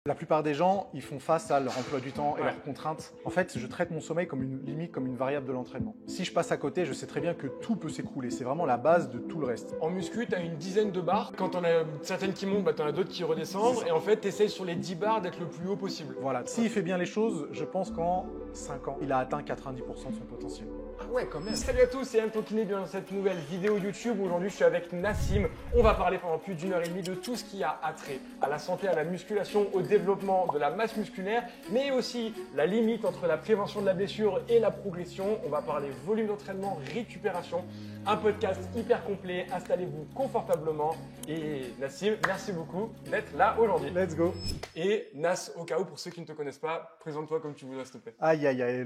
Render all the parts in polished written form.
La plupart des gens, ils font face à leur emploi du temps et leurs contraintes. En fait, je traite mon sommeil comme une limite, comme une variable de l'entraînement. Si je passe à côté, je sais très bien que tout peut s'écrouler. C'est vraiment la base de tout le reste. En muscu, tu as une dizaine de barres. Quand tu en as certaines qui montent, tu en as d'autres qui redescendent. Et en fait, tu essayes sur les 10 barres d'être le plus haut possible. Voilà. S'il fait bien les choses, je pense qu'en 5 ans, il a atteint 90% de son potentiel. Ah ouais, quand même. Salut à tous, c'est Anton Kiné dans cette nouvelle vidéo YouTube. Aujourd'hui, je suis avec Nassim. On va parler pendant plus d'1h30 de tout ce qui a attrait à la santé, à la musculation, au développement de la masse musculaire, mais aussi la limite entre la prévention de la blessure et la progression. On va parler volume d'entraînement, récupération. Un podcast hyper complet. Installez-vous confortablement. Et Nassim, merci beaucoup d'être là aujourd'hui. Let's go. Et Nas, au cas où, pour ceux qui ne te connaissent pas, présente-toi comme tu voudrais, s'il te plaît. Aïe, aïe, aïe,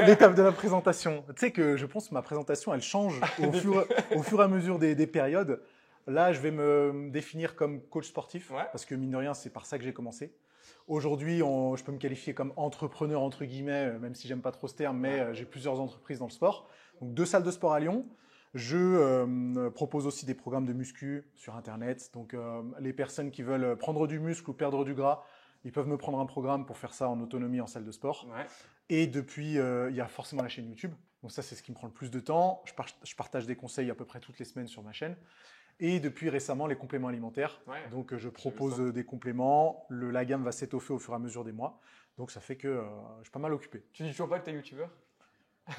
l'étape de la présentation. Tu sais que je pense que ma présentation, elle change au fur et à mesure des périodes. Là, je vais me définir comme coach sportif, parce que mine de rien, c'est par ça que j'ai commencé. Aujourd'hui, je peux me qualifier comme entrepreneur, entre guillemets, même si j'aime pas trop ce terme, mais j'ai plusieurs entreprises dans le sport. Donc, 2 salles de sport à Lyon. Je propose aussi des programmes de muscu sur Internet. Donc, les personnes qui veulent prendre du muscle ou perdre du gras, ils peuvent me prendre un programme pour faire ça en autonomie en salle de sport. Ouais. Et depuis, il y a forcément la chaîne YouTube. Donc ça, c'est ce qui me prend le plus de temps. Je partage des conseils à peu près toutes les semaines sur ma chaîne. Et depuis récemment, les compléments alimentaires. Ouais. Donc je propose des compléments. La gamme va s'étoffer au fur et à mesure des mois. Donc ça fait que je suis pas mal occupé. Tu dis toujours pas que tu es youtubeur?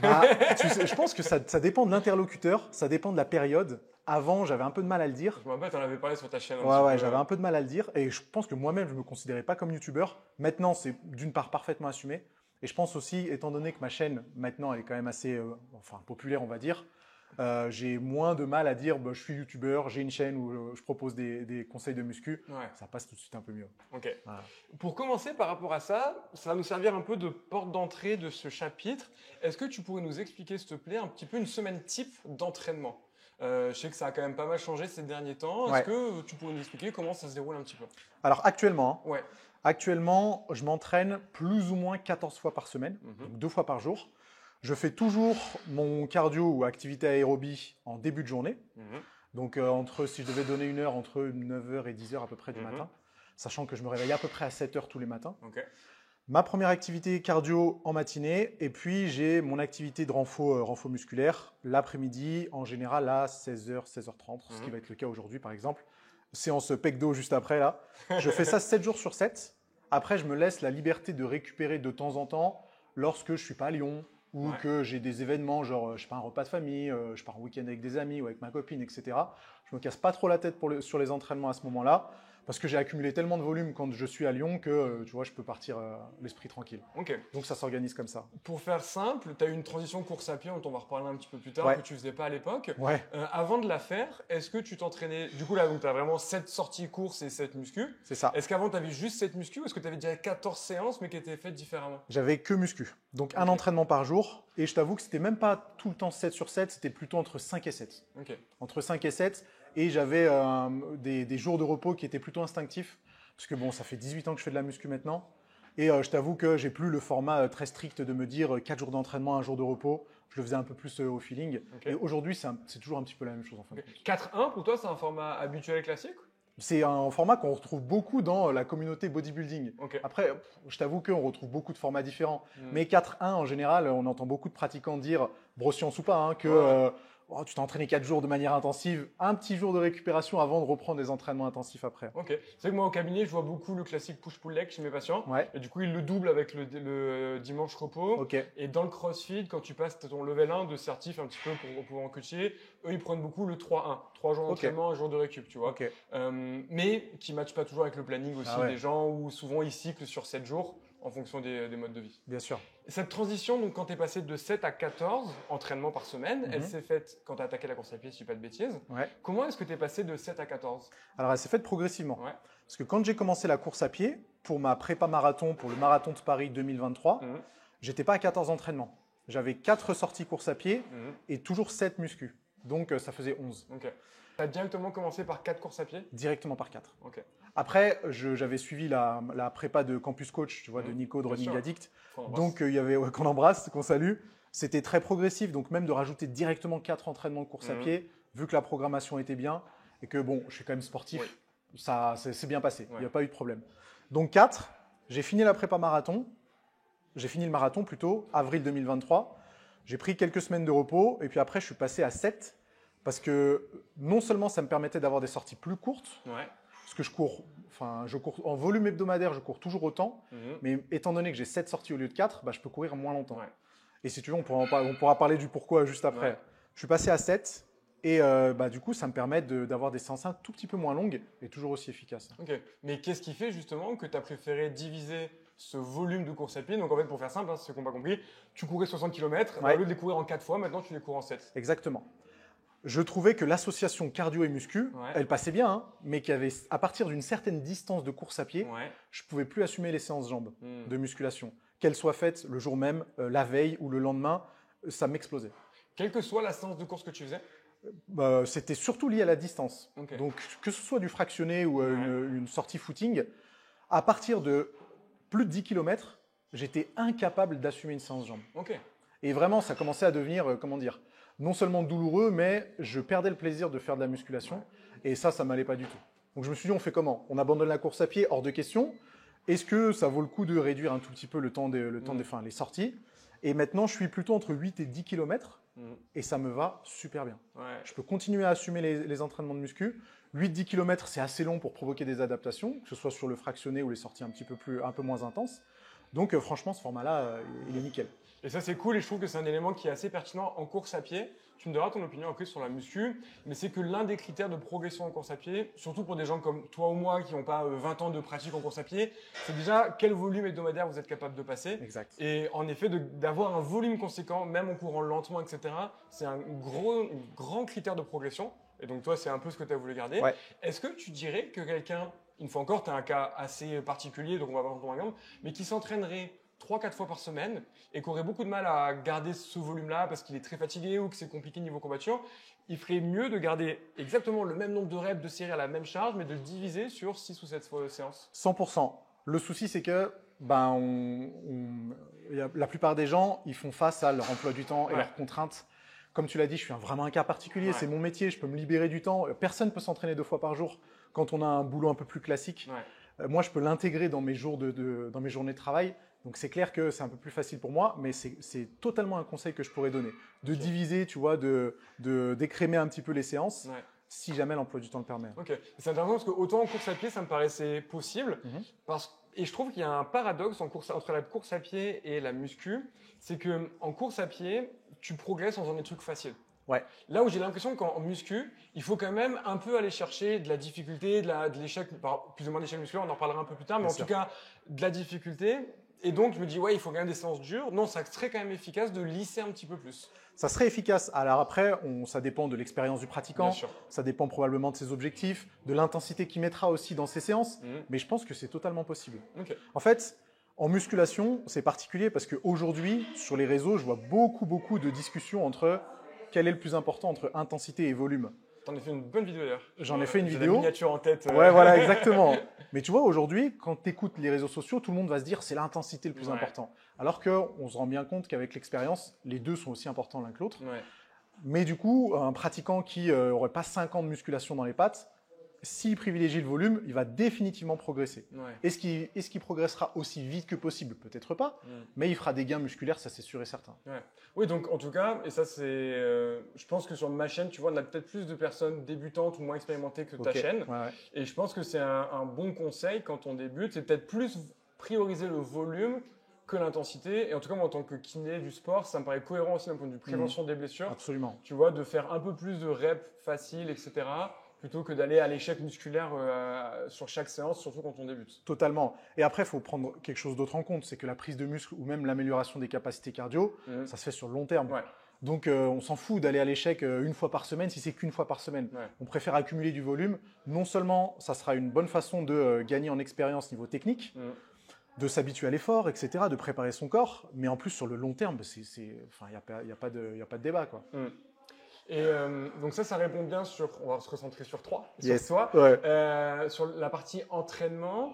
Bah, je pense que ça dépend de l'interlocuteur, ça dépend de la période. Avant, j'avais un peu de mal à le dire. Je me rappelle, tu en avais parlé sur ta chaîne. Ouais, j'avais un peu de mal à le dire. Et je pense que moi-même, je ne me considérais pas comme youtubeur. Maintenant, c'est d'une part parfaitement assumé. Et je pense aussi, étant donné que ma chaîne, maintenant, elle est quand même assez populaire, on va dire, j'ai moins de mal à dire je suis youtubeur, j'ai une chaîne où je propose des conseils de muscu. Ouais. Ça passe tout de suite un peu mieux. Ok. Voilà. Pour commencer par rapport à ça, ça va nous servir un peu de porte d'entrée de ce chapitre. Est-ce que tu pourrais nous expliquer, s'il te plaît, un petit peu une semaine type d'entraînement? Je sais que ça a quand même pas mal changé ces derniers temps. Est-ce que tu pourrais nous expliquer comment ça se déroule un petit peu? Alors actuellement, actuellement, je m'entraîne plus ou moins 14 fois par semaine, donc 2 fois par jour. Je fais toujours mon cardio ou activité aérobie en début de journée. Donc si je devais donner une heure, entre 9h et 10h à peu près du matin, sachant que je me réveille à peu près à 7h tous les matins. Ma première activité cardio en matinée, et puis j'ai mon activité de renfo musculaire l'après-midi, en général à 16h, 16h30, ce qui va être le cas aujourd'hui par exemple. Séance pec-dos juste après là. Je fais ça 7 jours sur 7. Après, je me laisse la liberté de récupérer de temps en temps lorsque je ne suis pas à Lyon ou que j'ai des événements, genre je sais pas, un repas de famille, je pars en week-end avec des amis ou avec ma copine, etc. Je me casse pas trop la tête sur les entraînements à ce moment-là. Parce que j'ai accumulé tellement de volume quand je suis à Lyon que tu vois, je peux partir l'esprit tranquille. Donc ça s'organise comme ça. Pour faire simple, tu as eu une transition course à pied, dont on va reparler un petit peu plus tard, que tu ne faisais pas à l'époque. Avant de la faire, est-ce que tu t'entraînais? Du coup, là, tu as vraiment 7 sorties course et 7 muscu. C'est ça. Est-ce qu'avant, tu avais juste 7 muscu ou est-ce que tu avais déjà 14 séances mais qui étaient faites différemment? J'avais que muscu. Donc un entraînement par jour. Et je t'avoue que c'était même pas tout le temps 7 sur 7, c'était plutôt entre 5 et 7. Entre 5 et 7. Et j'avais des jours de repos qui étaient plutôt instinctifs. Parce que bon, ça fait 18 ans que je fais de la muscu maintenant. Et je t'avoue que j'ai plus le format très strict de me dire 4 jours d'entraînement, 1 jour de repos. Je le faisais un peu plus au feeling. Et aujourd'hui, c'est toujours un petit peu la même chose en fin de compte. 4-1 pour toi, c'est un format habituel et classique? C'est un format qu'on retrouve beaucoup dans la communauté bodybuilding. Après, je t'avoue qu'on retrouve beaucoup de formats différents. Mais 4-1, en général, on entend beaucoup de pratiquants dire, brossiance ou pas, que tu t'es entraîné 4 jours de manière intensive, un petit jour de récupération avant de reprendre des entraînements intensifs après. C'est vrai que moi, au cabinet, je vois beaucoup le classique push-pull-leg chez mes patients. Et du coup, ils le doublent avec le dimanche repos. Et dans le CrossFit, quand tu passes ton level 1 de certif un petit peu pour pouvoir coacher, eux, ils prennent beaucoup le 3-1. 3 jours d'entraînement, 1 jour de récup, tu vois. Mais qui ne matchent pas toujours avec le planning aussi des gens où souvent ils cyclent sur 7 jours en fonction des modes de vie. Bien sûr. Cette transition, donc, quand tu es passé de 7 à 14 entraînements par semaine, elle s'est faite quand tu as attaqué la course à pied, si je ne dis pas de bêtises. Comment est-ce que tu es passé de 7 à 14? Alors, elle s'est faite progressivement. Parce que quand j'ai commencé la course à pied, pour ma prépa marathon, pour le marathon de Paris 2023, j'étais pas à 14 entraînements. J'avais 4 sorties course à pied et toujours 7 muscu. Donc, ça faisait 11. Tu as directement commencé par 4 courses à pied? Directement par 4. Après, j'avais suivi la prépa de Campus Coach, tu vois, de Nico de Running Addict. Donc, il y avait qu'on embrasse, qu'on salue. C'était très progressif. Donc, même de rajouter directement 4 entraînements de course à pied, vu que la programmation était bien et que bon, je suis quand même sportif, ça c'est bien passé. Il n'y a pas eu de problème. Donc 4, j'ai fini la prépa marathon. J'ai fini le marathon plutôt, avril 2023. J'ai pris quelques semaines de repos et puis après, je suis passé à 7 parce que non seulement ça me permettait d'avoir des sorties plus courtes, parce que je cours en volume hebdomadaire, je cours toujours autant, mais étant donné que j'ai 7 sorties au lieu de 4, bah, je peux courir moins longtemps. Et si tu veux, on pourra parler du pourquoi juste après. Je suis passé à 7 et bah, du coup, ça me permet d'avoir des séances un tout petit peu moins longues et toujours aussi efficaces. Ok, mais qu'est-ce qui fait justement que tu as préféré diviser ce volume de course à pied? Donc en fait, pour faire simple, c'est ce qu'on n'a pas compris, tu courais 60 km, au lieu de les courir en 4 fois, maintenant tu les cours en 7. Exactement. Je trouvais que l'association cardio et muscu, elle passait bien, hein, mais à partir d'une certaine distance de course à pied, je ne pouvais plus assumer les séances jambes de musculation. Qu'elles soient faites le jour même, la veille ou le lendemain, ça m'explosait. Quelle que soit la séance de course que tu faisais? C'était surtout lié à la distance. Donc que ce soit du fractionné ou une sortie footing, à partir de plus de 10 km, j'étais incapable d'assumer une séance jambes. Et vraiment, ça commençait à devenir, comment dire, non seulement douloureux, mais je perdais le plaisir de faire de la musculation. Et ça m'allait pas du tout. Donc je me suis dit, on fait comment? On abandonne la course à pied, hors de question. Est-ce que ça vaut le coup de réduire un tout petit peu le temps les sorties? Et maintenant, je suis plutôt entre 8 et 10 km et ça me va super bien. Je peux continuer à assumer les entraînements de muscu. 8-10 km, c'est assez long pour provoquer des adaptations, que ce soit sur le fractionné ou les sorties un peu moins intenses. Donc franchement, ce format-là, il est nickel. Et ça, c'est cool et je trouve que c'est un élément qui est assez pertinent en course à pied. Tu me donneras ton opinion après sur la muscu, mais c'est que l'un des critères de progression en course à pied, surtout pour des gens comme toi ou moi qui n'ont pas 20 ans de pratique en course à pied, c'est déjà quel volume hebdomadaire vous êtes capable de passer. Exact. Et en effet, d'avoir un volume conséquent, même en courant lentement, etc., c'est un grand critère de progression. Et donc toi, c'est un peu ce que tu as voulu garder. Est-ce que tu dirais que quelqu'un, une fois encore, tu as un cas assez particulier, donc on va voir ton exemple, mais qui s'entraînerait 3-4 fois par semaine et qui aurait beaucoup de mal à garder ce volume-là parce qu'il est très fatigué ou que c'est compliqué niveau courbature, il ferait mieux de garder exactement le même nombre de reps de série à la même charge, mais de le diviser sur 6 ou 7 séances. 100%. Le souci, c'est que la plupart des gens, ils font face à leur emploi du temps et leurs contraintes. Comme tu l'as dit, je suis vraiment un cas particulier. C'est mon métier, je peux me libérer du temps. Personne ne peut s'entraîner 2 fois par jour quand on a un boulot un peu plus classique. Moi, je peux l'intégrer dans mes journées de travail. Donc, c'est clair que c'est un peu plus facile pour moi, mais c'est totalement un conseil que je pourrais donner. De diviser, tu vois, d'écrémer un petit peu les séances, si jamais l'emploi du temps le permet. C'est intéressant parce que autant en course à pied, ça me paraissait possible. Et je trouve qu'il y a un paradoxe entre la course à pied et la muscu. C'est qu'en course à pied, tu progresses en faisant des trucs faciles. Là où j'ai l'impression qu'en muscu, il faut quand même un peu aller chercher de la difficulté, de l'échec, plus ou moins d'échec musculaire, on en reparlera un peu plus tard, mais en tout cas, de la difficulté. Et donc, je me dis, il faut quand même des séances dures. Non, ça serait quand même efficace de lisser un petit peu plus. Ça serait efficace. Alors après, ça dépend de l'expérience du pratiquant. Ça dépend probablement de ses objectifs, de l'intensité qu'il mettra aussi dans ses séances. Mais je pense que c'est totalement possible. En fait, en musculation, c'est particulier parce qu'aujourd'hui, sur les réseaux, je vois beaucoup de discussions entre quel est le plus important entre intensité et volume. T'en as fait une bonne vidéo d'ailleurs. J'en ai fait une vidéo. J'ai la miniature en tête. Ouais, voilà, exactement. Mais tu vois, aujourd'hui, quand tu écoutes les réseaux sociaux, tout le monde va se dire c'est l'intensité le plus important. Alors qu'on se rend bien compte qu'avec l'expérience, les deux sont aussi importants l'un que l'autre. Mais du coup, un pratiquant qui n'aurait pas 5 ans de musculation dans les pattes, s'il privilégie le volume, il va définitivement progresser. Est-ce qu'il progressera aussi vite que possible? Peut-être pas, mais il fera des gains musculaires, ça c'est sûr et certain. Oui, donc en tout cas, et ça c'est, je pense que sur ma chaîne, tu vois, on a peut-être plus de personnes débutantes ou moins expérimentées que ta chaîne. Et je pense que c'est un bon conseil quand on débute, c'est peut-être plus prioriser le volume que l'intensité. Et en tout cas, moi, en tant que kiné du sport, ça me paraît cohérent aussi d'un point de vue prévention des blessures. Absolument. Tu vois, de faire un peu plus de reps faciles, etc., plutôt que d'aller à l'échec musculaire sur chaque séance, surtout quand on débute. Totalement. Et après, il faut prendre quelque chose d'autre en compte, c'est que la prise de muscle ou même l'amélioration des capacités cardio, ça se fait sur le long terme. Donc, on s'en fout d'aller à l'échec une fois par semaine si c'est qu'une fois par semaine. On préfère accumuler du volume. Non seulement, ça sera une bonne façon de gagner en expérience niveau technique, de s'habituer à l'effort, etc., de préparer son corps, mais en plus, sur le long terme, il n'y a pas de débat, quoi. Et donc ça répond bien on va se recentrer sur toi, sur toi, sur la partie entraînement.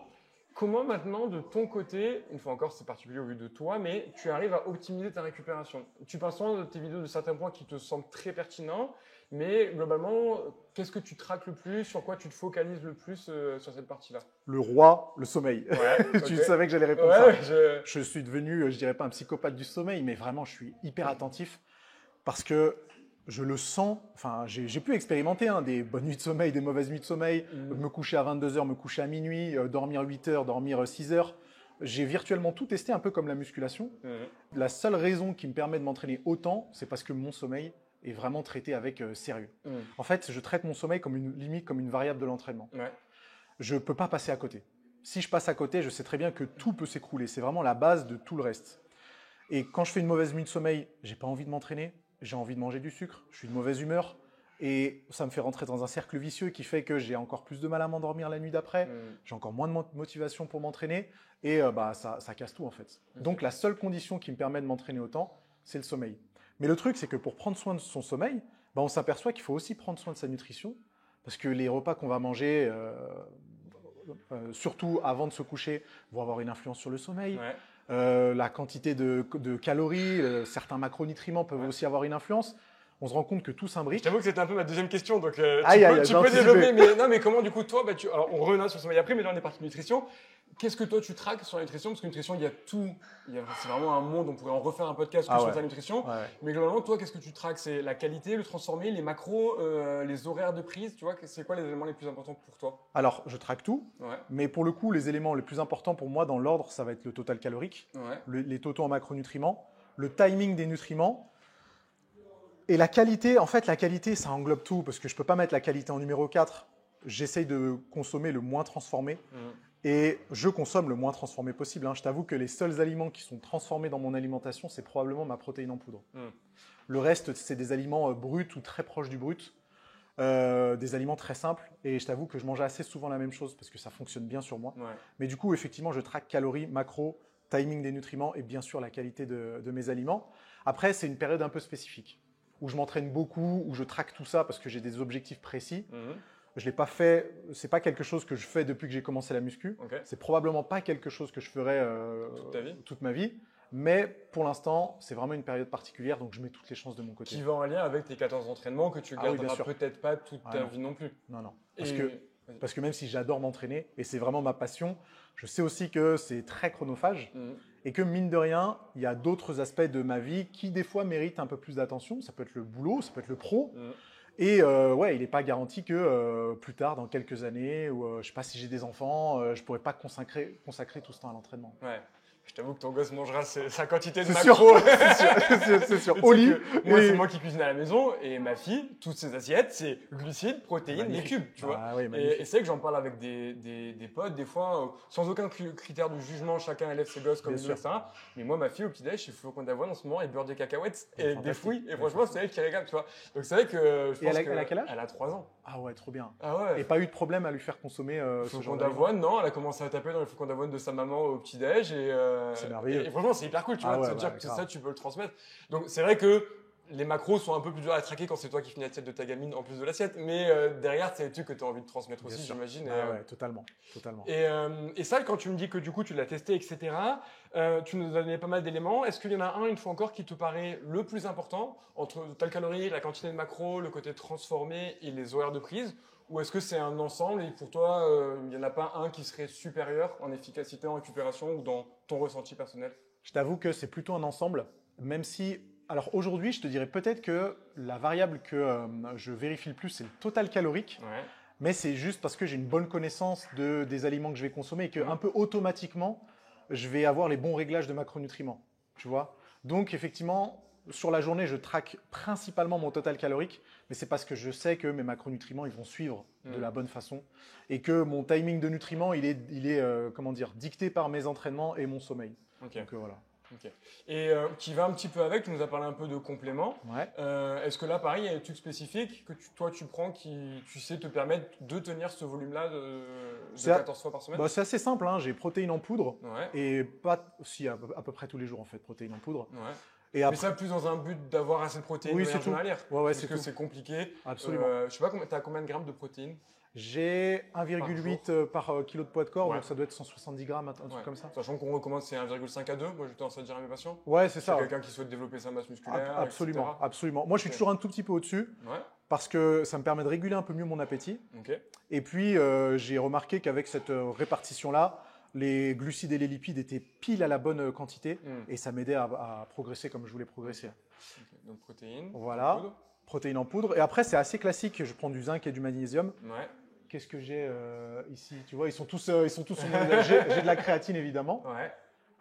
Comment maintenant, de ton côté, une fois encore, c'est particulier au vu de toi, mais tu arrives à optimiser ta récupération? Tu parles souvent de tes vidéos de certains points qui te semblent très pertinents, Mais globalement, qu'est-ce que tu traques le plus? Sur quoi tu te focalises le plus sur cette partie-là? Le roi, le sommeil. Ouais, Tu ok. savais que j'allais répondre Ouais, ça. Je suis devenu, je dirais pas un psychopathe du sommeil, mais vraiment, je suis hyper attentif parce que je le sens. Enfin, j'ai pu expérimenter des bonnes nuits de sommeil, des mauvaises nuits de sommeil, me coucher à 22 heures, me coucher à minuit, dormir 8 heures, dormir 6 heures. J'ai virtuellement tout testé, un peu comme la musculation. La seule raison qui me permet de m'entraîner autant, c'est parce que mon sommeil est vraiment traité avec sérieux. En fait, je traite mon sommeil comme une variable de l'entraînement. Ouais. Je ne peux pas passer à côté. Si je passe à côté, je sais très bien que tout peut s'écrouler. C'est vraiment la base de tout le reste. Et quand je fais une mauvaise nuit de sommeil, j'ai pas envie de m'entraîner, j'ai envie de manger du sucre, je suis de mauvaise humeur. Et ça me fait rentrer dans un cercle vicieux qui fait que j'ai encore plus de mal à m'endormir la nuit d'après, j'ai encore moins de motivation pour m'entraîner, et ça casse tout en fait. Donc la seule condition qui me permet de m'entraîner autant, c'est le sommeil. Mais le truc, c'est que pour prendre soin de son sommeil, on s'aperçoit qu'il faut aussi prendre soin de sa nutrition, parce que les repas qu'on va manger, surtout avant de se coucher, vont avoir une influence sur le sommeil. Ouais. La quantité de calories, certains macronutriments peuvent aussi avoir une influence. On se rend compte que tout s'imbrique. Je t'avoue que c'était un peu ma deuxième question, donc tu peux développer. Mais comment du coup toi, alors on reviendra sur le sommeil après, mais là on est parti de nutrition. Qu'est-ce que toi tu traques sur la nutrition? Parce que nutrition, il y a tout. C'est vraiment un monde, on pourrait en refaire un podcast sur ta nutrition. Ouais. Mais globalement, toi, qu'est-ce que tu traques? C'est la qualité, le transformé, les macros, les horaires de prise, tu vois? C'est quoi les éléments les plus importants pour toi? Alors, je traque tout, mais pour le coup, les éléments les plus importants pour moi dans l'ordre, ça va être le total calorique, les totaux en macronutriments, le timing des nutriments, et la qualité. En fait, la qualité, ça englobe tout, parce que je ne peux pas mettre la qualité en numéro 4. J'essaye de consommer le moins transformé. Et je consomme le moins transformé possible. Je t'avoue que les seuls aliments qui sont transformés dans mon alimentation, c'est probablement ma protéine en poudre. Le reste, c'est des aliments bruts ou très proches du brut. Des aliments très simples. Et je t'avoue que je mange assez souvent la même chose parce que ça fonctionne bien sur moi. Mais du coup, effectivement, je traque calories, macros, timing des nutriments et bien sûr la qualité de mes aliments. Après, c'est une période un peu spécifique où je m'entraîne beaucoup, où je traque tout ça parce que j'ai des objectifs précis. Je l'ai pas fait, c'est pas quelque chose que je fais depuis que j'ai commencé la muscu. C'est probablement pas quelque chose que je ferai toute ma vie. Mais pour l'instant, c'est vraiment une période particulière, donc je mets toutes les chances de mon côté. Qui va en lien avec tes 14 entraînements que tu garderas peut-être pas toute ta vie non plus. Non. Parce que même si j'adore m'entraîner, et c'est vraiment ma passion, je sais aussi que c'est très chronophage. Et que mine de rien, il y a d'autres aspects de ma vie qui des fois méritent un peu plus d'attention. Ça peut être le boulot, ça peut être le pro. Et il n'est pas garanti que plus tard, dans quelques années, ou je ne sais pas si j'ai des enfants, je ne pourrais pas consacrer tout ce temps à l'entraînement. Ouais. Je t'avoue que ton gosse mangera sa quantité de macros. C'est sûr. Au lit. Moi, c'est moi qui cuisine à la maison et ma fille, toutes ses assiettes, c'est glucides, protéines, légumes, tu vois. Et c'est vrai que j'en parle avec des potes, des fois, sans aucun critère de jugement, chacun élève ses gosses comme il veut, etc. Mais moi, ma fille, au petit-déj, c'est flocons d'avoine en ce moment et beurre de cacahuètes et des fruits. Et franchement, c'est elle qui régale, tu vois. Donc c'est vrai que je pense elle a quel âge? Elle a 3 ans. Ah ouais, trop bien. Ah ouais. Et pas eu de problème à lui faire consommer ce genre d'avoine? Non, elle a commencé à taper dans les flocons d'avoine de sa maman au petit-déj c'est merveilleux. Et franchement, c'est hyper cool, tu vois, de se dire que ça, tu peux le transmettre. Donc, c'est vrai que les macros sont un peu plus durs à traquer quand c'est toi qui finis l'assiette de ta gamine en plus de l'assiette. Mais derrière, c'est des trucs que tu as envie de transmettre aussi, j'imagine. Ouais, totalement. Et ça, quand tu me dis que du coup, tu l'as testé, etc., tu nous as donné pas mal d'éléments. Est-ce qu'il y en a un, une fois encore, qui te paraît le plus important entre ta calorie, la quantité de macros, le côté transformé et les horaires de prise? Ou est-ce que c'est un ensemble et pour toi, il n'y en a pas un qui serait supérieur en efficacité, en récupération ou dans ton ressenti personnel? Je t'avoue que c'est plutôt un ensemble, même si... Alors aujourd'hui, je te dirais peut-être que la variable que je vérifie le plus, c'est le total calorique. Mais c'est juste parce que j'ai une bonne connaissance des aliments que je vais consommer et que un peu automatiquement, je vais avoir les bons réglages de macronutriments. Tu vois? Donc effectivement... Sur la journée, je traque principalement mon total calorique, mais c'est parce que je sais que mes macronutriments ils vont suivre de la bonne façon et que mon timing de nutriments il est dicté par mes entraînements et mon sommeil. Donc voilà. Et qui va un petit peu avec, tu nous as parlé un peu de compléments. Est-ce que là, pareil, il y a des trucs spécifiques que toi tu prends qui, tu sais, te permettent de tenir ce volume-là de 14 fois par semaine? C'est assez simple, j'ai protéines en poudre et à peu près tous les jours en fait, protéines en poudre. Et après... Mais ça, plus dans un but d'avoir assez de protéines de manière journalière. Parce que c'est compliqué. Absolument. Je sais pas, tu as combien de grammes de protéines? J'ai 1,8 par kilo de poids de corps, donc ça doit être 170 grammes, un truc comme ça. Sachant qu'on recommande, c'est 1,5 à 2. Moi, j'ai tendance à dire à mes patients. Ouais, c'est ça. Quelqu'un qui souhaite développer sa masse musculaire. Absolument. Moi, je suis toujours un tout petit peu au-dessus. parce que ça me permet de réguler un peu mieux mon appétit. Ok. Et puis, j'ai remarqué qu'avec cette répartition-là, les glucides et les lipides étaient pile à la bonne quantité et ça m'aidait à progresser comme je voulais progresser. Ok. Donc protéines. Voilà, poudre. protéines en poudre. Et après, c'est assez classique. Je prends du zinc et du magnésium. Ouais. Qu'est-ce que j'ai ici? Tu vois, ils sont tous sur mon modèle. J'ai de la créatine, évidemment. Ouais.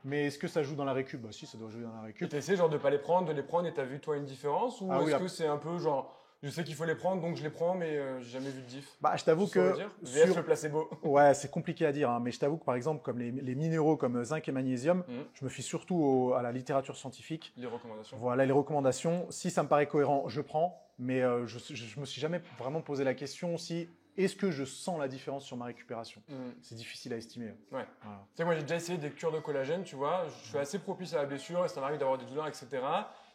Mais est-ce que ça joue dans la récup? Bah si, ça doit jouer dans la Et récup. t'essaies genre de pas les prendre, de les prendre et t'as vu toi une différence ou Ah oui, est-ce que c'est un peu genre je sais qu'il faut les prendre donc je les prends mais j'ai jamais vu de diff. Bah, je t'avoue Tu saurais que dire VS le placebo. ouais, c'est compliqué à dire, hein, mais je t'avoue que par exemple, comme les minéraux comme zinc et magnésium, je me fie surtout à la littérature scientifique. Les recommandations. Voilà, les recommandations. Si ça me paraît cohérent, je prends, mais je me suis jamais vraiment posé la question si est-ce que je sens la différence sur ma récupération. C'est difficile à estimer. Ouais. Voilà. Tu sais, moi j'ai déjà essayé des cures de collagène, tu vois, je suis assez propice à la blessure et ça m'arrive d'avoir des douleurs, etc.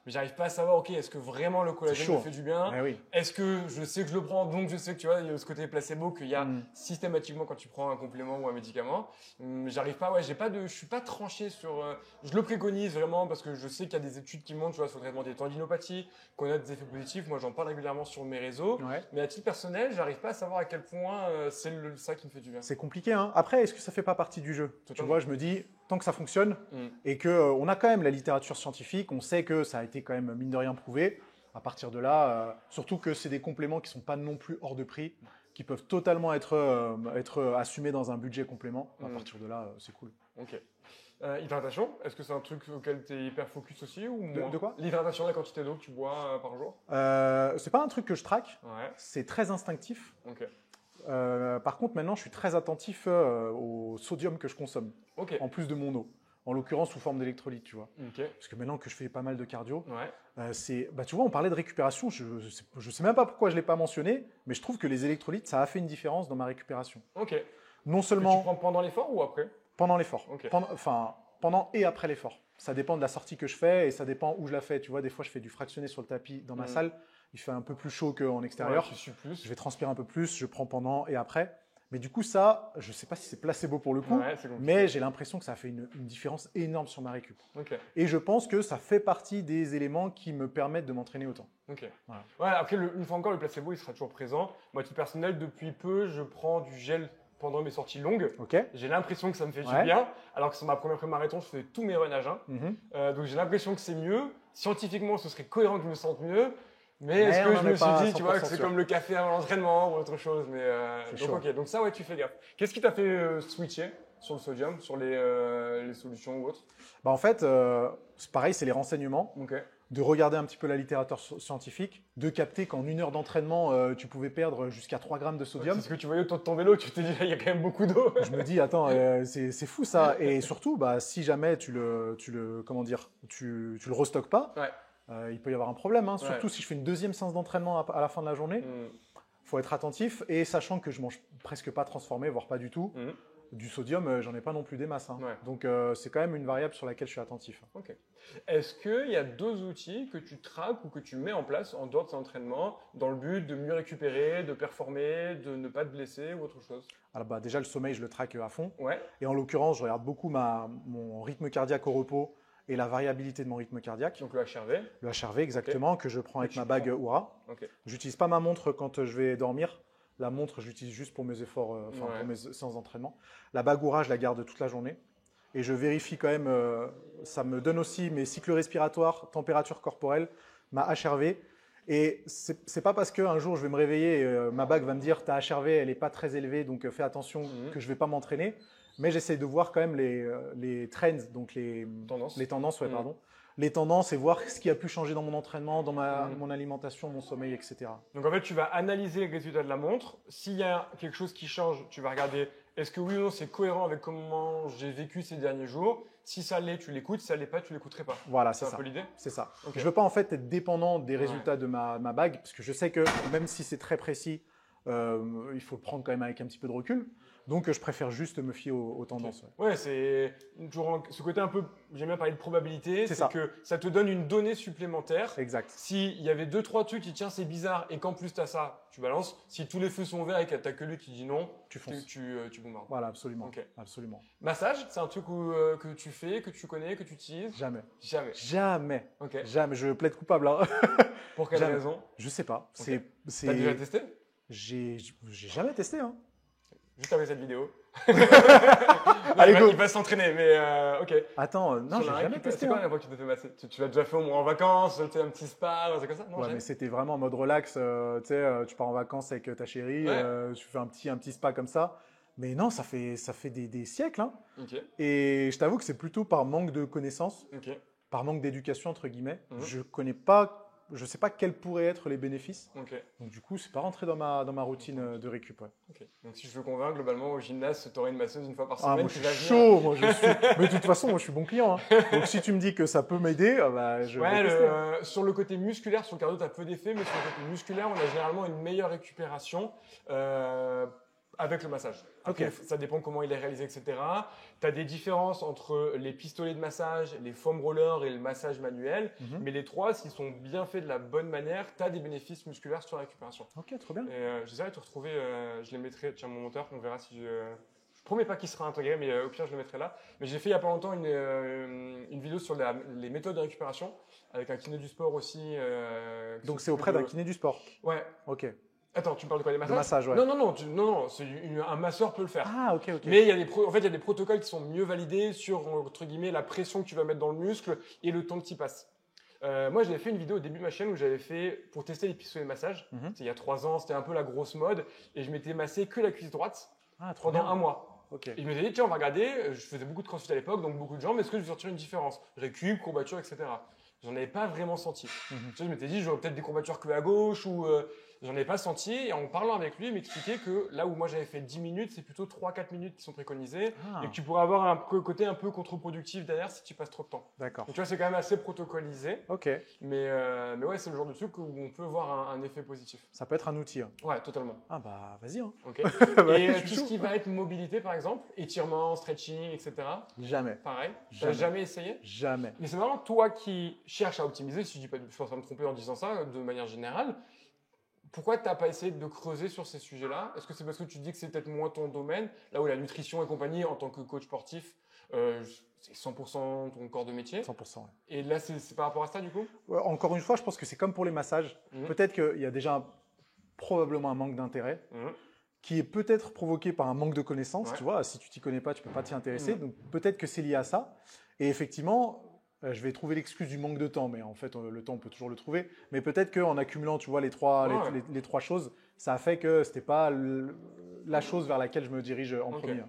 Mais j'arrive pas à savoir, ok, est-ce que vraiment le collagène me fait du bien? Eh oui. Est-ce que je sais que je le prends, donc je sais que tu vois, il y a ce côté placebo qu'il y a systématiquement quand tu prends un complément ou un médicament. J'arrive pas, ouais, je suis pas tranché sur. Je le préconise vraiment parce que je sais qu'il y a des études qui montrent, tu vois, sur le traitement des tendinopathies, qu'on a des effets positifs. Moi, j'en parle régulièrement sur mes réseaux. Ouais. Mais à titre personnel, j'arrive pas à savoir à quel point c'est ça qui me fait du bien. C'est compliqué, hein. Après, est-ce que ça fait pas partie du jeu? Tu vois, je me dis, tant que ça fonctionne et que on a quand même la littérature scientifique, on sait que ça a été quand même mine de rien prouvé. À partir de là, surtout que c'est des compléments qui sont pas non plus hors de prix, qui peuvent totalement être assumés dans un budget complément. À partir de là, c'est cool. Ok. Hydratation, est-ce que c'est un truc auquel tu es hyper focus aussi ou moins? De quoi? L'hydratation, la quantité d'eau que tu bois par jour? C'est pas un truc que je traque. Ouais. C'est très instinctif. Ok. Par contre, maintenant, je suis très attentif au sodium que je consomme, Ok. en plus de mon eau. En l'occurrence, sous forme d'électrolyte, tu vois. Ok. Parce que maintenant que je fais pas mal de cardio, Ouais. tu vois, on parlait de récupération. Je sais même pas pourquoi je l'ai pas mentionné, mais je trouve que les électrolytes, ça a fait une différence dans ma récupération. Ok. Non Que seulement tu prends pendant l'effort ou après? pendant l'effort, Ok. pendant et après l'effort. Ça dépend de la sortie que je fais et ça dépend où je la fais. Tu vois, des fois, je fais du fractionné sur le tapis dans ma salle. Il fait un peu plus chaud qu'en extérieur. Ouais, tu sues plus. Je vais transpirer un peu plus. Je prends pendant et après. Mais du coup, ça, je sais pas si c'est placebo pour le coup, Ouais, c'est compliqué. mais j'ai l'impression que ça a fait une différence énorme sur ma récup. Ok. Et je pense que ça fait partie des éléments qui me permettent de m'entraîner autant. Ok. Voilà. Ouais, après, une fois encore, le placebo, il sera toujours présent. Moi, à titre personnel, depuis peu, je prends du gel pendant mes sorties longues. Ok. J'ai l'impression que ça me fait du Ouais. bien, alors que sur ma première pré-marathon, je faisais tous mes runs à jeun. Donc j'ai l'impression que c'est mieux. Scientifiquement, ce serait cohérent que je me sente mieux. Mais est-ce que on je en me est suis pas dit, tu vois, que 100% c'est sûr. comme le café avant l'entraînement ou autre chose. Mais C'est donc chaud. ok, donc ça ouais, tu fais gaffe. Qu'est-ce qui t'a fait switcher sur le sodium, sur les solutions ou autres? Bah en fait, c'est pareil, c'est les renseignements, Ok. de regarder un petit peu la littérature scientifique, de capter qu'en 1 heure d'entraînement, tu pouvais perdre jusqu'à 3 grammes de sodium. C'est ce que tu voyais autour de ton vélo, tu t'es dit, il y a quand même beaucoup d'eau. Je me dis, attends, c'est fou ça. Et surtout, bah, si jamais tu le restockes pas, Ouais. il peut y avoir un problème. Hein. Ouais. Surtout si je fais une deuxième séance d'entraînement à la fin de la journée, faut être attentif. Et sachant que je mange presque pas transformé, voire pas du tout, du sodium, j'en ai pas non plus des masses. Hein. Ouais. Donc c'est quand même une variable sur laquelle je suis attentif. Ok. Est-ce qu'il y a d'autres outils que tu traques ou que tu mets en place en dehors de cet entraînement dans le but de mieux récupérer, de performer, de ne pas te blesser ou autre chose? Alors, bah, déjà, le sommeil, je le traque à fond. Ouais. Et en l'occurrence, je regarde beaucoup mon rythme cardiaque au repos et la variabilité de mon rythme cardiaque. Donc le HRV. Le HRV, exactement, que je prends avec tu ma bague prends. Oura. Ok. J'utilise pas ma montre quand je vais dormir. La montre, je l'utilise juste pour mes efforts, Ouais. pour mes séances d'entraînement. La bague Oura, je la garde toute la journée. Et je vérifie quand même, ça me donne aussi mes cycles respiratoires, température corporelle, ma HRV. Et c'est pas parce qu'un jour je vais me réveiller et ma bague va me dire ta HRV, elle n'est pas très élevée, donc fais attention que je vais pas m'entraîner. Mais j'essaie de voir quand même les trends, donc les tendances, ouais, pardon. Les tendances et voir ce qui a pu changer dans mon entraînement, dans mon alimentation, mon sommeil, etc. Donc en fait, tu vas analyser les résultats de la montre. S'il y a quelque chose qui change, tu vas regarder est-ce que oui ou non c'est cohérent avec comment j'ai vécu ces derniers jours. Si ça l'est, tu l'écoutes. Si ça l'est pas, tu l'écouterais pas. Voilà, C'est c'est un ça. peu l'idée. C'est ça. Ok. Je veux pas en fait être dépendant des résultats de ma bague, parce que je sais que même si c'est très précis, il faut le prendre quand même avec un petit peu de recul. Donc, je préfère juste me fier aux tendances. Okay. Ouais, c'est toujours ce côté un peu, j'aime bien parler de probabilité, c'est que ça te donne une donnée supplémentaire. Exact. S'il y avait 2-3 trucs qui tiens, c'est bizarre, et qu'en plus tu as ça, tu balances. Si tous les feux sont verts et que tu n'as que lui qui dit non, tu fonces. Tu bombardes. Voilà, absolument. Okay. Absolument. Massage, c'est un truc que tu fais, que tu connais, que tu utilises? Jamais. Jamais. Jamais. Okay. Jamais. Je plaide coupable. Hein. Pour quelle raison? Je sais pas. Okay. T'as déjà testé? J'ai jamais testé. Hein. Juste après cette vidéo. Allez, go. Il va s'entraîner, mais ok. Attends, non, j'ai jamais testé. C'est quoi la fois que tu t'es fait masser? Tu l'as déjà fait au moins en vacances, tu sais, un petit spa, c'est comme ça? Non, ouais, mais c'était vraiment en mode relax. Tu sais, tu pars en vacances avec ta chérie, tu fais un petit spa comme ça. Mais non, ça fait des siècles. Hein. Okay. Et je t'avoue que c'est plutôt par manque de connaissances, par manque d'éducation, entre guillemets. Je connais pas. Je ne sais pas quels pourraient être les bénéfices. Donc, du coup, c'est pas rentré dans ma routine de récup. Ouais. Donc, si je veux convaincre, globalement, au gymnase, tu aurais une masseuse une fois par Ah, semaine. moi, je suis chaud. Moi, mais de toute façon, moi, je suis bon client. Hein. Donc, si tu me dis que ça peut m'aider, bah, je vais tester. Sur le côté musculaire, sur le cardio, tu as peu d'effets. Mais sur le côté musculaire, on a généralement une meilleure récupération. Avec le massage. Après, ça dépend comment il est réalisé, etc. Tu as des différences entre les pistolets de massage, les foam rollers et le massage manuel. Mais les trois, s'ils sont bien faits de la bonne manière, tu as des bénéfices musculaires sur la récupération. Ok, trop bien. J'essaierai de te retrouver, je les mettrai, tiens, mon monteur, on verra si je promets pas qu'il sera intégré, mais au pire, je le mettrai là. Mais j'ai fait il y a pas longtemps une vidéo sur les méthodes de récupération, avec un kiné du sport aussi. Donc, c'est auprès d'un kiné du sport? Ouais. Ok. Attends, tu me parles de quoi, des massages? De massage, ouais. Non, un masseur peut le faire. Ah, ok. Mais il y a des protocoles qui sont mieux validés sur, entre guillemets, la pression que tu vas mettre dans le muscle et le temps que tu y passes. Moi, j'avais fait une vidéo au début de ma chaîne où j'avais fait, pour tester les pistolets de massage, il y a 3 ans, c'était un peu la grosse mode, et je m'étais massé que la cuisse droite pendant un mois. Et je me suis dit, tiens, on va regarder, je faisais beaucoup de crossfit à l'époque, donc beaucoup de jambes, est-ce que je vais sortir une différence? Récup, courbature, etc. J'en avais pas vraiment senti. Tu sais, je m'étais dit, j'aurais peut-être des courbatures que à gauche ou j'en avais pas senti. Et en parlant avec lui, il m'expliquait que là où moi j'avais fait 10 minutes, c'est plutôt 3-4 minutes qui sont préconisées et que tu pourrais avoir un côté un peu contre-productif derrière si tu passes trop de temps. D'accord. Donc tu vois, c'est quand même assez protocolisé. Ok. Mais ouais, c'est le genre de truc où on peut voir un effet positif. Ça peut être un outil. Hein. Ouais, totalement. Ah bah vas-y. Hein. Ok. Et tout ce qui va être mobilité par exemple, étirement, stretching, etc. Jamais. Pareil. T'as jamais essayé? Jamais. Mais c'est vraiment toi qui cherches à optimiser, si je dis pas, je pense pas me tromper en disant ça de manière générale. Pourquoi tu n'as pas essayé de creuser sur ces sujets-là? Est-ce que c'est parce que tu dis que c'est peut-être moins ton domaine, là où la nutrition et compagnie, en tant que coach sportif, c'est 100% ton corps de métier? 100%. Ouais. Et là, c'est par rapport à ça, du coup? Encore une fois, je pense que c'est comme pour les massages. Peut-être qu'il y a déjà probablement un manque d'intérêt qui est peut-être provoqué par un manque de connaissances. Tu vois, si tu t'y connais pas, tu peux pas t'y intéresser. Donc peut-être que c'est lié à ça. Et effectivement, je vais trouver l'excuse du manque de temps, mais en fait, le temps, on peut toujours le trouver. Mais peut-être qu'en accumulant, tu vois, les trois choses, ça a fait que c'était pas la chose vers laquelle je me dirige en premier.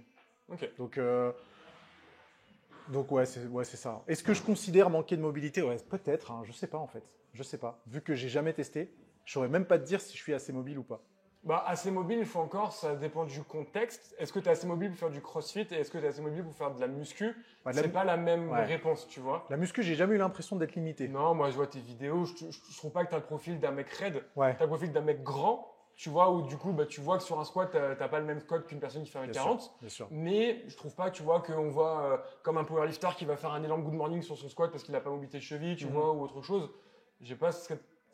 Donc ouais, c'est ça. Est-ce que je considère manquer de mobilité? Ouais, peut-être. Hein, je sais pas en fait. Je sais pas. Vu que j'ai jamais testé, je saurais même pas te dire si je suis assez mobile ou pas. Bah, assez mobile, il faut encore, ça dépend du contexte. Est-ce que tu es assez mobile pour faire du crossfit et est-ce que tu es assez mobile pour faire de la muscu? C'est pas la même réponse, tu vois. La muscu, j'ai jamais eu l'impression d'être limité. Non, moi je vois tes vidéos, je trouve pas que tu as le profil d'un mec raide. Tu as le profil d'un mec grand, tu vois, où du coup, bah, tu vois que sur un squat, tu n'as pas le même squat qu'une personne qui fait 1m40. Bien sûr. Mais je trouve pas, tu vois, qu'on voit comme un powerlifter qui va faire un élan good morning sur son squat parce qu'il n'a pas mobilité de cheville, tu vois, ou autre chose. J'ai pas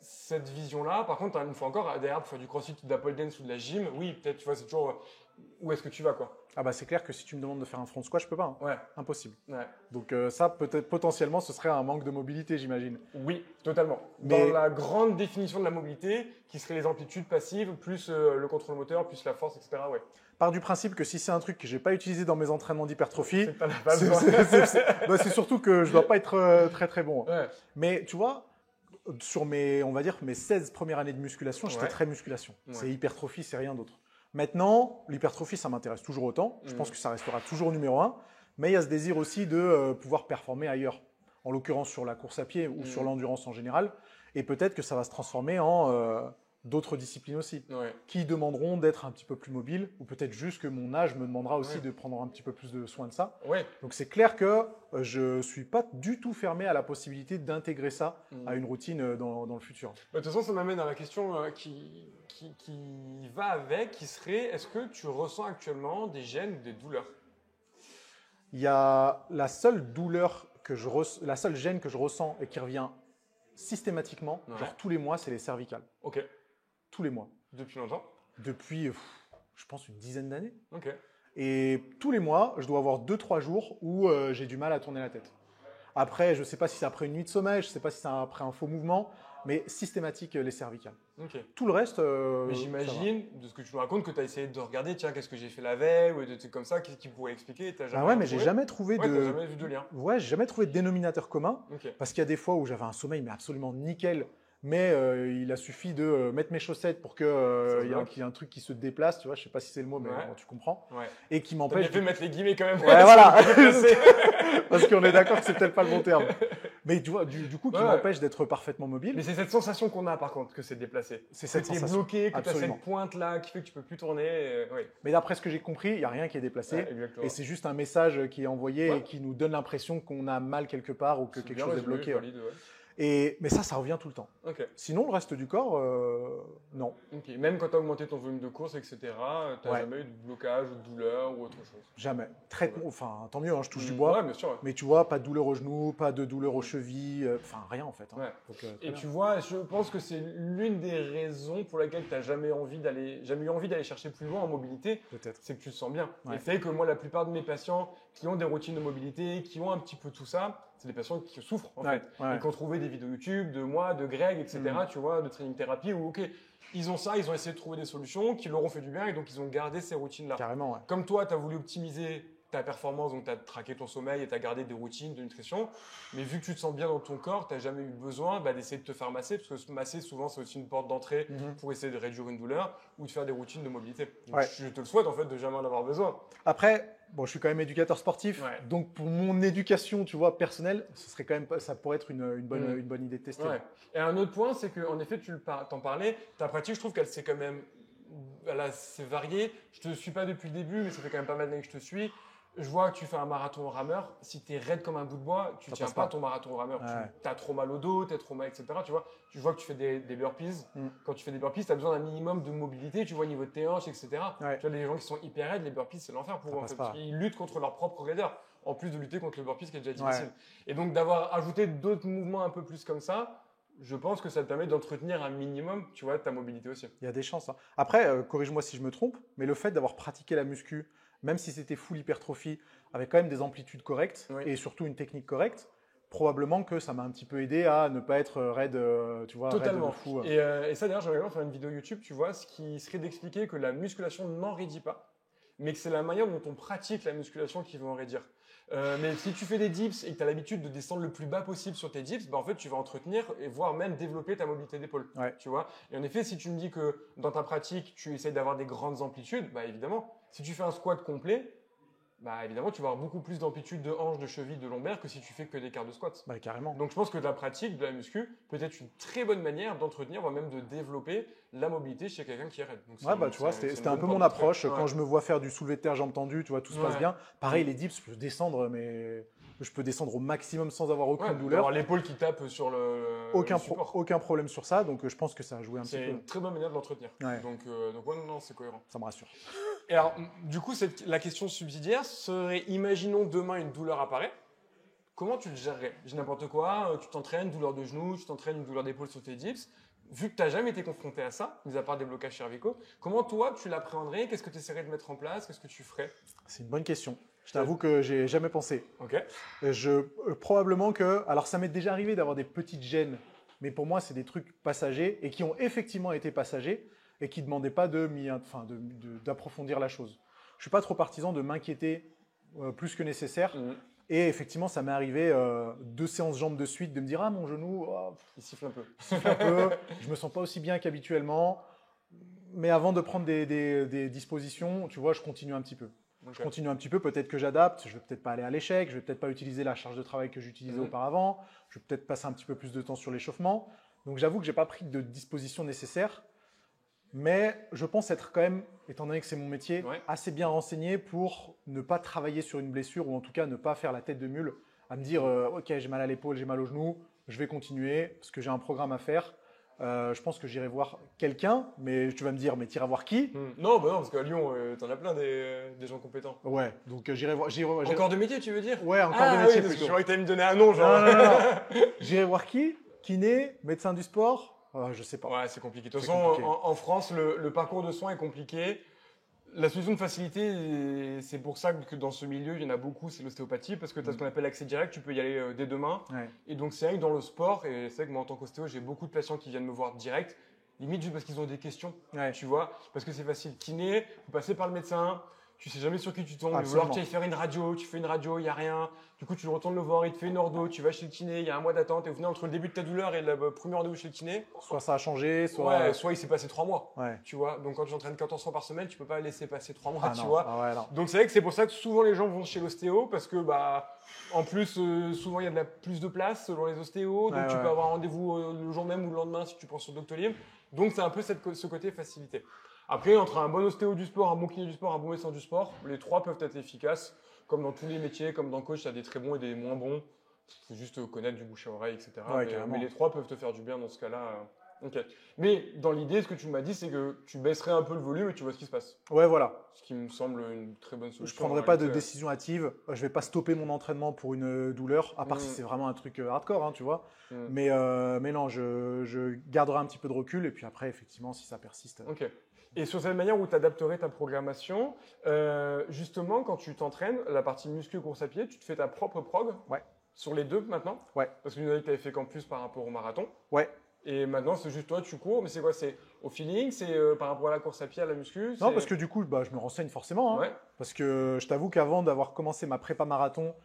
cette vision-là. Par contre, une fois encore, derrière, pour faire du crossfit, de la pole dance ou de la gym, oui, peut-être, tu vois, c'est toujours où est-ce que tu vas, quoi. Ah bah c'est clair que si tu me demandes de faire un front squat, je peux pas. Hein. Ouais. Impossible. Ouais. Donc ça, peut-être potentiellement, ce serait un manque de mobilité, j'imagine. Oui, totalement. Dans la grande définition de la mobilité, qui serait les amplitudes passives, plus le contrôle moteur, plus la force, etc. Ouais. Part du principe que si c'est un truc que j'ai pas utilisé dans mes entraînements d'hypertrophie, c'est surtout que je dois pas être très très bon. Ouais. Mais tu vois, sur on va dire mes 16 premières années de musculation, j'étais très musculation. C'est hypertrophie, c'est rien d'autre. Maintenant, l'hypertrophie, ça m'intéresse toujours autant. Je pense que ça restera toujours numéro 1. Mais il y a ce désir aussi de pouvoir performer ailleurs. En l'occurrence sur la course à pied ou sur l'endurance en général. Et peut-être que ça va se transformer en d'autres disciplines aussi, Ouais. qui demanderont d'être un petit peu plus mobile, ou peut-être juste que mon âge me demandera aussi de prendre un petit peu plus de soin de ça. Ouais. Donc c'est clair que je ne suis pas du tout fermé à la possibilité d'intégrer ça à une routine dans le futur. De toute façon, ça m'amène à la question qui va avec, qui serait, est-ce que tu ressens actuellement des gênes ou des douleurs? Il y a la seule douleur la seule gêne que je ressens et qui revient systématiquement, genre tous les mois, c'est les cervicales. Ok. Tous les mois. Depuis longtemps? Depuis, je pense, une dizaine d'années. Ok. Et tous les mois, je dois avoir 2-3 jours où j'ai du mal à tourner la tête. Après, je ne sais pas si c'est après une nuit de sommeil, je ne sais pas si c'est après un faux mouvement, mais systématique les cervicales. Ok. Tout le reste, mais j'imagine, de ce que tu nous racontes, que tu as essayé de regarder, tiens, qu'est-ce que j'ai fait la veille, ou des trucs comme ça, qu'est-ce qui pourrait expliquer? Mais j'ai jamais trouvé t'as jamais vu de lien. Ouais, j'ai jamais trouvé de dénominateur commun. Ok. Parce qu'il y a des fois où j'avais un sommeil mais absolument nickel, mais il a suffi de mettre mes chaussettes pour qu'il y ait un truc qui se déplace, tu vois, je sais pas si c'est le mot, mais bon, tu comprends. Ouais. Et qui T'as m'empêche. bien fait de mettre les guillemets quand même. Ouais, voilà. Parce qu'on est d'accord que c'est peut-être pas le bon terme. Mais tu vois, du coup, qui m'empêche d'être parfaitement mobile. Mais c'est cette sensation qu'on a par contre, que c'est déplacé. C'est cette sensation. Que t'es bloqué, que tu as Absolument. cette pointe là qui fait que tu peux plus tourner. Oui. Mais d'après ce que j'ai compris, il n'y a rien qui est déplacé. Ouais, exactement. Et c'est juste un message qui est envoyé et qui nous donne l'impression qu'on a mal quelque part ou que quelque chose est bloqué. Valide, ouais. Mais ça revient tout le temps. Ok. Sinon, le reste du corps, non. Ok. Même quand tu as augmenté ton volume de course, etc., tu n'as jamais eu de blocage ou de douleur ou autre chose? Jamais. Enfin, tant mieux, hein, je touche du bois. Ouais, bien sûr. Ouais. Mais tu vois, pas de douleur au genou, pas de douleur aux chevilles, enfin rien en fait. Hein. Ouais. Donc, et tu vois, je pense que c'est l'une des raisons pour laquelle tu n'as jamais eu envie d'aller chercher plus loin en mobilité. Peut-être. C'est que tu te sens bien. Ouais. Et fait que moi, la plupart de mes patients qui ont des routines de mobilité, qui ont un petit peu tout ça, c'est des patients qui souffrent en fait. Et qui ont trouvé des vidéos YouTube de moi, de Greg, etc., tu vois, de training thérapie où, ok, ils ont ça, ils ont essayé de trouver des solutions qui leur ont fait du bien et donc ils ont gardé ces routines-là. Carrément, ouais. Comme toi, tu as voulu optimiser ta performance, donc tu as traqué ton sommeil et tu as gardé des routines de nutrition. Mais vu que tu te sens bien dans ton corps, tu n'as jamais eu besoin d'essayer de te faire masser, parce que masser, souvent, c'est aussi une porte d'entrée pour essayer de réduire une douleur ou de faire des routines de mobilité. Donc, je te le souhaite, en fait, de jamais en avoir besoin. Après, bon, je suis quand même éducateur sportif, donc pour mon éducation, tu vois, personnelle, ça pourrait être une bonne idée de tester. Ouais. Et un autre point, c'est qu'en effet, tu t'en parlais, ta pratique, je trouve qu'elle s'est quand même, c'est varié. Je te suis pas depuis le début, mais ça fait quand même pas mal d'années que je te suis. Je vois que tu fais un marathon rameur. Si tu es raide comme un bout de bois, tu ne tiens pas ton marathon rameur. Tu as trop mal au dos, tu as trop mal, etc. Tu vois, je vois que tu fais des burpees. Quand tu fais des burpees, tu as besoin d'un minimum de mobilité, tu vois, au niveau de tes hanches, etc. Tu vois, les gens qui sont hyper raides, les burpees, c'est l'enfer pour eux. En fait, parce qu'ils luttent contre leur propre raideur, en plus de lutter contre le burpees qui est déjà difficile. Et donc, d'avoir ajouté d'autres mouvements un peu plus comme ça, je pense que ça te permet d'entretenir un minimum, tu vois, ta mobilité aussi. Il y a des chances. Hein. Après, corrige-moi si je me trompe, mais le fait d'avoir pratiqué la muscu, même si c'était full hypertrophie, avec quand même des amplitudes correctes et surtout une technique correcte, probablement que ça m'a un petit peu aidé à ne pas être raide, tu vois, totalement. Raide de fou. Et ça, d'ailleurs, j'aimerais bien faire une vidéo YouTube, tu vois, ce qui serait d'expliquer que la musculation n'enraidit pas, mais que c'est la manière dont on pratique la musculation qui va enraidir. Mais si tu fais des dips et que tu as l'habitude de descendre le plus bas possible sur tes dips, en fait, tu vas entretenir et voire même développer ta mobilité d'épaule. Tu vois. Et en effet, si tu me dis que dans ta pratique, tu essayes d'avoir des grandes amplitudes, évidemment, si tu fais un squat complet, évidemment, tu vas avoir beaucoup plus d'amplitude de hanche, de cheville, de lombaire que si tu fais que des quarts de squat. Carrément. Donc, je pense que la pratique de la muscu peut être une très bonne manière d'entretenir, voire même de développer la mobilité chez quelqu'un qui est raide. Donc, tu vois, c'était un peu mon approche. Quand je me vois faire du soulevé de terre jambes tendues, tu vois, tout se passe bien. Pareil, les dips, je peux descendre, mais je peux descendre au maximum sans avoir aucune douleur. Avoir l'épaule qui tape sur le support. Aucun problème sur ça, donc je pense que ça a joué un petit peu. C'est une très bonne manière de l'entretenir. Donc non, c'est cohérent. Ça me rassure. Et alors, du coup, la question subsidiaire serait, imaginons demain une douleur apparaît. Comment tu le gérerais? J'ai n'importe quoi, tu t'entraînes, douleur de genou, tu t'entraînes, une douleur d'épaule sur tes dips. Vu que tu n'as jamais été confronté à ça, mis à part des blocages cervicaux, comment toi tu l'appréhenderais? Qu'est-ce que tu essaierais de mettre en place? Qu'est-ce que tu ferais? C'est une bonne question. Je t'avoue que j'ai jamais pensé. Ok. Probablement que, alors ça m'est déjà arrivé d'avoir des petites gênes, mais pour moi c'est des trucs passagers et qui ont effectivement été passagers et qui ne demandaient pas d'approfondir la chose. Je suis pas trop partisan de m'inquiéter plus que nécessaire. Et effectivement, ça m'est arrivé 2 séances jambes de suite de me dire ah mon genou, il siffle un peu. Je me sens pas aussi bien qu'habituellement. Mais avant de prendre des dispositions, tu vois, je continue un petit peu. Je continue un petit peu, peut-être que j'adapte, je vais peut-être pas aller à l'échec, je vais peut-être pas utiliser la charge de travail que j'utilisais auparavant, je vais peut-être passer un petit peu plus de temps sur l'échauffement. Donc j'avoue que j'ai pas pris de dispositions nécessaires. Mais je pense être quand même, étant donné que c'est mon métier, Ouais. assez bien renseigné pour ne pas travailler sur une blessure ou en tout cas ne pas faire la tête de mule à me dire ok, j'ai mal à l'épaule, j'ai mal au genou, je vais continuer parce que j'ai un programme à faire. Je pense que j'irai voir quelqu'un, mais tu vas me dire, mais t'iras voir qui? Non, bah non, parce qu'à Lyon, t'en as plein des gens compétents. Ouais, donc j'irai voir. Encore de métier, tu veux dire? Ouais, encore Ah de oui, métier parce que je plutôt. croyais que t'allais me donner un nom, genre. Non, non, non, non. J'irai voir qui? Kiné, médecin du sport? Je sais pas. Ouais, c'est compliqué. De toute C'est façon, compliqué. en France, le parcours de soins est compliqué. La solution de facilité, et c'est pour ça que dans ce milieu, il y en a beaucoup, c'est l'ostéopathie, parce que tu as ce qu'on appelle l'accès direct, tu peux y aller dès demain. Ouais. Et donc, c'est vrai que dans le sport, et c'est vrai que moi, en tant qu'ostéo, j'ai beaucoup de patients qui viennent me voir direct, limite juste parce qu'ils ont des questions, Ouais. tu vois, parce que c'est facile. Kiné, faut passer par le médecin, tu sais jamais sur qui tu tombes, ou Absolument. alors tu vas faire une radio, tu fais une radio, il n'y a rien, du coup tu retournes le voir, il te fait une ordo, tu vas chez le kiné, il y a un mois d'attente, et au final, entre le début de ta douleur et le premier rendez-vous chez le kiné, Soit ça a changé, soit. ouais, soit il s'est passé 3 mois. Ouais. Tu vois, donc quand tu entraînes 14 fois par semaine, tu peux pas laisser passer 3 mois, Ah tu non. vois. Ah ouais, non. Donc c'est vrai que c'est pour ça que souvent les gens vont chez l'ostéo parce que bah en plus souvent il y a plus de place selon les ostéos, donc Ouais, tu ouais. peux avoir rendez-vous le jour même ou le lendemain si tu penses sur Doctolib. Donc c'est un peu ce côté facilité. Après entre un bon ostéo du sport, un bon kiné du sport, un bon médecin du sport, les trois peuvent être efficaces. Comme dans tous les métiers, comme dans coach, il y a des très bons et des moins bons. Il faut juste connaître du bouche à oreille, etc. Ouais, mais, carrément. mais les trois peuvent te faire du bien dans ce cas-là. Ok. Mais dans l'idée, ce que tu m'as dit, c'est que tu baisserais un peu le volume et tu vois ce qui se passe. Ouais, voilà. Ce qui me semble une très bonne solution. Je prendrai pas de décision hâtive. Je vais pas stopper mon entraînement pour une douleur, à part si c'est vraiment un truc hardcore, hein, tu vois. Mais non, je garderai un petit peu de recul et puis après, effectivement, si ça persiste. Ok. Et sur cette manière où tu adapterais ta programmation, justement, quand tu t'entraînes, la partie muscu course à pied, tu te fais ta propre prog. Ouais. Sur les deux maintenant. Ouais. Parce que tu nous as dit que tu avais fait qu'en plus par rapport au marathon. Ouais. Et maintenant, c'est juste toi, tu cours, mais c'est quoi? C'est au feeling? C'est par rapport à la course à pied, à la muscu? Non, parce que du coup, je me renseigne forcément. Hein, Ouais. Parce que je t'avoue qu'avant d'avoir commencé ma prépa marathon,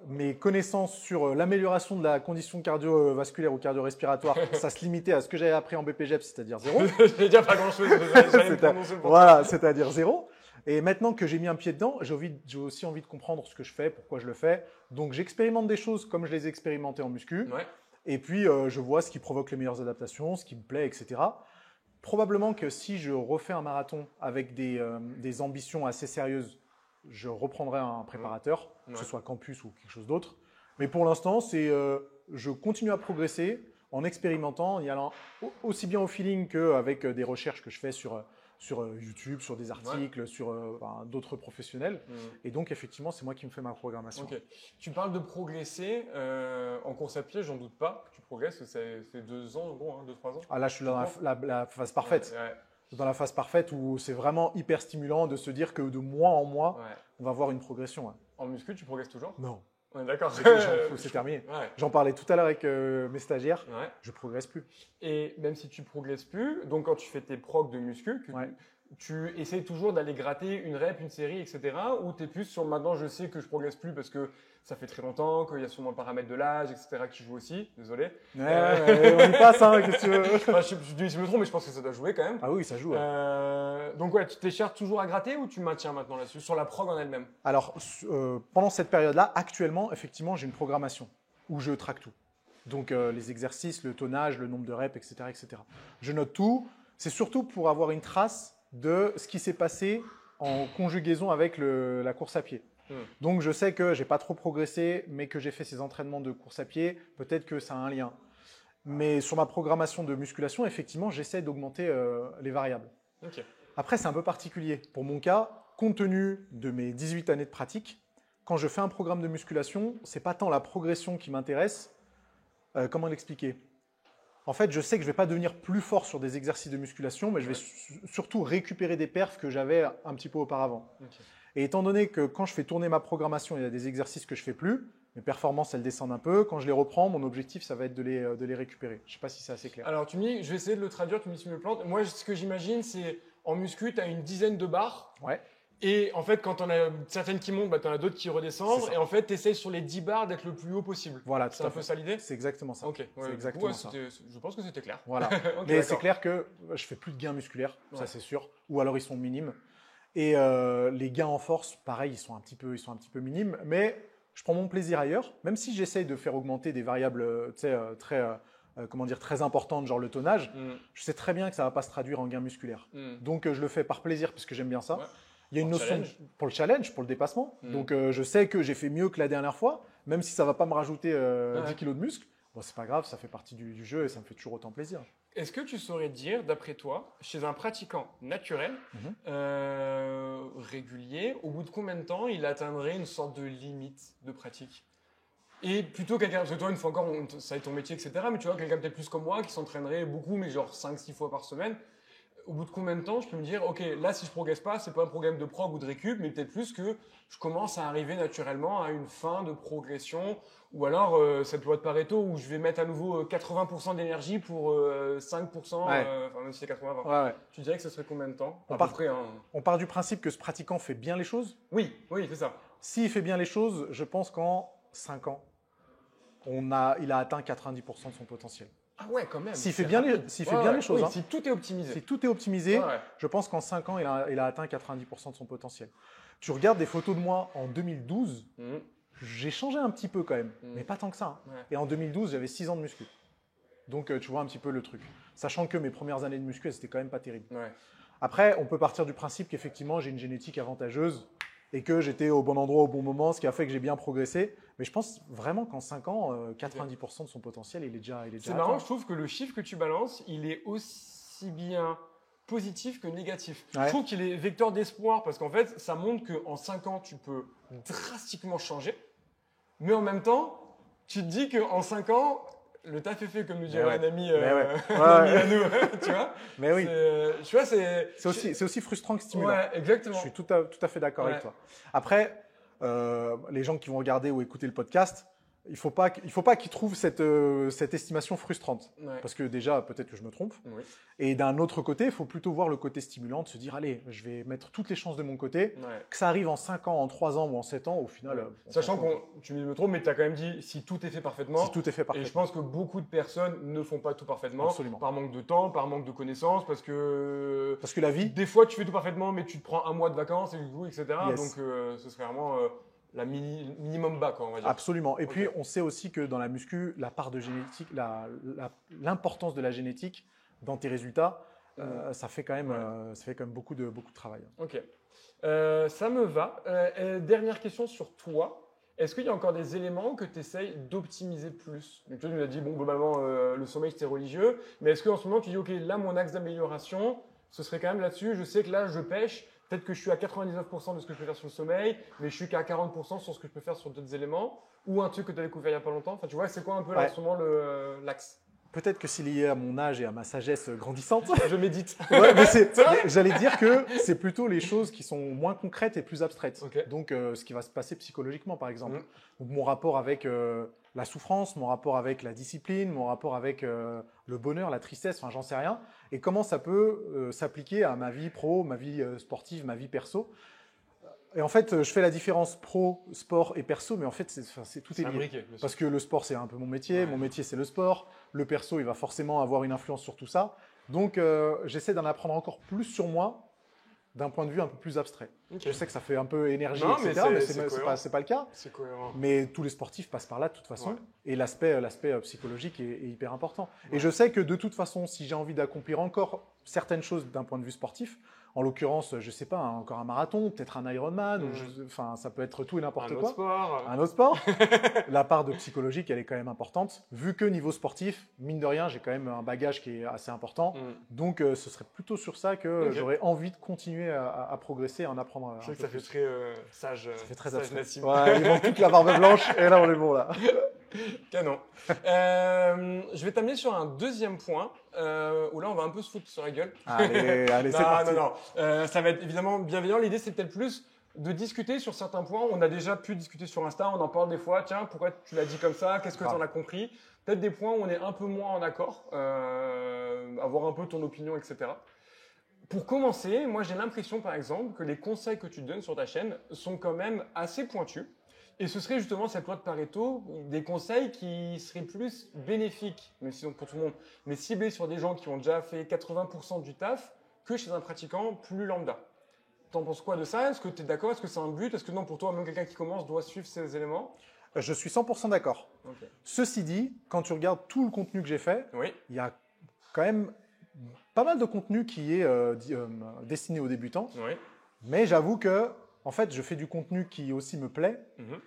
mes connaissances sur l'amélioration de la condition cardiovasculaire ou cardio-respiratoire, ça se limitait à ce que j'avais appris en BPGEPS, c'est-à-dire 0. Je vais dire pas grand-chose. J'allais me prononcer pour Voilà, c'est-à-dire 0. Et maintenant que j'ai mis un pied dedans, j'ai aussi envie de comprendre ce que je fais, pourquoi je le fais. Donc j'expérimente des choses comme je les ai expérimentées en muscu. Ouais. Et puis je vois ce qui provoque les meilleures adaptations, ce qui me plaît, etc. Probablement que si je refais un marathon avec des ambitions assez sérieuses, je reprendrai un préparateur, que ce soit campus ou quelque chose d'autre. Mais pour l'instant, je continue à progresser en expérimentant, en y allant aussi bien au feeling qu'avec des recherches que je fais sur YouTube, sur des articles, sur d'autres professionnels. Et donc, effectivement, c'est moi qui me fais ma programmation. Ok. Tu parles de progresser en course à pied, j'en doute pas que tu progresses. C'est 2 ans, en gros, 2-3 ans. Ah là, je suis dans la phase parfaite. Ouais. Dans la phase parfaite où c'est vraiment hyper stimulant de se dire que de mois en mois, Ouais. on va voir une progression. Ouais. En muscu, tu progresses toujours? Non, On est d'accord. c'est terminé. Ouais. J'en parlais tout à l'heure avec mes stagiaires, Ouais. je progresse plus. Et même si tu progresses plus, donc quand tu fais tes progs de muscu, tu essayes toujours d'aller gratter une rep, une série, etc. Ou tu es plus sur maintenant je sais que je progresse plus parce que ça fait très longtemps, qu'il y a sûrement le paramètre de l'âge, etc. qui joue aussi. Désolé. Ouais, on y passe, hein, qu'est-ce que tu veux. Enfin, je me trompe, mais je pense que ça doit jouer quand même. Ah oui, ça joue. Ouais. Donc ouais, tu t'écharpes toujours à gratter ou tu maintiens maintenant là-dessus, sur la prog en elle-même? Alors, pendant cette période-là, actuellement, effectivement, j'ai une programmation où je traque tout. Donc, les exercices, le tonnage, le nombre de reps, etc., etc. Je note tout. C'est surtout pour avoir une trace de ce qui s'est passé en conjugaison avec la course à pied. Donc, je sais que j'ai pas trop progressé, mais que j'ai fait ces entraînements de course à pied. Peut-être que ça a un lien. Mais sur ma programmation de musculation, effectivement, j'essaie d'augmenter les variables. Ok. Après, c'est un peu particulier. Pour mon cas, compte tenu de mes 18 années de pratique, quand je fais un programme de musculation, c'est pas tant la progression qui m'intéresse. Comment l'expliquer? En fait, je sais que je ne vais pas devenir plus fort sur des exercices de musculation, mais je vais surtout récupérer des perfs que j'avais un petit peu auparavant. Okay. Et étant donné que quand je fais tourner ma programmation, il y a des exercices que je ne fais plus, mes performances, elles descendent un peu. Quand je les reprends, mon objectif, ça va être de les récupérer. Je ne sais pas si c'est assez clair. Alors, tu me dis, je vais essayer de le traduire, tu me dis si je me plante. Moi, ce que j'imagine, c'est en muscu, tu as une dizaine de barres. Ouais. Et en fait, quand on a certaines qui montent, tu en as d'autres qui redescendent. Et en fait, tu essayes sur les 10 barres d'être le plus haut possible. Voilà, c'est un peu ça l'idée? C'est exactement ça. Ok, ouais, c'est exactement ça. Je pense que c'était clair. Voilà. Okay, mais c'est clair que je fais plus de gains musculaires, ça c'est sûr. Ou alors ils sont minimes. Et les gains en force, pareil, ils sont un petit peu minimes. Mais je prends mon plaisir ailleurs, même si j'essaye de faire augmenter des variables très comment dire, très importantes, genre le tonnage, je sais très bien que ça ne va pas se traduire en gain musculaire. Donc, je le fais par plaisir parce que j'aime bien ça. Ouais. Il y a une notion pour le challenge, pour le dépassement. Donc, je sais que j'ai fait mieux que la dernière fois, même si ça ne va pas me rajouter 10 kilos de muscle. Bon, c'est pas grave, ça fait partie du jeu et ça me fait toujours autant plaisir. Est-ce que tu saurais dire, d'après toi, chez un pratiquant naturel, régulier, au bout de combien de temps il atteindrait une sorte de limite de pratique? Et plutôt quelqu'un, parce que toi, une fois encore, ça est ton métier, etc. Mais tu vois, quelqu'un peut-être plus comme moi, qui s'entraînerait beaucoup, mais genre 5-6 fois par semaine. Au bout de combien de temps je peux me dire, ok, là, si je progresse pas, c'est pas un problème de prog ou de récup, mais peut-être plus que je commence à arriver naturellement à une fin de progression, ou alors cette loi de Pareto où je vais mettre à nouveau 80% d'énergie pour 5%, enfin même si c'est 80%. Ouais. Tu dirais que ce serait combien de temps On part du principe que ce pratiquant fait bien les choses. Oui, c'est ça. S'il fait bien les choses, je pense qu'en 5 ans, il a atteint 90% de son potentiel. Ah ouais, quand même. S'il fait bien les choses. Oui, si tout est optimisé. Si tout est optimisé, je pense qu'en 5 ans, il a atteint 90% de son potentiel. Tu regardes des photos de moi en 2012, j'ai changé un petit peu quand même, mais pas tant que ça. Hein. Ouais. Et en 2012, j'avais 6 ans de muscu. Donc, tu vois un petit peu le truc. Sachant que mes premières années de muscu, c'était quand même pas terrible. Ouais. Après, on peut partir du principe qu'effectivement, j'ai une génétique avantageuse et que j'étais au bon endroit au bon moment, ce qui a fait que j'ai bien progressé. Mais je pense vraiment qu'en 5 ans, 90% de son potentiel, il est déjà C'est marrant, je trouve que le chiffre que tu balances, il est aussi bien positif que négatif. Ouais. Je trouve qu'il est vecteur d'espoir parce qu'en fait, ça montre qu'en 5 ans, tu peux drastiquement changer. Mais en même temps, tu te dis qu'en 5 ans, le taf est fait, comme nous dirait un ami, à nous, tu vois. Mais oui. Tu vois, c'est aussi frustrant que stimulant. Ouais, exactement. Je suis tout à fait d'accord avec toi. Après, les gens qui vont regarder ou écouter le podcast, il faut pas qu'ils trouvent cette estimation frustrante. Ouais. Parce que déjà, peut-être que je me trompe. Oui. Et d'un autre côté, il faut plutôt voir le côté stimulant, de se dire, allez, je vais mettre toutes les chances de mon côté. Ouais. Que ça arrive en 5 ans, en 3 ans ou en 7 ans, au final… Ouais. Sachant que tu me trompes, mais tu as quand même dit, si tout est fait parfaitement. Si tout est fait parfaitement. Et je pense que beaucoup de personnes ne font pas tout parfaitement. Absolument. Par manque de temps, par manque de connaissances, parce que la vie… Des fois, tu fais tout parfaitement, mais tu te prends un mois de vacances, et du coup, etc. Yes. Donc, ce serait vraiment… la minimum bas, quoi, on va dire. Absolument. Et puis, on sait aussi que dans la muscu, la part de génétique, l'importance de la génétique dans tes résultats, ça fait quand même beaucoup de travail. Ok. Ça me va. Dernière question sur toi. Est-ce qu'il y a encore des éléments que tu essayes d'optimiser plus? Donc, tu nous as dit, bon, globalement, le sommeil, c'était religieux. Mais est-ce qu'en ce moment, tu dis, ok, là, mon axe d'amélioration, ce serait quand même là-dessus. Je sais que là, je pêche. Peut-être que je suis à 99% de ce que je peux faire sur le sommeil, mais je suis qu'à 40% sur ce que je peux faire sur d'autres éléments, ou un truc que tu as découvert il n'y a pas longtemps. Enfin, tu vois, c'est quoi un peu là, en ce moment l'axe? Peut-être que c'est lié à mon âge et à ma sagesse grandissante. Je médite. Ouais, mais j'allais dire que c'est plutôt les choses qui sont moins concrètes et plus abstraites. Okay. Donc, ce qui va se passer psychologiquement, par exemple. Donc, mon rapport avec la souffrance, mon rapport avec la discipline, mon rapport avec le bonheur, la tristesse, enfin, j'en sais rien. Et comment ça peut s'appliquer à ma vie pro, ma vie sportive, ma vie perso. Et en fait, je fais la différence pro, sport et perso, mais en fait, tout est lié. Imbriqué, parce que le sport, c'est un peu mon métier métier, c'est le sport. Le perso, il va forcément avoir une influence sur tout ça. Donc, j'essaie d'en apprendre encore plus sur moi, d'un point de vue un peu plus abstrait. Okay. Je sais que ça fait un peu énergie, etc., mais c'est pas le cas. C'est cohérent. Mais tous les sportifs passent par là, de toute façon. Ouais. Et l'aspect psychologique est hyper important. Ouais. Et je sais que, de toute façon, si j'ai envie d'accomplir encore certaines choses d'un point de vue sportif, en l'occurrence, je sais pas, encore un marathon, peut-être un Ironman, enfin, ça peut être tout et n'importe quoi. Un autre sport. La part de psychologique, elle est quand même importante. Vu que niveau sportif, mine de rien, j'ai quand même un bagage qui est assez important. Donc, ce serait plutôt sur ça que j'aurais envie de continuer à progresser, à en apprendre. Je sais que ça fait très sage. Ça fait très sage, Nassim. Ouais, il manque plus que la barbe blanche et là, on est bon là. Canon. Je vais t'amener sur un deuxième point où là on va un peu se foutre sur la gueule. Allez, c'est parti. Non. Ça va être évidemment bienveillant. L'idée c'est peut-être plus de discuter sur certains points. On a déjà pu discuter sur Insta, on en parle des fois. Tiens, pourquoi tu l'as dit comme ça? Qu'est-ce que tu en as compris? Peut-être des points où on est un peu moins en accord, avoir un peu ton opinion, etc. Pour commencer, moi j'ai l'impression par exemple que les conseils que tu donnes sur ta chaîne sont quand même assez pointus. Et ce serait justement cette loi de Pareto, des conseils qui seraient plus bénéfiques, même si donc pour tout le monde, mais ciblés sur des gens qui ont déjà fait 80% du taf que chez un pratiquant plus lambda. T'en penses quoi de ça? Est-ce que tu es d'accord? Est-ce que c'est un but? Est-ce que non, pour toi, même quelqu'un qui commence doit suivre ces éléments? Je suis 100% d'accord. Ok. Ceci dit, quand tu regardes tout le contenu que j'ai fait, Oui. il y a quand même pas mal de contenu qui est destiné aux débutants. Oui. Mais j'avoue que, en fait, je fais du contenu qui aussi me plaît. Mhm.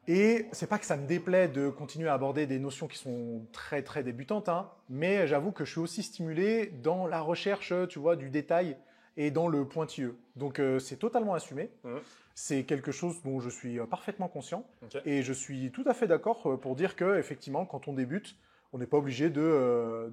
Et c'est pas que ça me déplaît de continuer à aborder des notions qui sont très très débutantes, hein, mais j'avoue que je suis aussi stimulé dans la recherche, tu vois, du détail et dans le pointilleux. Donc c'est totalement assumé. Mhm. C'est quelque chose dont je suis parfaitement conscient. Ok. Et je suis tout à fait d'accord pour dire que effectivement, quand on débute, on n'est pas obligé de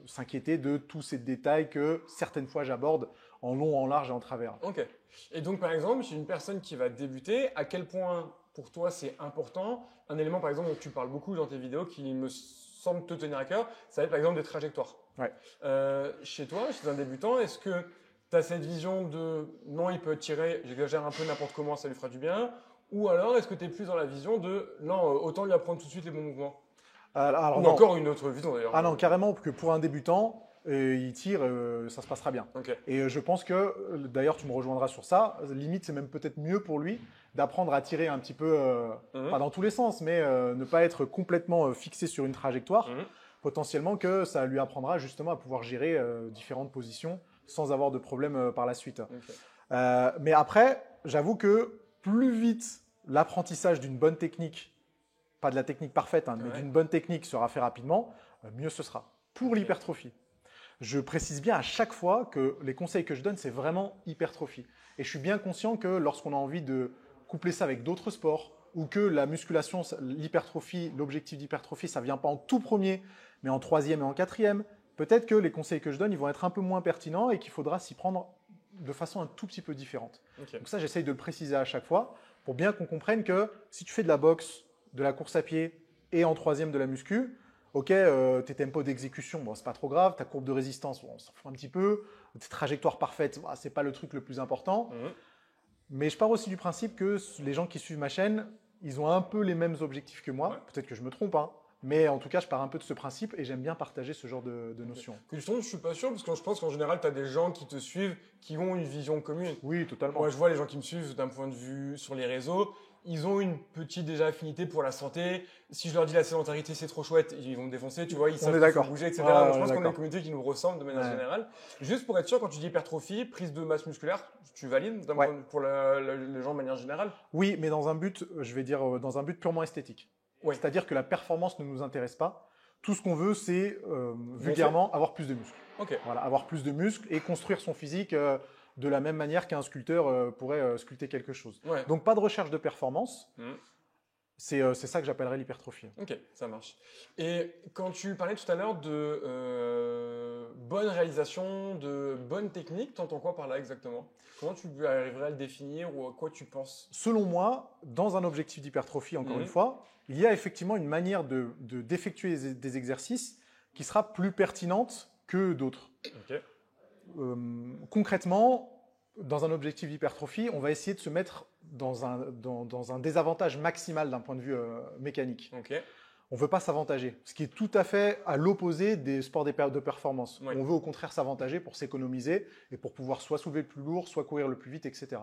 s'inquiéter de tous ces détails que certaines fois j'aborde en long, en large et en travers. Ok. Et donc, par exemple, si une personne qui va débuter, à quel point pour toi c'est important? Un élément, par exemple, dont tu parles beaucoup dans tes vidéos qui me semble te tenir à cœur, ça va être par exemple des trajectoires. Ouais. Chez toi, chez un débutant, est-ce que tu as cette vision de non, il peut tirer, j'exagère un peu n'importe comment, ça lui fera du bien? Ou alors, est-ce que tu es plus dans la vision de non, autant lui apprendre tout de suite les bons mouvements? Alors, Ou non. encore une autre vision d'ailleurs. Ah non, carrément, que pour un débutant, il tire, ça se passera bien. Ok. Et je pense que, d'ailleurs, tu me rejoindras sur ça, limite, c'est même peut-être mieux pour lui d'apprendre à tirer un petit peu, pas dans tous les sens, mais ne pas être complètement fixé sur une trajectoire, potentiellement que ça lui apprendra justement à pouvoir gérer différentes positions sans avoir de problème par la suite. Ok. Mais après, j'avoue que plus vite l'apprentissage d'une bonne technique, pas de la technique parfaite, hein, mais Ouais. d'une bonne technique sera fait rapidement, mieux ce sera. Pour Ok. l'hypertrophie. Je précise bien à chaque fois que les conseils que je donne, c'est vraiment hypertrophie. Et je suis bien conscient que lorsqu'on a envie de coupler ça avec d'autres sports, ou que la musculation, l'hypertrophie, l'objectif d'hypertrophie, ça ne vient pas en tout premier, mais en troisième et en quatrième, peut-être que les conseils que je donne, ils vont être un peu moins pertinents et qu'il faudra s'y prendre de façon un tout petit peu différente. Ok. Donc ça, j'essaye de le préciser à chaque fois pour bien qu'on comprenne que si tu fais de la boxe, de la course à pied et en troisième de la muscu, ok, tes tempos d'exécution, bon, c'est pas trop grave, ta courbe de résistance, bon, on s'en fout un petit peu, tes trajectoires parfaites, bah, c'est pas le truc le plus important. Mais je pars aussi du principe que les gens qui suivent ma chaîne, ils ont un peu les mêmes objectifs que moi. Ouais. Peut-être que je me trompe, hein. Mais en tout cas, je pars un peu de ce principe et j'aime bien partager ce genre de notions. Que justement, je suis pas sûr, parce que je pense qu'en général, tu as des gens qui te suivent, qui ont une vision commune. Oui, totalement. Moi, je vois les gens qui me suivent d'un point de vue sur les réseaux, ils ont une petite déjà affinité pour la santé. Si je leur dis la sédentarité, c'est trop chouette, ils vont me défoncer, tu vois, ils savent qu'il faut bouger, etc. Ah, Donc, je pense qu'on a d'accord. une communauté qui nous ressemble de manière Ouais. générale. Juste pour être sûr, quand tu dis hypertrophie, prise de masse musculaire, tu valides Ouais. point de vue pour les gens de manière générale? Oui, mais dans un but, je vais dire, dans un but purement esthétique. Ouais. C'est-à-dire que la performance ne nous intéresse pas. Tout ce qu'on veut, c'est vulgairement avoir plus de muscles. Ok. Voilà, avoir plus de muscles et construire son physique de la même manière qu'un sculpteur pourrait sculpter quelque chose. Ouais. Donc pas de recherche de performance. Mhm. C'est ça que j'appellerais l'hypertrophie. Ok, ça marche. Et quand tu parlais tout à l'heure de bonne réalisation, de bonne technique, tu entends quoi par là exactement? Comment tu arriverais à le définir ou à quoi tu penses? Selon moi, dans un objectif d'hypertrophie, encore Mhm. une fois, il y a effectivement une manière d'effectuer des exercices qui sera plus pertinente que d'autres. Ok. Concrètement, dans un objectif d'hypertrophie, on va essayer de se mettre dans un désavantage maximal d'un point de vue mécanique. Ok. On ne veut pas s'avantager, ce qui est tout à fait à l'opposé des sports de performance. Oui. On veut au contraire s'avantager pour s'économiser et pour pouvoir soit soulever le plus lourd, soit courir le plus vite, etc.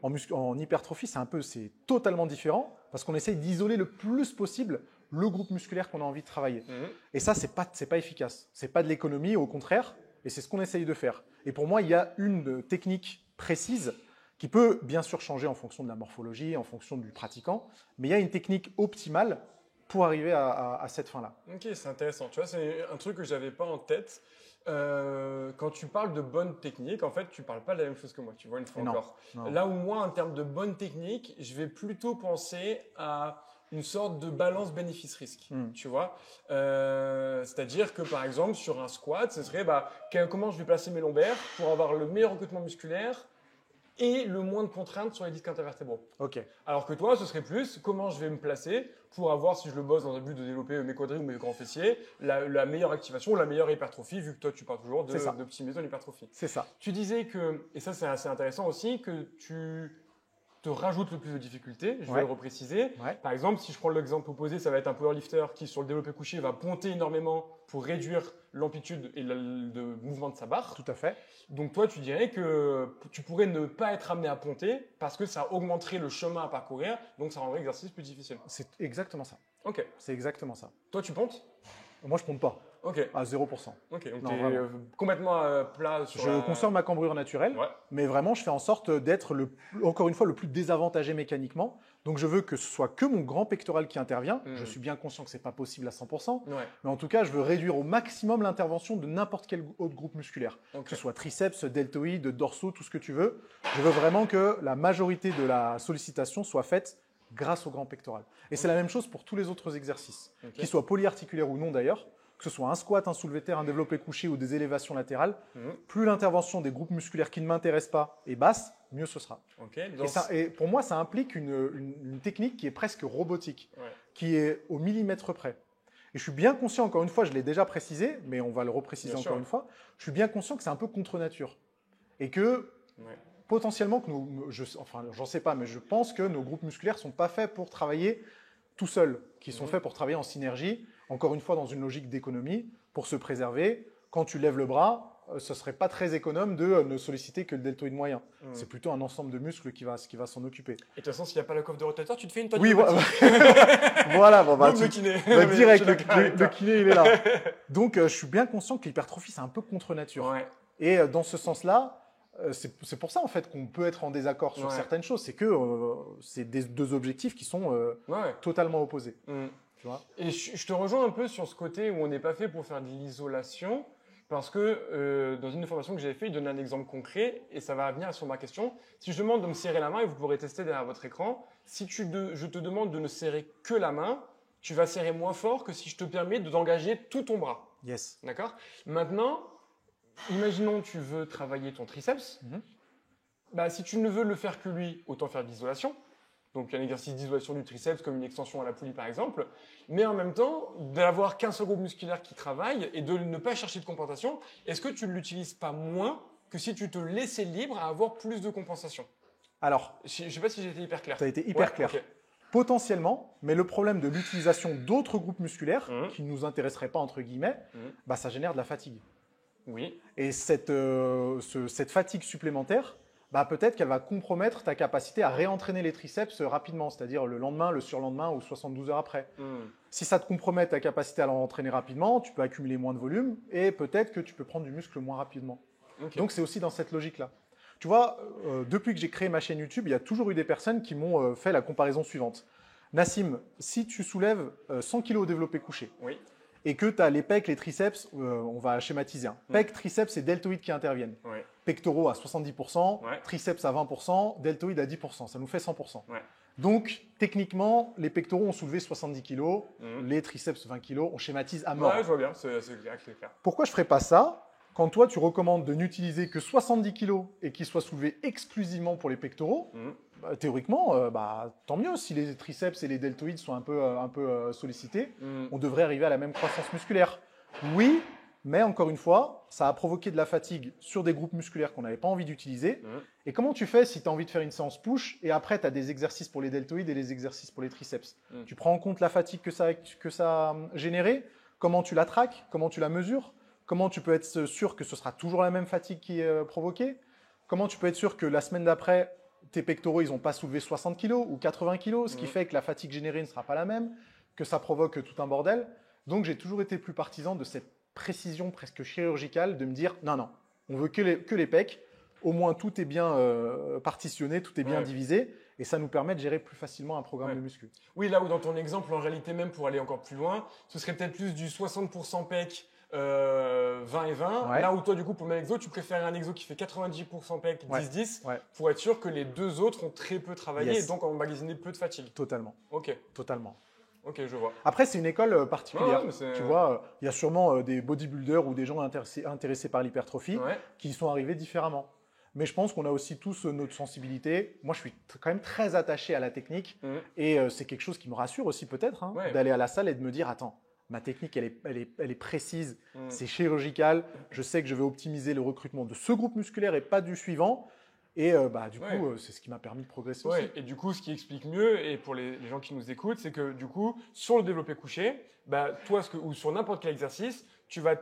En hypertrophie, c'est totalement différent parce qu'on essaye d'isoler le plus possible le groupe musculaire qu'on a envie de travailler. Et ça, c'est pas efficace. C'est pas de l'économie, au contraire, et c'est ce qu'on essaye de faire. Et pour moi, il y a une technique précise qui peut bien sûr changer en fonction de la morphologie, en fonction du pratiquant, mais il y a une technique optimale pour arriver à cette fin-là. Ok, c'est intéressant. Tu vois, c'est un truc que j'avais pas en tête. Quand tu parles de bonne technique, en fait, tu parles pas de la même chose que moi. Tu vois, une fois Non, encore. non. Là où moi, en termes de bonne technique, je vais plutôt penser à une sorte de balance bénéfice-risque. Tu vois, c'est-à-dire que par exemple sur un squat, ce serait comment je vais placer mes lombaires pour avoir le meilleur recrutement musculaire et le moins de contraintes sur les disques intervertébraux. Ok. Alors que toi, ce serait plus comment je vais me placer pour avoir, si je le bosse dans un but de développer mes quadris ou mes grands fessiers, la meilleure activation, la meilleure hypertrophie, vu que toi, tu parles toujours d'optimiser ton hypertrophie. C'est ça. Tu disais que, et ça c'est assez intéressant aussi, que tu te rajoute le plus de difficultés, je vais le repréciser. Ouais. Par exemple, si je prends l'exemple opposé, ça va être un powerlifter qui, sur le développé couché, va ponter énormément pour réduire l'amplitude et le mouvement de sa barre. Tout à fait. Donc toi, tu dirais que tu pourrais ne pas être amené à ponter parce que ça augmenterait le chemin à parcourir, donc ça rendrait l'exercice plus difficile. C'est exactement ça. Ok. C'est exactement ça. Toi, tu pontes? Moi, je ne ponte pas. Ok. À 0%. Ok, donc Non, tu es vraiment. complètement plat sur Je conserve ma cambrure naturelle, mais vraiment, je fais en sorte d'être, encore une fois, le plus désavantagé mécaniquement. Donc, je veux que ce soit que mon grand pectoral qui intervient. Je suis bien conscient que ce n'est pas possible à 100%, mais en tout cas, je veux réduire au maximum l'intervention de n'importe quel autre groupe musculaire, que ce soit triceps, deltoïdes, dorsaux, tout ce que tu veux. Je veux vraiment que la majorité de la sollicitation soit faite grâce au grand pectoral. Et c'est la même chose pour tous les autres exercices, qu'ils soient polyarticulaires ou non d'ailleurs. Que ce soit un squat, un soulevé de terre, un développé couché ou des élévations latérales, plus l'intervention des groupes musculaires qui ne m'intéressent pas est basse, mieux ce sera. Et pour moi, ça implique une technique qui est presque robotique, qui est au millimètre près. Et je suis bien conscient, encore une fois, je l'ai déjà précisé, mais on va le repréciser encore une fois, je suis bien conscient que c'est un peu contre nature. Et que potentiellement, enfin, j'en sais pas, mais je pense que nos groupes musculaires ne sont pas faits pour travailler tout seuls, qui sont faits pour travailler en synergie, encore une fois dans une logique d'économie, pour se préserver. Quand tu lèves le bras, ce ne serait pas très économe de ne solliciter que le deltoïde moyen. C'est plutôt un ensemble de muscles qui va s'en occuper. Et de toute façon, s'il n'y a pas le coffre de rotateur, tu te fais une tonne de voilà, bon, bah, le kiné. Direct, le kiné, il est là. Donc, je suis bien conscient que l'hypertrophie, c'est un peu contre nature. Et dans ce sens-là, c'est pour ça en fait qu'on peut être en désaccord sur certaines choses. C'est que c'est deux objectifs qui sont totalement opposés. Tu vois. Et je te rejoins un peu sur ce côté où on n'est pas fait pour faire de l'isolation, parce que dans une formation que j'avais fait, il donnait un exemple concret et ça va venir sur ma question. Si je demande de me serrer la main, et vous pourrez tester derrière votre écran, si je te demande de ne serrer que la main, tu vas serrer moins fort que si je te permets d'engager tout ton bras. Yes. D'accord. Maintenant, imaginons tu veux travailler ton triceps. Bah, si tu ne veux le faire que lui, autant faire de l'isolation. Donc un exercice d'isolation du triceps comme une extension à la poulie par exemple. Mais en même temps, d'avoir qu'un seul groupe musculaire qui travaille et de ne pas chercher de compensation, est-ce que tu ne l'utilises pas moins que si tu te laissais libre à avoir plus de compensation? Alors, je ne sais pas si j'ai été hyper clair. Tu as été hyper clair. Okay. Potentiellement, mais le problème de l'utilisation d'autres groupes musculaires qui ne nous intéresseraient pas entre guillemets, bah, ça génère de la fatigue. Oui. Et cette fatigue supplémentaire, bah, peut-être qu'elle va compromettre ta capacité à réentraîner les triceps rapidement, c'est-à-dire le lendemain, le surlendemain ou 72 heures après. Si ça te compromet ta capacité à l'entraîner rapidement, tu peux accumuler moins de volume et peut-être que tu peux prendre du muscle moins rapidement. Donc, c'est aussi dans cette logique-là. Tu vois, depuis que j'ai créé ma chaîne YouTube, il y a toujours eu des personnes qui m'ont fait la comparaison suivante. Nassim, si tu soulèves 100 kg au développé couché, et que tu as les pecs, les triceps, on va schématiser. Pecs, triceps et deltoïdes qui interviennent. Pectoraux à 70%, triceps à 20%, deltoïdes à 10%. Ça nous fait 100%. Donc, techniquement, les pectoraux ont soulevé 70 kg, les triceps 20 kg, on schématise à mort. Ouais, je vois bien, c'est clair. Pourquoi je ne ferais pas ça quand toi, tu recommandes de n'utiliser que 70 kg et qu'il soit soulevé exclusivement pour les pectoraux? Bah, théoriquement, tant mieux. Si les triceps et les deltoïdes sont un peu sollicités, on devrait arriver à la même croissance musculaire. Oui, mais encore une fois, ça a provoqué de la fatigue sur des groupes musculaires qu'on n'avait pas envie d'utiliser. Et comment tu fais si tu as envie de faire une séance push et après tu as des exercices pour les deltoïdes et des exercices pour les triceps? Tu prends en compte la fatigue que ça a généré? Comment tu la traques? Comment tu la mesures? Comment tu peux être sûr que ce sera toujours la même fatigue qui est provoquée? Comment tu peux être sûr que la semaine d'après, tes pectoraux, ils n'ont pas soulevé 60 kg ou 80 kg, ce qui fait que la fatigue générée ne sera pas la même, que ça provoque tout un bordel. Donc, j'ai toujours été plus partisan de cette précision presque chirurgicale de me dire non, on veut que les pecs. Au moins, tout est bien partitionné, tout est bien divisé et ça nous permet de gérer plus facilement un programme de muscu. Oui, là où dans ton exemple, en réalité, même pour aller encore plus loin, ce serait peut-être plus du 60% pec, 20 et 20. Là où toi, du coup, pour le même exo, tu préfères un exo qui fait 90% pec, 10-10 pour être sûr que les deux autres ont très peu travaillé et donc ont emmagasiné peu de fatigue. Totalement. Ok. Totalement. Ok, je vois. Après, c'est une école particulière. Tu vois, il y a sûrement des bodybuilders ou des gens intéressés par l'hypertrophie qui y sont arrivés différemment. Mais je pense qu'on a aussi tous notre sensibilité. Moi, je suis quand même très attaché à la technique et c'est quelque chose qui me rassure aussi peut-être d'aller à la salle et de me dire, attends, ma technique, elle est précise, c'est chirurgical. Je sais que je vais optimiser le recrutement de ce groupe musculaire et pas du suivant. Et du coup, c'est ce qui m'a permis de progresser aussi. Et du coup, ce qui explique mieux, et pour les gens qui nous écoutent, c'est que du coup, sur le développé couché, toi, ou sur n'importe quel exercice, tu vas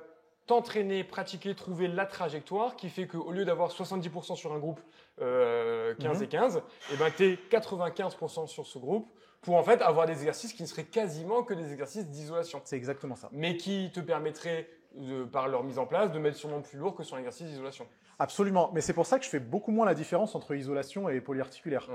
t'entraîner, pratiquer, trouver la trajectoire qui fait qu'au lieu d'avoir 70% sur un groupe 15 et 15, tu es 95% sur ce groupe pour en fait avoir des exercices qui ne seraient quasiment que des exercices d'isolation. C'est exactement ça. Mais qui te permettraient, par leur mise en place, de mettre sûrement plus lourd que sur un exercice d'isolation. Absolument, mais c'est pour ça que je fais beaucoup moins la différence entre isolation et polyarticulaire.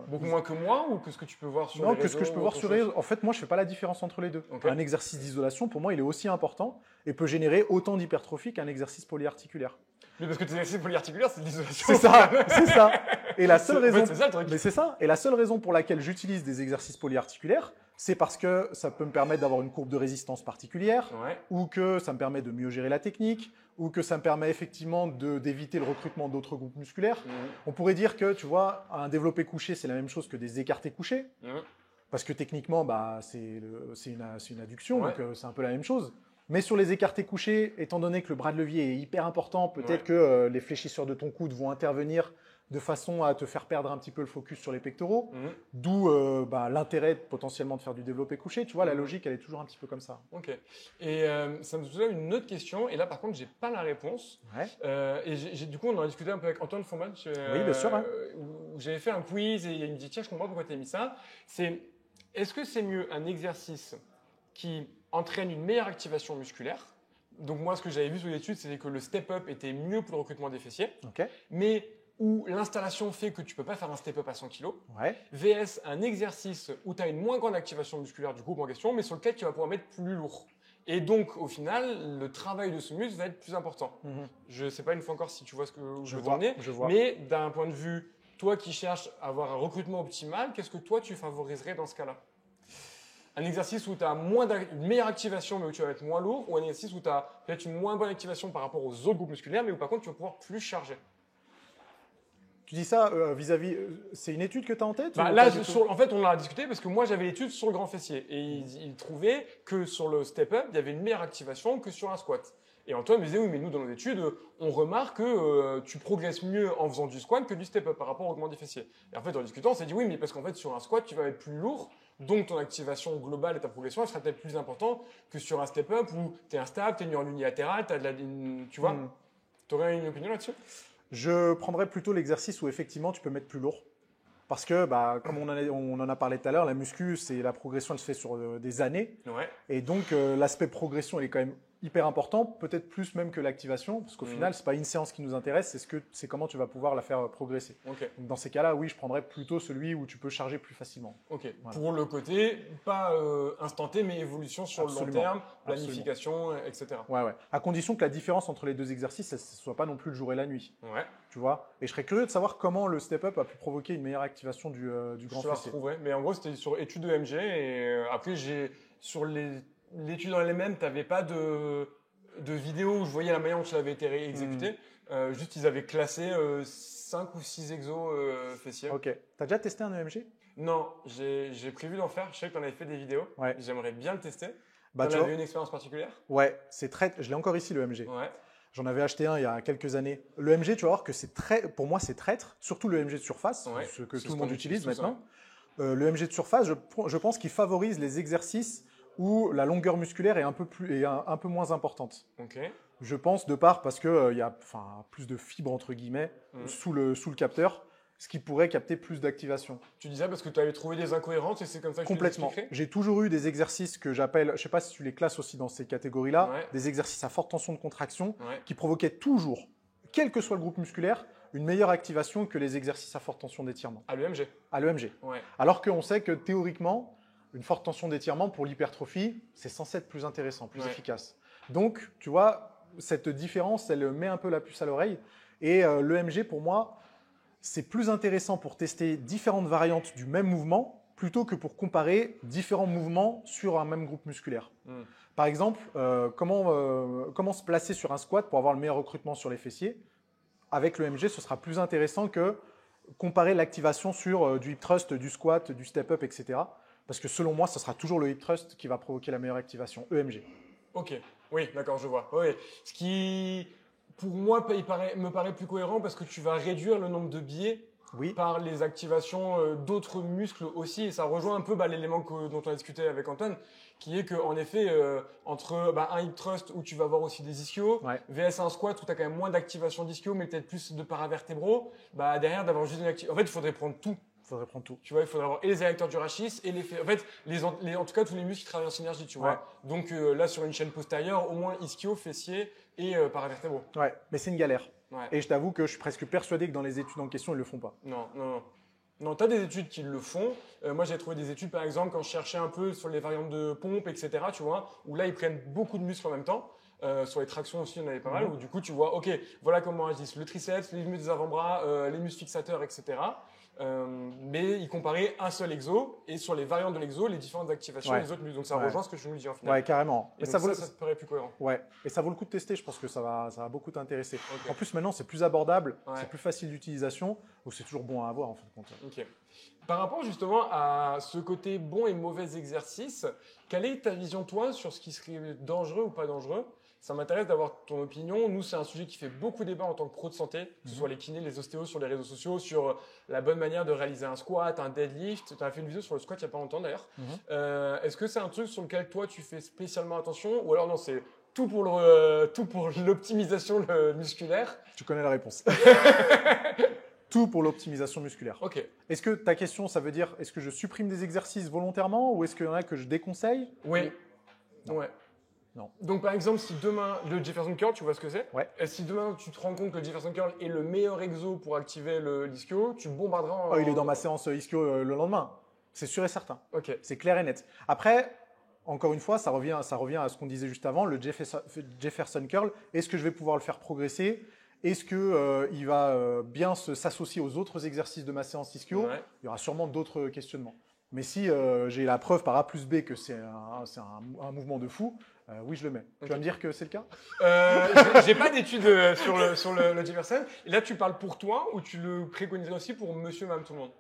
Beaucoup moins que moi ou que ce que tu peux voir sur les réseaux? Non, que ce que je peux voir sur les réseaux. En fait, moi, je ne fais pas la différence entre les deux. Un exercice d'isolation, pour moi, il est aussi important et peut générer autant d'hypertrophie qu'un exercice polyarticulaire. Mais parce que tes exercices polyarticulaires, c'est de l'isolation. C'est ça, c'est ça. Et la seule raison, c'est ça le truc. Mais c'est ça. Et la seule raison pour laquelle j'utilise des exercices polyarticulaires, c'est parce que ça peut me permettre d'avoir une courbe de résistance particulière, ou que ça me permet de mieux gérer la technique, ou que ça me permet effectivement d'éviter le recrutement d'autres groupes musculaires. On pourrait dire que, tu vois, un développé couché, c'est la même chose que des écartés couchés, parce que techniquement, c'est une adduction, donc c'est un peu la même chose. Mais sur les écartés couchés, étant donné que le bras de levier est hyper important, peut-être que les fléchisseurs de ton coude vont intervenir de façon à te faire perdre un petit peu le focus sur les pectoraux, d'où l'intérêt potentiellement de faire du développé couché. Tu vois, la logique, elle est toujours un petit peu comme ça. Ok. Et ça me soulève une autre question, et là par contre, j'ai pas la réponse. Du coup, on en a discuté un peu avec Antoine Fourman, oui, bien sûr, où j'avais fait un quiz, et il me dit, tiens, je comprends pourquoi tu as mis ça. Est-ce que c'est mieux un exercice qui entraîne une meilleure activation musculaire? Donc moi, ce que j'avais vu sur l'étude, c'était que le step-up était mieux pour le recrutement des fessiers, mais où l'installation fait que tu peux pas faire un step-up à 100 kg, VS un exercice où tu as une moins grande activation musculaire du groupe en question, mais sur lequel tu vas pouvoir mettre plus lourd. Et donc, au final, le travail de ce muscle va être plus important. Je ne sais pas une fois encore si tu vois ce que je veux t'emmener, mais d'un point de vue, toi qui cherches à avoir un recrutement optimal, qu'est-ce que toi tu favoriserais dans ce cas-là? Un exercice où tu as une meilleure activation, mais où tu vas être moins lourd, ou un exercice où tu as peut-être une moins bonne activation par rapport aux autres groupes musculaires, mais où par contre tu vas pouvoir plus charger? Tu dis ça vis-à-vis, c'est une étude que tu as en tête? Là, en fait, on en a discuté parce que moi, j'avais l'étude sur le grand fessier. Et il trouvait que sur le step-up, il y avait une meilleure activation que sur un squat. Et Antoine me disait, oui, mais nous, dans nos études, on remarque que tu progresses mieux en faisant du squat que du step-up par rapport au mouvement des fessiers. Et en fait, en discutant, on s'est dit, oui, mais parce qu'en fait, sur un squat, tu vas être plus lourd. Donc, ton activation globale et ta progression, elle sera peut-être plus importante que sur un step-up où tu es instable, tu es en unilatéral, tu vois. Tu aurais une opinion là-dessus? Je prendrais plutôt l'exercice où effectivement tu peux mettre plus lourd. Parce que, comme on en a parlé tout à l'heure, la muscu, la progression, elle se fait sur des années. Et donc, l'aspect progression, il est quand même hyper important, peut-être plus même que l'activation, parce qu'au final, c'est pas une séance qui nous intéresse, c'est comment tu vas pouvoir la faire progresser. Donc, dans ces cas-là, oui, je prendrais plutôt celui où tu peux charger plus facilement. Voilà. Pour le côté, pas instanté, mais évolution sur le long terme, planification, etc. À condition que la différence entre les deux exercices, ne soit pas non plus le jour et la nuit. Tu vois. Et je serais curieux de savoir comment le step-up a pu provoquer une meilleure activation du grand fessier. Je la retrouverai, mais en gros, c'était sur études EMG, et après, sur l'étude en elle-même, tu n'avais pas de vidéo où je voyais la manière dont ça avait été exécuté. Juste, ils avaient classé 5 ou 6 exos fessiers. Ok. Tu as déjà testé un EMG? Non, j'ai prévu d'en faire. Je sais que tu en avais fait des vidéos. J'aimerais bien le tester. Tu as eu une expérience particulière? Ouais, je l'ai encore ici, le EMG. J'en avais acheté un il y a quelques années. Le EMG, tu vas voir que pour moi, c'est traître, surtout le EMG de surface, ce que tout le monde utilise maintenant. Le EMG de surface, je pense qu'il favorise les exercices où la longueur musculaire est un peu moins importante. Je pense parce qu'il y a plus de fibres entre guillemets sous le capteur, ce qui pourrait capter plus d'activation. Tu dis ça parce que tu avais trouvé des incohérences et c'est comme ça que Complètement. tu l'expliquerais? J'ai toujours eu des exercices que j'appelle, je ne sais pas si tu les classes aussi dans ces catégories-là, des exercices à forte tension de contraction qui provoquaient toujours, quel que soit le groupe musculaire, une meilleure activation que les exercices à forte tension d'étirement. À l'EMG? À l'EMG. Alors qu'on sait que théoriquement, une forte tension d'étirement pour l'hypertrophie, c'est censé être plus intéressant, plus efficace. Donc, tu vois, cette différence, elle met un peu la puce à l'oreille. Et l'EMG, pour moi, c'est plus intéressant pour tester différentes variantes du même mouvement plutôt que pour comparer différents mouvements sur un même groupe musculaire. Par exemple, comment se placer sur un squat pour avoir le meilleur recrutement sur les fessiers? Avec l'EMG, ce sera plus intéressant que comparer l'activation sur du hip thrust, du squat, du step up, etc. Parce que selon moi, ce sera toujours le hip thrust qui va provoquer la meilleure activation, EMG. Ok, oui, d'accord, je vois. Oui. Ce qui, pour moi, me paraît plus cohérent parce que tu vas réduire le nombre de biais par les activations d'autres muscles aussi. Et ça rejoint un peu l'élément dont on a discuté avec Antoine, qui est qu'en effet, entre un hip thrust où tu vas avoir aussi des ischios, vs un squat où tu as quand même moins d'activation d'ischio, mais peut-être plus de paravertébraux, derrière d'avoir juste une activation. En fait, il faudrait prendre tout. Tu vois, il faudrait avoir et les adducteurs du rachis et les en fait, en tout cas, tous les muscles qui travaillent en synergie, tu vois. Donc là, sur une chaîne postérieure, au moins ischio, fessier et paravertébraux. Ouais, mais c'est une galère. Et je t'avoue que je suis presque persuadé que dans les études en question, ils le font pas. Non, tu as des études qui le font. Moi, j'ai trouvé des études, par exemple, quand je cherchais un peu sur les variantes de pompe, etc., tu vois, où là, ils prennent beaucoup de muscles en même temps. Sur les tractions aussi, il y en avait pas mal, où du coup, tu vois, ok, voilà comment agissent le triceps, les muscles des avant-bras, les muscles fixateurs, etc. Mais ils comparaient un seul exo et sur les variantes de l'exo, les différentes activations des autres muscles. Donc ça rejoint ce que je nous dis en final. Ouais, carrément. Et ça te paraît plus cohérent. Ouais, et ça vaut le coup de tester, je pense que ça va beaucoup t'intéresser. En plus, maintenant, c'est plus abordable, c'est plus facile d'utilisation, donc c'est toujours bon à avoir en fin de compte. Ok. Par rapport justement à ce côté bon et mauvais exercice, quelle est ta vision, toi, sur ce qui serait dangereux ou pas dangereux? Ça m'intéresse d'avoir ton opinion. Nous, c'est un sujet qui fait beaucoup débat en tant que pro de santé, que ce soit les kinés, les ostéos sur les réseaux sociaux, sur la bonne manière de réaliser un squat, un deadlift. Tu as fait une vidéo sur le squat il n'y a pas longtemps d'ailleurs. Est-ce que c'est un truc sur lequel toi, tu fais spécialement attention? Ou alors non, c'est tout pour l'optimisation musculaire? Tu connais la réponse. Tout pour l'optimisation musculaire. Ok. Est-ce que ta question, ça veut dire, est-ce que je supprime des exercices volontairement ou est-ce qu'il y en a que je déconseille? Oui. Ouais. Non. Donc par exemple, si demain, le Jefferson Curl, tu vois ce que c'est? Ouais. Et si demain tu te rends compte que le Jefferson Curl est le meilleur exo pour activer l'ischio, tu bombarderas il est dans ma séance ischio le lendemain. C'est sûr et certain. Ok. C'est clair et net. Après, encore une fois, ça revient à ce qu'on disait juste avant, le Jefferson Curl. Est-ce que je vais pouvoir le faire progresser? Est-ce qu'il va bien s'associer aux autres exercices de ma séance ischio? Il y aura sûrement d'autres questionnements. Mais si j'ai la preuve par A plus B que c'est un mouvement de fou, oui, je le mets. Tu vas me dire que c'est le cas? J'ai pas d'études sur le Jefferson. Et là, tu parles pour toi ou tu le préconiserais aussi pour monsieur, madame, tout le monde?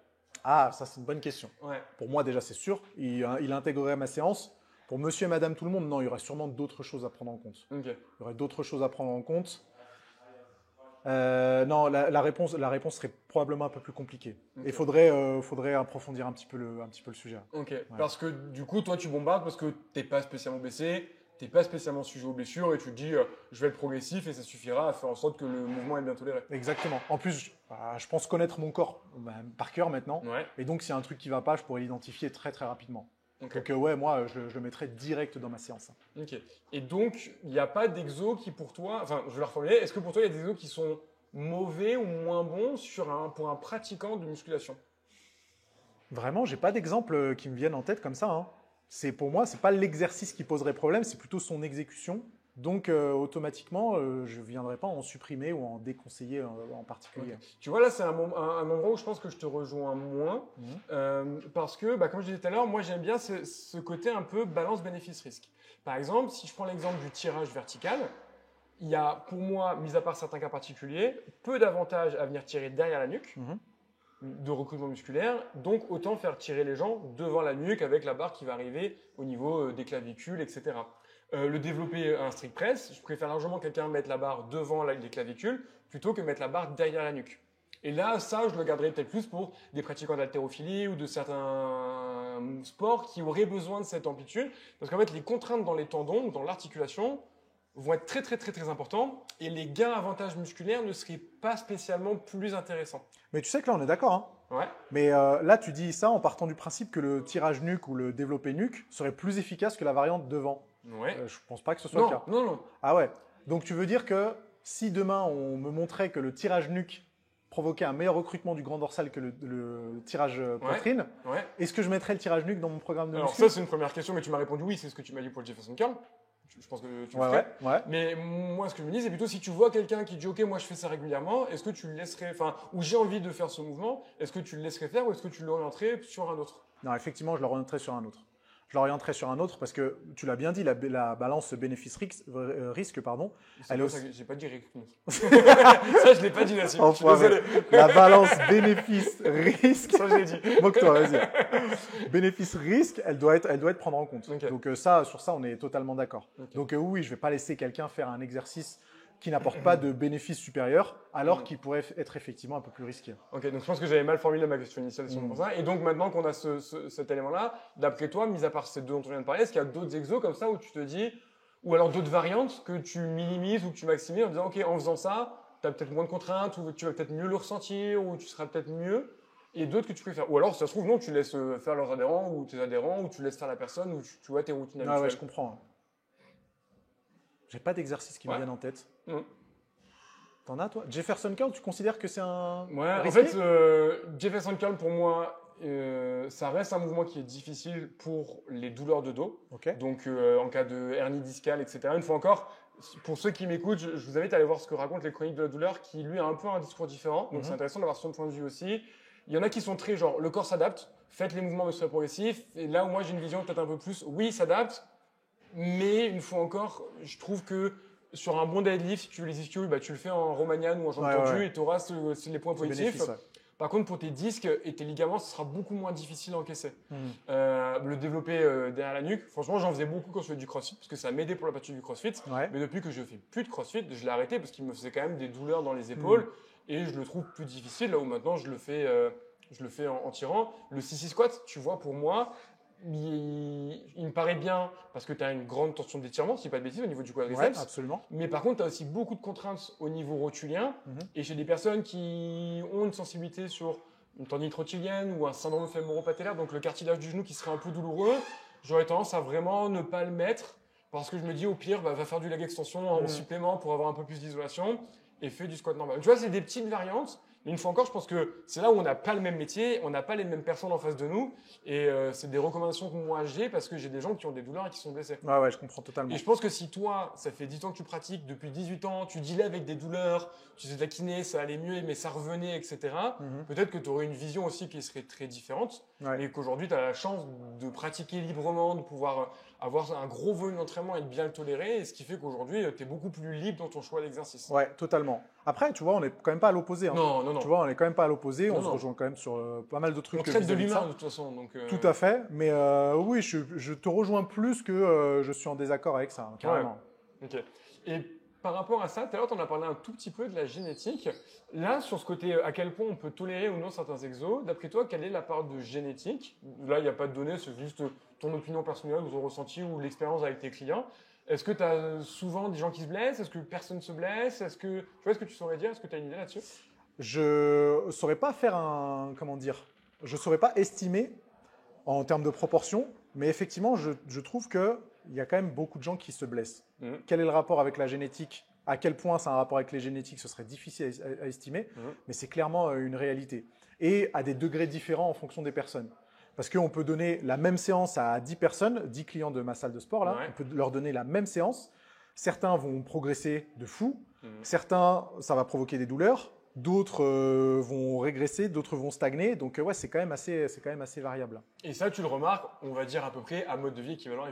Ah, ça, c'est une bonne question. Pour moi, déjà, c'est sûr. Il intégrerait ma séance. Pour monsieur et madame, tout le monde, non, il y aurait sûrement d'autres choses à prendre en compte. Il y aurait d'autres choses à prendre en compte. Non, la réponse serait probablement un peu plus compliquée. Il faudrait approfondir un petit peu le sujet. Ok. Parce que du coup, toi, tu bombardes parce que t'es pas spécialement blessé, t'es pas spécialement sujet aux blessures et tu te dis, je vais être progressif et ça suffira à faire en sorte que le mouvement est bien toléré. Exactement. En plus, je pense connaître mon corps par cœur maintenant. Et donc, s'il y a un truc qui va pas, je pourrais l'identifier très très rapidement. Donc moi, je le mettrais direct dans ma séance. Ok. Et donc, il n'y a pas d'exo qui pour toi, enfin, je vais la reformuler, est-ce que pour toi, il y a des exos qui sont mauvais ou moins bons pour un pratiquant de musculation? Vraiment, j'ai pas d'exemple qui me viennent en tête comme ça. Pour moi, c'est pas l'exercice qui poserait problème, c'est plutôt son exécution. Donc, automatiquement, je ne viendrai pas en supprimer ou en déconseiller en particulier. Tu vois, là, c'est un endroit où je pense que je te rejoins moins. Parce que, comme je disais tout à l'heure, moi, j'aime bien ce côté un peu balance bénéfice-risque. Par exemple, si je prends l'exemple du tirage vertical, il y a, pour moi, mis à part certains cas particuliers, peu d'avantages à venir tirer derrière la nuque. De recrutement musculaire, donc autant faire tirer les gens devant la nuque avec la barre qui va arriver au niveau des clavicules, etc. Le développer un strict press, je préfère largement quelqu'un mettre la barre devant les clavicules plutôt que mettre la barre derrière la nuque. Et là, ça, je le garderais peut-être plus pour des pratiquants d'haltérophilie ou de certains sports qui auraient besoin de cette amplitude, parce qu'en fait, les contraintes dans les tendons ou dans l'articulation vont être très très très très importants et les gains avantages musculaires ne seraient pas spécialement plus intéressants. Mais tu sais que là on est d'accord. Mais là tu dis ça en partant du principe que le tirage nuque ou le développé nuque serait plus efficace que la variante devant. Je pense pas que ce soit le cas. Non. Ah ouais. Donc tu veux dire que si demain on me montrait que le tirage nuque provoquait un meilleur recrutement du grand dorsal que le tirage poitrine, est-ce que je mettrais le tirage nuque dans mon programme de muscu? Alors ça c'est une première question, mais tu m'as répondu oui, c'est ce que tu m'as dit pour le Jefferson Curl. Je pense que tu le ferais. Mais moi, ce que je me dis, c'est plutôt si tu vois quelqu'un qui dit « Ok, moi, je fais ça régulièrement, est-ce que tu le laisserais… » Enfin, ou j'ai envie de faire ce mouvement, est-ce que tu le laisserais faire ou est-ce que tu l'orienterais sur un autre? Non, effectivement, je l'orienterais sur un autre. Je l'orienterais sur un autre parce que, tu l'as bien dit, la balance bénéfice-risque, pardon. J'ai pas dit risque. Ça, je l'ai pas dit, Nassim. Je suis désolé. La balance bénéfice-risque. Ça, je l'ai dit. Moque-toi, vas-y. Bénéfice-risque, elle doit être prendre en compte. Donc sur ça, on est totalement d'accord. Donc oui, je ne vais pas laisser quelqu'un faire un exercice qui n'apportent pas de bénéfices supérieurs, alors qu'ils pourraient être effectivement un peu plus risqués. Ok, donc je pense que j'avais mal formulé ma question initiale pour ça. Et donc maintenant qu'on a cet élément-là, d'après toi, mis à part ces deux dont on vient de parler, est-ce qu'il y a d'autres exos comme ça où tu te dis, ou alors d'autres variantes que tu minimises ou que tu maximises en disant, ok, en faisant ça, tu as peut-être moins de contraintes, ou tu vas peut-être mieux le ressentir, ou tu seras peut-être mieux, et d'autres que tu préfères. Ou alors, ça se trouve, non, tu laisses faire leurs adhérents, ou tes adhérents, ou tu laisses faire la personne, ou tu vois tes routines habituelles. Ah ouais, je comprends. J'ai pas d'exercice qui me viennent en tête. T'en as, toi? Jefferson Curl, tu considères que c'est un risqué? En fait, Jefferson Curl, pour moi, ça reste un mouvement qui est difficile pour les douleurs de dos. Okay. Donc, en cas de hernie discale, etc. Une fois encore, pour ceux qui m'écoutent, je vous invite à aller voir ce que racontent les chroniques de la douleur, qui lui a un peu un discours différent. Donc, c'est intéressant d'avoir son point de vue aussi. Il y en a qui sont très genre, le corps s'adapte, faites les mouvements musculaires progressifs. Et là où moi, j'ai une vision peut-être un peu plus, oui, il s'adapte. Mais une fois encore, je trouve que sur un bon deadlift, si tu veux les ischios, bah, tu le fais en Romanian ou en jambe tendue et tu auras les points positifs. Par contre, pour tes disques et tes ligaments, ce sera beaucoup moins difficile à encaisser. Le développer derrière la nuque, franchement, j'en faisais beaucoup quand je faisais du crossfit parce que ça m'aidait pour la partie du crossfit. Mais depuis que je fais plus de crossfit, je l'ai arrêté parce qu'il me faisait quand même des douleurs dans les épaules et je le trouve plus difficile là où maintenant je le fais en tirant. Le CC squat, tu vois, pour moi, il me paraît bien parce que tu as une grande tension d'étirement, si pas de bêtises, au niveau du quadriceps. Ouais, absolument. Mais par contre, tu as aussi beaucoup de contraintes au niveau rotulien. Et chez des personnes qui ont une sensibilité sur une tendinite rotulienne ou un syndrome fémoro-patellaire, donc le cartilage du genou qui serait un peu douloureux, j'aurais tendance à vraiment ne pas le mettre parce que je me dis au pire, va faire du leg extension en supplément pour avoir un peu plus d'isolation et fais du squat normal. Tu vois, c'est des petites variantes. Mais une fois encore, je pense que c'est là où on n'a pas le même métier, on n'a pas les mêmes personnes en face de nous. Et c'est des recommandations que moi j'ai parce que j'ai des gens qui ont des douleurs et qui sont blessés. Ouais, je comprends totalement. Et je pense que si toi, ça fait 10 ans que tu pratiques, depuis 18 ans, tu dealais avec des douleurs, tu faisais de la kiné, ça allait mieux, mais ça revenait, etc. Peut-être que tu aurais une vision aussi qui serait très différente. Et qu'aujourd'hui, tu as la chance de pratiquer librement, de pouvoir avoir un gros volume d'entraînement et de bien le tolérer. Et ce qui fait qu'aujourd'hui, tu es beaucoup plus libre dans ton choix d'exercice. Ouais, totalement. Après, tu vois, on n'est quand même pas à l'opposé. Hein. Non. Tu vois, on n'est quand même pas à l'opposé. On se rejoint quand même sur pas mal de trucs. On traite de l'humain de toute façon. Donc, Tout à fait. Mais oui, je te rejoins plus que je suis en désaccord avec ça, hein, carrément. Ouais. Ok. Et par rapport à ça, tout à l'heure, tu en as parlé un tout petit peu de la génétique. Là, sur ce côté, à quel point on peut tolérer ou non certains exos, d'après toi, quelle est la part de génétique? Là, il n'y a pas de données, c'est juste ton opinion personnelle ou ton ressenti ou l'expérience avec tes clients. Est-ce que tu as souvent des gens qui se blessent? Est-ce que personne se blesse? Est-ce que tu saurais dire? Est-ce que tu as une idée là-dessus? Je ne saurais pas faire je ne saurais pas estimer en termes de proportion, mais effectivement, je trouve qu'il y a quand même beaucoup de gens qui se blessent. Quel est le rapport avec la génétique? À quel point c'est un rapport avec les génétiques, ce serait difficile à estimer, mais c'est clairement une réalité. Et à des degrés différents en fonction des personnes. Parce qu'on peut donner la même séance à 10 personnes, 10 clients de ma salle de sport, là, on peut leur donner la même séance. Certains vont progresser de fou, certains, ça va provoquer des douleurs, d'autres vont régresser, d'autres vont stagner. Donc ouais, c'est quand même assez variable. Et ça, tu le remarques, on va dire à peu près à mode de vie équivalent.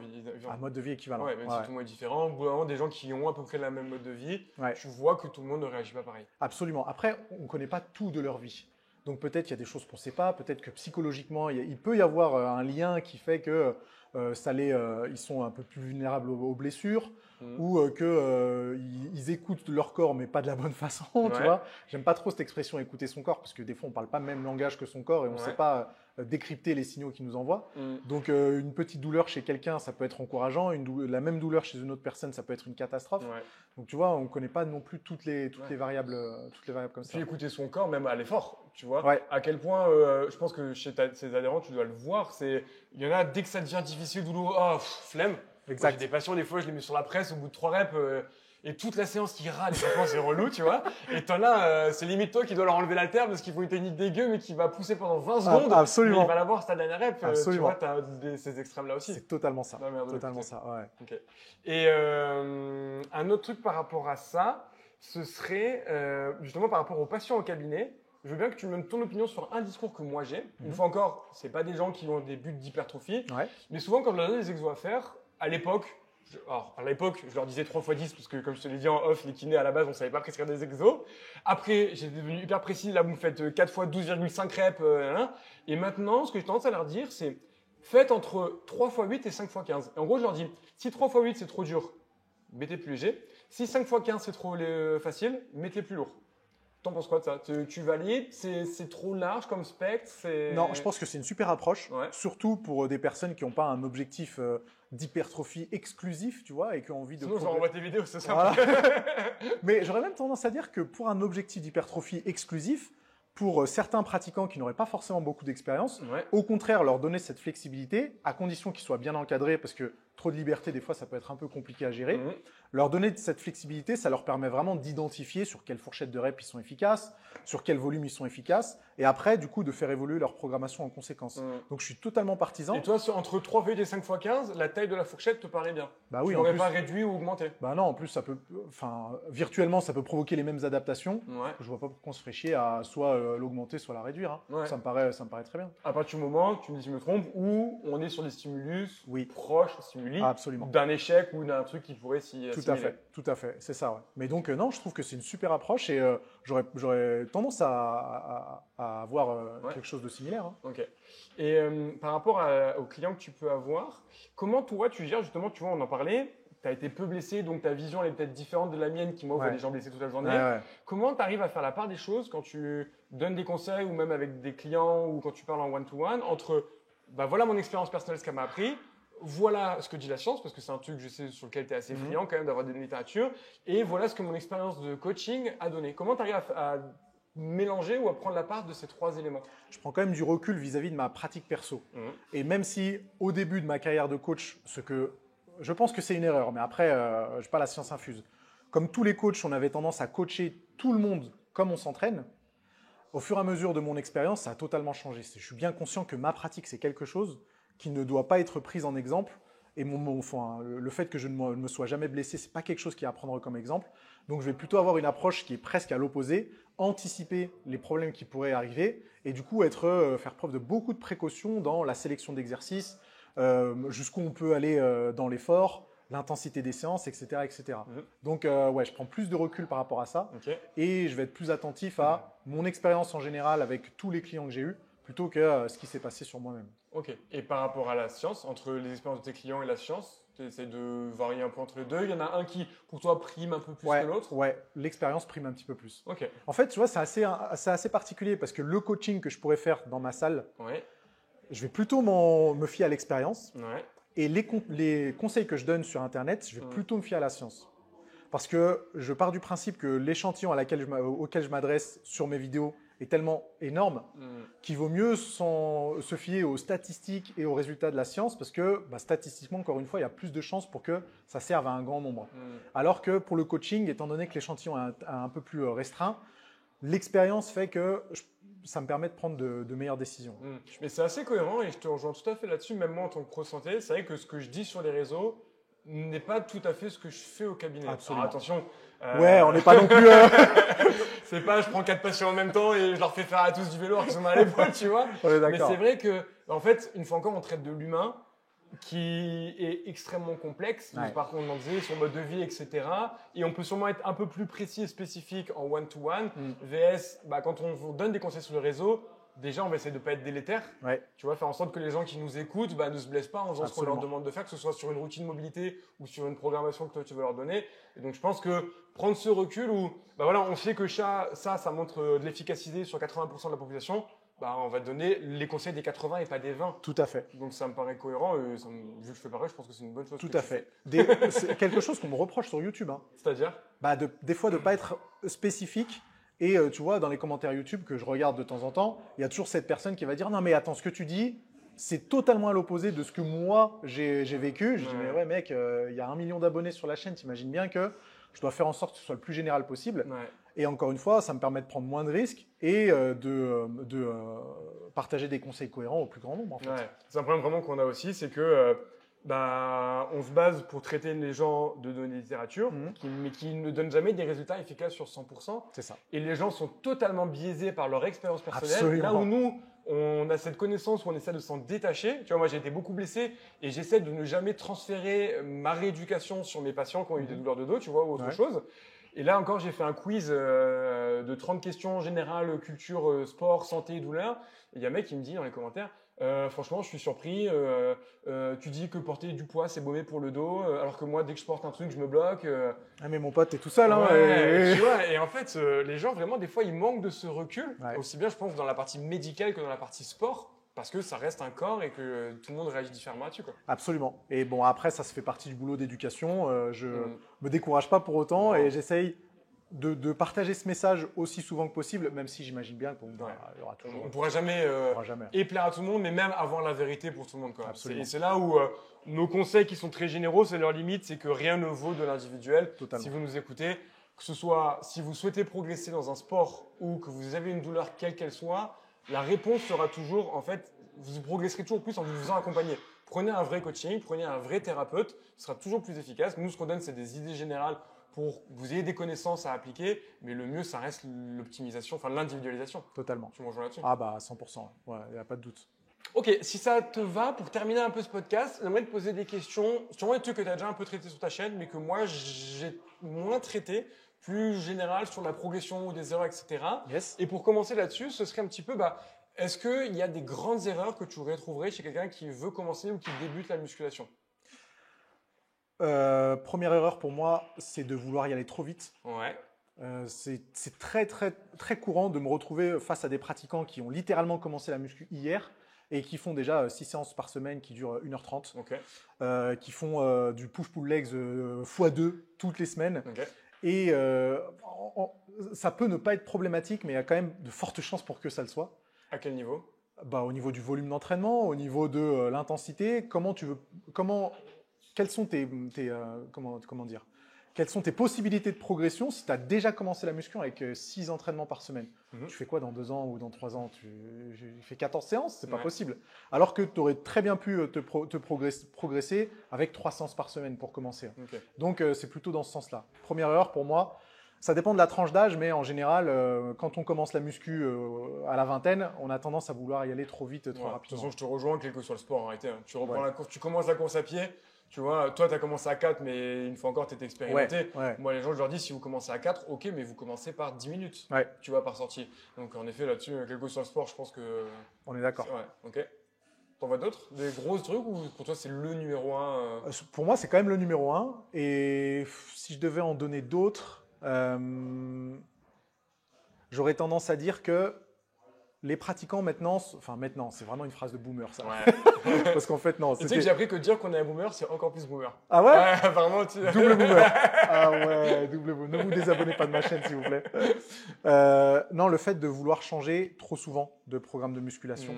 À mode de vie équivalent. Ouais, même si tout le monde est différent. Au bout d'un moment, des gens qui ont à peu près la même mode de vie, tu vois que tout le monde ne réagit pas pareil. Absolument. Après, on ne connaît pas tout de leur vie. Donc peut-être il y a des choses qu'on ne sait pas, peut-être que psychologiquement, il peut y avoir un lien qui fait que ils sont un peu plus vulnérables aux blessures ou qu'ils écoutent leur corps mais pas de la bonne façon. Tu vois, j'aime pas trop cette expression écouter son corps parce que des fois on ne parle pas le même langage que son corps et on ne sait pas décrypter les signaux qu'il nous envoie. Donc une petite douleur chez quelqu'un, ça peut être encourageant, la même douleur chez une autre personne, ça peut être une catastrophe. Donc tu vois, on ne connaît pas non plus toutes les variables comme ça. Puis écouter son corps même à l'effort, tu vois. À quel point, je pense que chez ses adhérents, tu dois le voir, il y en a dès que ça devient difficile, douloureux, flemme. Exact. J'ai des patients, des fois, je les mets sur la presse au bout de 3 reps et toute la séance qui râle, et franchement, c'est relou, tu vois. Et t'en as, c'est limite toi qui dois leur enlever l'haltère parce qu'il faut une technique dégueu, mais qui va pousser pendant 20 secondes. Absolument. Mais il va l'avoir, c'est ta dernière rep. Tu vois, t'as ces extrêmes-là aussi. C'est totalement ça. Totalement ça, ouais. Okay. Et un autre truc par rapport à ça, ce serait justement par rapport aux patients au cabinet. Je veux bien que tu me donnes ton opinion sur un discours que moi j'ai. Une fois encore, c'est pas des gens qui ont des buts d'hypertrophie, mais souvent quand je leur donne des exos à faire, à l'époque, je leur disais 3 x 10 parce que comme je te l'ai dit en off, les kinés à la base, on savait pas prescrire des exos. Après, j'étais devenu hyper précis. Là, vous me faites 4 x 12,5 reps. Et maintenant, ce que j'ai tendance à leur dire, c'est faites entre 3 x 8 et 5 x 15. Et en gros, je leur dis, si 3 x 8 c'est trop dur, mettez plus léger. Si 5 x 15 c'est trop facile, mettez plus lourd. T'en penses quoi de ça? Tu valides? C'est trop large comme spectre? Non, je pense que c'est une super approche, Ouais. surtout pour des personnes qui n'ont pas un objectif d'hypertrophie exclusif, tu vois, et qui ont envie de... Sinon, on envoie tes vidéos, c'est ça. Voilà. Mais j'aurais même tendance à dire que pour un objectif d'hypertrophie exclusif, pour certains pratiquants qui n'auraient pas forcément beaucoup d'expérience, Ouais. au contraire, leur donner cette flexibilité, à condition qu'ils soient bien encadrés, parce que trop de liberté, des fois, ça peut être un peu compliqué à gérer. Mhm. Leur donner cette flexibilité, ça leur permet vraiment d'identifier sur quelle fourchette de reps ils sont efficaces, sur quel volume ils sont efficaces, et après, du coup, de faire évoluer leur programmation en conséquence. Mhm. Donc, je suis totalement partisan. Et toi, entre 3 VD et 5 x 15, la taille de la fourchette te paraît bien? Bah oui, tu en n'aurais plus, pas réduit ou augmenté? bah non, en plus, ça peut, enfin, virtuellement, ça peut provoquer les mêmes adaptations. Ouais. Je vois pas pourquoi on se ferait chier à soit l'augmenter, soit la réduire. Hein. Ouais. Ça me paraît très bien. À partir du moment, tu me dis si je me trompe, où on est sur des stimulus Oui. proches, stimuli, Absolument. d'un échec ou d'un truc qui pourrait s'y Tout à fait, c'est ça. Ouais. Mais donc, non, je trouve que c'est une super approche et j'aurais tendance à avoir Ouais. quelque chose de similaire. Hein. Ok. Et par rapport aux clients que tu peux avoir, comment toi tu gères justement, tu vois, on en parlait, tu as été peu blessé, donc ta vision elle est peut-être différente de la mienne qui moi voit Ouais. des gens blessés toute la journée. Ouais. Comment tu arrives à faire la part des choses quand tu donnes des conseils ou même avec des clients ou quand tu parles en one-to-one entre bah voilà mon expérience personnelle, ce qu'elle m'a appris, voilà ce que dit la science, parce que c'est un truc je sais sur lequel tu es assez friand quand même d'avoir des littératures, et voilà ce que mon expérience de coaching a donné. Comment tu arrives à mélanger ou à prendre la part de ces trois éléments? Je prends quand même du recul vis-à-vis de ma pratique perso. Et même si au début de ma carrière de coach, je pense que c'est une erreur, mais après, je n'ai pas la science infuse. Comme tous les coachs, on avait tendance à coacher tout le monde comme on s'entraîne. Au fur et à mesure de mon expérience, ça a totalement changé. Je suis bien conscient que ma pratique, c'est quelque chose qui ne doit pas être prise en exemple. Et le fait que je ne me sois jamais blessé, ce n'est pas quelque chose qui est à prendre comme exemple. Donc, je vais plutôt avoir une approche qui est presque à l'opposé, anticiper les problèmes qui pourraient arriver et du coup faire preuve de beaucoup de précautions dans la sélection d'exercices, jusqu'où on peut aller dans l'effort, l'intensité des séances, etc. etc. Donc, ouais, je prends plus de recul par rapport à ça et je vais être plus attentif à mon expérience en général avec tous les clients que j'ai eus plutôt que ce qui s'est passé sur moi-même. Ok. Et par rapport à la science, entre les expériences de tes clients et la science, tu essaies de varier un peu entre les deux. Il y en a un qui, pour toi, prime un peu plus que l'autre? Ouais, l'expérience prime un petit peu plus. Ok. En fait, tu vois, c'est assez particulier parce que le coaching que je pourrais faire dans ma salle, Ouais. je vais plutôt me fier à l'expérience. Ouais. Et les conseils que je donne sur Internet, je vais plutôt me fier à la science. Parce que je pars du principe que l'échantillon auquel je m'adresse sur mes vidéos est tellement énorme qu'il vaut mieux se fier aux statistiques et aux résultats de la science parce que statistiquement, encore une fois, il y a plus de chances pour que ça serve à un grand nombre. Alors que pour le coaching, étant donné que l'échantillon est un peu plus restreint, l'expérience fait que ça me permet de prendre de meilleures décisions. Mais c'est assez cohérent et je te rejoins tout à fait là-dessus, même moi en tant que pro santé, c'est vrai que ce que je dis sur les réseaux n'est pas tout à fait ce que je fais au cabinet. Absolument. Alors, attention. Ouais, on n'est pas non plus... C'est pas je prends 4 patients en même temps et je leur fais faire à tous du vélo alors qu'ils sont mal à l'épaule, tu vois. Mais c'est vrai que, en fait, une fois encore, on traite de l'humain qui est extrêmement complexe. Ouais. Par contre, on en disait son mode de vie, etc. Et on peut sûrement être un peu plus précis et spécifique en one-to-one. VS, quand on vous donne des conseils sur le réseau, déjà, on va essayer de ne pas être délétère. Ouais. Tu vois, faire en sorte que les gens qui nous écoutent ne se blessent pas en faisant ce qu'on leur Absolument. demande de faire, que ce soit sur une routine mobilité ou sur une programmation que toi tu veux leur donner. Et donc, je pense que prendre ce recul où, on sait que ça montre de l'efficacité sur 80% de la population, on va donner les conseils des 80 et pas des 20. Tout à fait. Donc, ça me paraît cohérent et vu que je fais pareil, je pense que c'est une bonne chose. Tout à fait. C'est quelque chose qu'on me reproche sur YouTube. Hein. C'est-à-dire des fois, de ne pas être spécifique. Et tu vois, dans les commentaires YouTube que je regarde de temps en temps, il y a toujours cette personne qui va dire « Non mais attends, ce que tu dis, c'est totalement à l'opposé de ce que moi j'ai vécu. » Je dis « Mais ouais mec, il y a 1 million d'abonnés sur la chaîne, t'imagines bien que je dois faire en sorte que ce soit le plus général possible. » Et encore une fois, ça me permet de prendre moins de risques et de partager des conseils cohérents au plus grand nombre. En fait. Ouais. C'est un problème vraiment qu'on a aussi, c'est que on se base pour traiter les gens de données de littérature, mais qui ne donnent jamais des résultats efficaces sur 100%. C'est ça. Et les gens sont totalement biaisés par leur expérience personnelle. Absolument. Là où nous, on a cette connaissance où on essaie de s'en détacher. Tu vois, moi, j'ai été beaucoup blessé et j'essaie de ne jamais transférer ma rééducation sur mes patients qui ont eu des douleurs de dos, tu vois, ou autre chose. Et là encore, j'ai fait un quiz de 30 questions générales, culture, sport, santé, douleur. Et il y a un mec qui me dit dans les commentaires, Franchement, je suis surpris. Tu dis que porter du poids, c'est mauvais pour le dos, alors que moi, dès que je porte un truc, je me bloque. Ah, mais mon pote, t'es tout seul. Hein, Ouais, tu vois, et en fait, les gens, vraiment, des fois, ils manquent de ce recul. Ouais. Aussi bien, je pense, dans la partie médicale que dans la partie sport, parce que ça reste un corps et que tout le monde réagit différemment là-dessus, quoi. Absolument. Et bon, après, ça se fait partie du boulot d'éducation. Je me décourage pas pour autant et j'essaye de partager ce message aussi souvent que possible, même si j'imagine bien qu'il y aura toujours. On ne pourra jamais, plaire à tout le monde, mais même avoir la vérité pour tout le monde, quoi. Et c'est là où nos conseils qui sont très généraux, c'est leur limite, c'est que rien ne vaut de l'individuel. Totalement. Si vous nous écoutez, que ce soit si vous souhaitez progresser dans un sport ou que vous avez une douleur quelle qu'elle soit, la réponse sera toujours, en fait, vous progresserez toujours plus en vous faisant accompagner. Prenez un vrai coaching, prenez un vrai thérapeute, ce sera toujours plus efficace. Nous, ce qu'on donne, c'est des idées générales pour que vous ayez des connaissances à appliquer, mais le mieux, ça reste l'optimisation, enfin l'individualisation. Totalement. Tu me rejoins là-dessus? Ah bah 100%, ouais, il n'y a pas de doute. Ok, si ça te va, pour terminer un peu ce podcast, j'aimerais te poser des questions, sûrement des trucs que tu as déjà un peu traité sur ta chaîne, mais que moi, j'ai moins traité, plus général sur la progression ou des erreurs, etc. Yes. Et pour commencer là-dessus, ce serait un petit peu, est-ce qu'il y a des grandes erreurs que tu retrouverais chez quelqu'un qui veut commencer ou qui débute la musculation? Première erreur pour moi, c'est de vouloir y aller trop vite. Ouais. C'est très, très, très courant de me retrouver face à des pratiquants qui ont littéralement commencé la muscu hier et qui font déjà 6 séances par semaine qui durent 1h30, qui font du push-pull legs x2 toutes les semaines. Okay. Et ça peut ne pas être problématique, mais il y a quand même de fortes chances pour que ça le soit. À quel niveau? Au niveau du volume d'entraînement, au niveau de l'intensité, quelles sont quelles sont tes possibilités de progression si tu as déjà commencé la muscu avec 6 entraînements par semaine? Tu fais quoi dans 2 ans ou dans 3 ans? Tu fais 14 séances? C'est pas possible. Alors que tu aurais très bien pu te progresser avec 3 séances par semaine pour commencer. Okay. Donc, c'est plutôt dans ce sens-là. Première erreur pour moi, ça dépend de la tranche d'âge, mais en général, quand on commence la muscu à la vingtaine, on a tendance à vouloir y aller trop vite, trop rapidement. De toute façon, je te rejoins, quel que soit le sport, en réalité. Tu reprends la course, tu commences la course à pied. Tu vois, toi, tu as commencé à 4, mais une fois encore, tu étais expérimenté. Moi, les gens, je leur dis, si vous commencez à 4, ok, mais vous commencez par 10 minutes, tu vois, par sortie. Donc, en effet, là-dessus, quel que soit le sport, je pense que… On est d'accord. Ouais, ok. T'en vois d'autres? Des gros trucs ou pour toi, c'est le numéro 1 Pour moi, c'est quand même le numéro 1. Et si je devais en donner d'autres, j'aurais tendance à dire que les pratiquants maintenant, c'est vraiment une phrase de boomer ça. Ouais. Parce qu'en fait, non. Tu sais que j'ai appris que dire qu'on est un boomer, c'est encore plus boomer. Ah ouais? Ouais, vraiment. Double boomer. Ah ouais, double boomer. Ne vous désabonnez pas de ma chaîne, s'il vous plaît. Non, le fait de vouloir changer trop souvent de programme de musculation,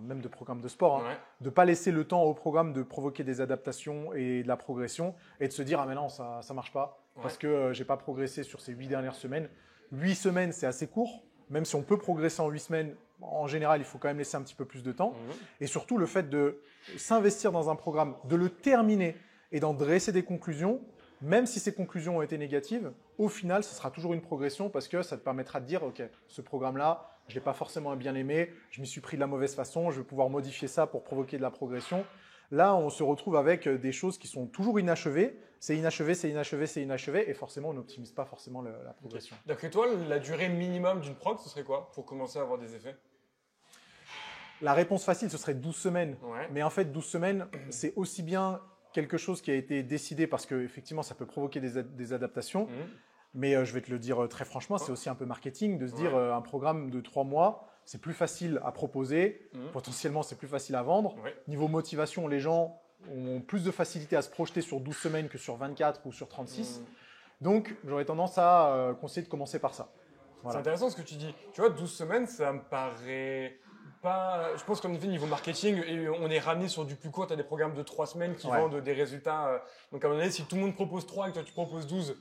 même de programme de sport, de ne pas laisser le temps au programme de provoquer des adaptations et de la progression et de se dire, ah mais non, ça ne marche pas parce que je n'ai pas progressé sur ces 8 dernières semaines. 8 semaines, c'est assez court. Même si on peut progresser en 8 semaines, en général, il faut quand même laisser un petit peu plus de temps. Et surtout, le fait de s'investir dans un programme, de le terminer et d'en dresser des conclusions, même si ces conclusions ont été négatives, au final, ce sera toujours une progression parce que ça te permettra de dire, OK, ce programme-là, je ne l'ai pas forcément bien aimé, je m'y suis pris de la mauvaise façon, je vais pouvoir modifier ça pour provoquer de la progression. Là, on se retrouve avec des choses qui sont toujours inachevées. C'est inachevé, c'est inachevé, c'est inachevé. Et forcément, on n'optimise pas forcément la progression. D'après toi, la durée minimum d'une prog, ce serait quoi pour commencer à avoir des effets? La réponse facile, ce serait 12 semaines. Ouais. Mais en fait, 12 semaines, c'est aussi bien quelque chose qui a été décidé parce qu'effectivement, ça peut provoquer des adaptations. Mais je vais te le dire très franchement, c'est aussi un peu marketing de se dire un programme de 3 mois, c'est plus facile à proposer, potentiellement c'est plus facile à vendre. Niveau motivation, les gens ont plus de facilité à se projeter sur 12 semaines que sur 24 ou sur 36. Donc, j'aurais tendance à conseiller de commencer par ça. Voilà. C'est intéressant ce que tu dis. Tu vois, 12 semaines, ça me paraît pas… Je pense qu'en effet, niveau marketing, on est ramené sur du plus court. Tu as des programmes de 3 semaines qui vendent des résultats. Donc, à un moment donné, si tout le monde propose 3 et que toi, tu proposes 12,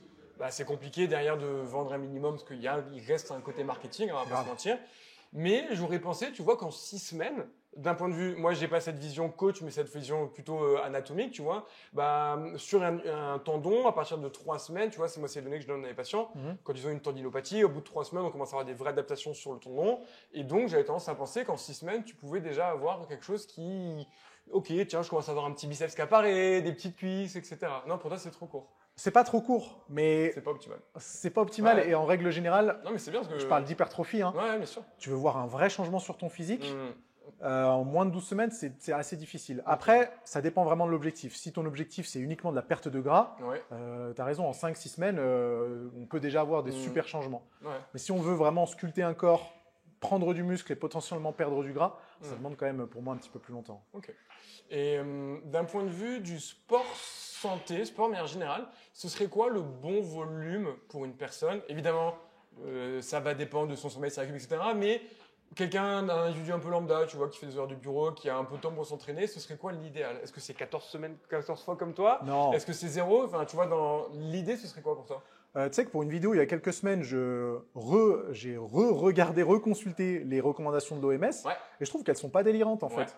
c'est compliqué derrière de vendre un minimum parce qu'il reste un côté marketing, on va pas se mentir. Mais j'aurais pensé, tu vois, qu'en 6 semaines, d'un point de vue, moi, j'ai pas cette vision coach, mais cette vision plutôt anatomique, tu vois, sur un tendon, à partir de 3 semaines, tu vois, c'est moi ces données que je donne à mes patients. Quand ils ont une tendinopathie, au bout de 3 semaines, on commence à avoir des vraies adaptations sur le tendon. Et donc, j'avais tendance à penser qu'en 6 semaines, tu pouvais déjà avoir quelque chose qui… Ok, tiens, je commence à avoir un petit biceps qui apparaît, des petites cuisses, etc. Non, pour toi, c'est trop court. C'est pas trop court, mais c'est pas optimal. C'est pas optimal et en règle générale, non, mais c'est bien parce que… je parle d'hypertrophie. Ouais, bien sûr. Tu veux voir un vrai changement sur ton physique, En moins de 12 semaines, c'est assez difficile. Après, ça dépend vraiment de l'objectif. Si ton objectif, c'est uniquement de la perte de gras, tu as raison, en 5-6 semaines, on peut déjà avoir des super changements. Mais si on veut vraiment sculpter un corps, prendre du muscle et potentiellement perdre du gras, ça demande quand même pour moi un petit peu plus longtemps. Ok. Et d'un point de vue du sport santé, sport de manière générale, ce serait quoi le bon volume pour une personne? Évidemment, ça va dépendre de son sommeil, sa récup, etc. Mais quelqu'un d'un individu un peu lambda, tu vois, qui fait des heures de bureau, qui a un peu de temps pour s'entraîner, ce serait quoi l'idéal? Est-ce que c'est 14 fois comme toi? Non. Est-ce que c'est 0? Enfin, tu vois, dans l'idée, ce serait quoi pour toi? Tu sais que pour une vidéo, il y a quelques semaines, j'ai regardé, reconsulté les recommandations de l'OMS et je trouve qu'elles ne sont pas délirantes en fait.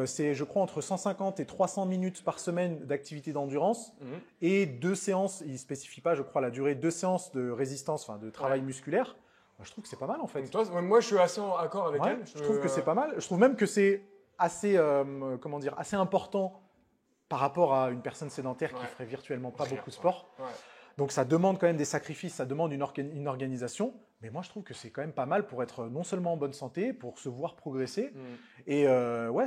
C'est, je crois, entre 150 et 300 minutes par semaine d'activité d'endurance et 2 séances, il ne spécifie pas, je crois, la durée, 2 séances de résistance, enfin de travail musculaire. Je trouve que c'est pas mal en fait. Donc toi, moi, je suis assez en accord avec elle. Je trouve que c'est pas mal. Je trouve même que c'est assez, comment dire, assez important par rapport à une personne sédentaire qui ferait virtuellement pas beaucoup de sport. Donc ça demande quand même des sacrifices, ça demande une organisation. Mais moi, je trouve que c'est quand même pas mal pour être non seulement en bonne santé, pour se voir progresser. Et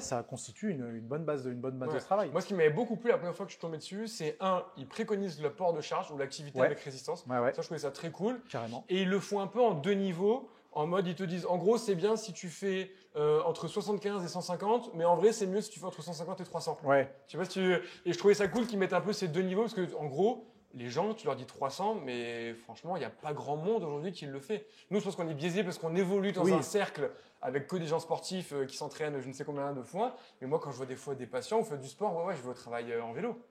ça constitue une bonne base de travail. Moi, ce qui m'avait beaucoup plu la première fois que je suis tombé dessus, c'est ils préconisent le port de charge ou l'activité avec résistance. Ça, je trouvais ça très cool. Carrément. Et ils le font un peu en 2 niveaux. En mode, ils te disent, en gros, c'est bien si tu fais entre 75 et 150, mais en vrai, c'est mieux si tu fais entre 150 et 300. Je sais pas si Et je trouvais ça cool qu'ils mettent un peu ces 2 niveaux, parce que en gros, les gens, tu leur dis 300, mais franchement, il n'y a pas grand monde aujourd'hui qui le fait. Nous, je pense qu'on est biaisé parce qu'on évolue dans un cercle avec que des gens sportifs qui s'entraînent je ne sais combien de fois. Mais moi, quand je vois des fois des patients, on fait du sport, je vais au travail en vélo.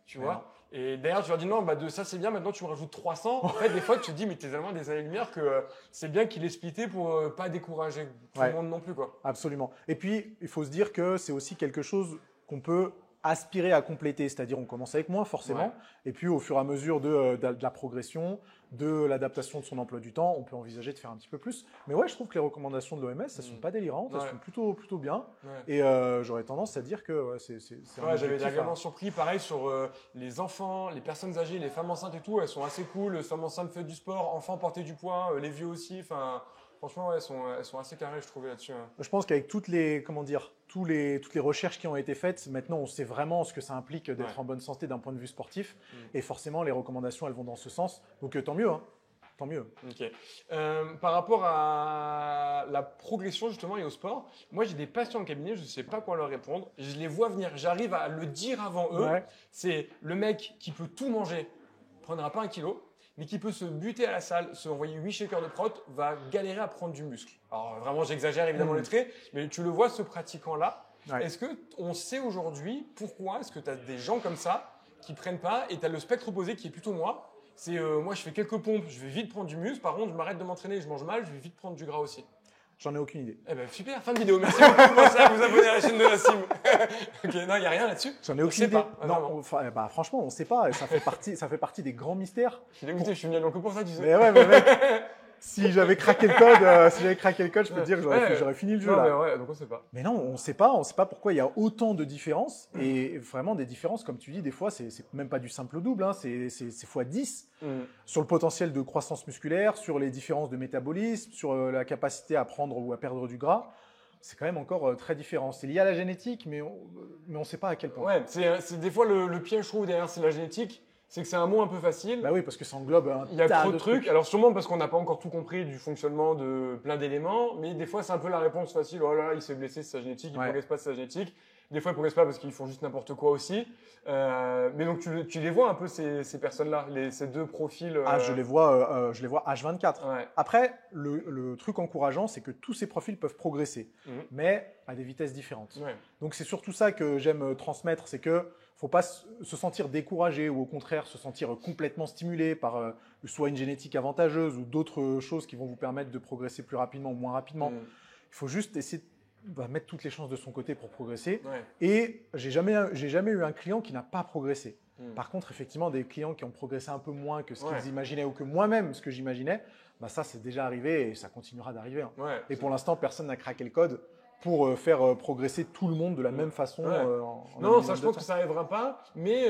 Tu vois. Et d'ailleurs, tu leur dis non, de ça c'est bien, maintenant tu me rajoutes 300. En fait, des fois, tu te dis, mais t'es tellement des années-lumière que c'est bien qu'il ait splitté pour pas décourager tout le monde non plus, quoi. Absolument. Et puis, il faut se dire que c'est aussi quelque chose qu'on peut aspirer à compléter, c'est-à-dire on commence avec moins forcément, et puis au fur et à mesure de la progression, de l'adaptation de son emploi du temps, on peut envisager de faire un petit peu plus. Mais je trouve que les recommandations de l'OMS, elles ne sont pas délirantes, elles sont plutôt bien, et j'aurais tendance à dire que c'est j'avais été agréablement surpris, pareil sur les enfants, les personnes âgées, les femmes enceintes et tout, elles sont assez cool, les femmes enceintes font du sport, enfants porter du poids, les vieux aussi, enfin... Franchement, elles sont assez carrées, je trouvais, là-dessus. Je pense qu'avec toutes les recherches qui ont été faites, maintenant, on sait vraiment ce que ça implique d'être en bonne santé d'un point de vue sportif. Et forcément, les recommandations, elles vont dans ce sens. Donc, tant mieux. Tant mieux. Ok. Par rapport à la progression, justement, et au sport, moi, j'ai des patients en cabinet, je ne sais pas quoi leur répondre. Je les vois venir. J'arrive à le dire avant eux. C'est le mec qui peut tout manger, ne prendra pas 1 kilo. Mais qui peut se buter à la salle, se envoyer 8 shakers de prot, va galérer à prendre du muscle. Alors vraiment, j'exagère évidemment les traits, mais tu le vois, ce pratiquant-là. Est-ce qu'on sait aujourd'hui pourquoi est-ce que tu as des gens comme ça qui ne prennent pas et tu as le spectre opposé qui est plutôt moi. C'est moi, je fais quelques pompes, je vais vite prendre du muscle. Par contre, je m'arrête de m'entraîner, je mange mal, je vais vite prendre du gras aussi. J'en ai aucune idée. Eh ben super, fin de vidéo. Merci beaucoup. Pensez à vous abonner à la chaîne de Nassim. Ok, non, il n'y a rien là-dessus. J'en ai aucune idée. Non, franchement, on ne sait pas. Ça fait partie des grands mystères. Je suis dégoûté, je suis venu à Lyon que pour ça, tu sais. Mais mec, si j'avais craqué le code, je peux te dire que j'aurais fini le jeu là. Donc on sait pas. Mais non, on sait pas pourquoi il y a autant de différences et vraiment des différences, comme tu dis, des fois c'est même pas du simple au double, c'est x10 sur le potentiel de croissance musculaire, sur les différences de métabolisme, sur la capacité à prendre ou à perdre du gras. C'est quand même encore très différent. C'est lié à la génétique, mais on ne sait pas à quel point. Ouais, c'est des fois le piège, je trouve, derrière, c'est la génétique. C'est que c'est un mot un peu facile. Bah oui, parce que ça englobe un tas de trucs. Il y a trop de trucs. Alors sûrement parce qu'on n'a pas encore tout compris du fonctionnement de plein d'éléments, mais des fois c'est un peu la réponse facile. Oh là là, il s'est blessé, c'est sa génétique, il ne progresse pas, c'est sa génétique. Des fois ils ne progressent pas parce qu'ils font juste n'importe quoi aussi. Mais donc tu les vois un peu ces personnes-là, ces deux profils. Je les vois H24. Ouais. Après, le truc encourageant, c'est que tous ces profils peuvent progresser, mais à des vitesses différentes. Ouais. Donc c'est surtout ça que j'aime transmettre, c'est que faut pas se sentir découragé ou au contraire se sentir complètement stimulé par soit une génétique avantageuse ou d'autres choses qui vont vous permettre de progresser plus rapidement ou moins rapidement. Il faut juste essayer de mettre toutes les chances de son côté pour progresser. Ouais. Et j'ai jamais eu un client qui n'a pas progressé. Par contre, effectivement, des clients qui ont progressé un peu moins que ce qu'ils imaginaient ou que moi-même ce que j'imaginais, ça c'est déjà arrivé et ça continuera d'arriver. Et pour l'instant, personne n'a craqué le code. pour faire progresser tout le monde de la même façon. Ouais. Non, ça, je pense que ça n'arrivera pas. Mais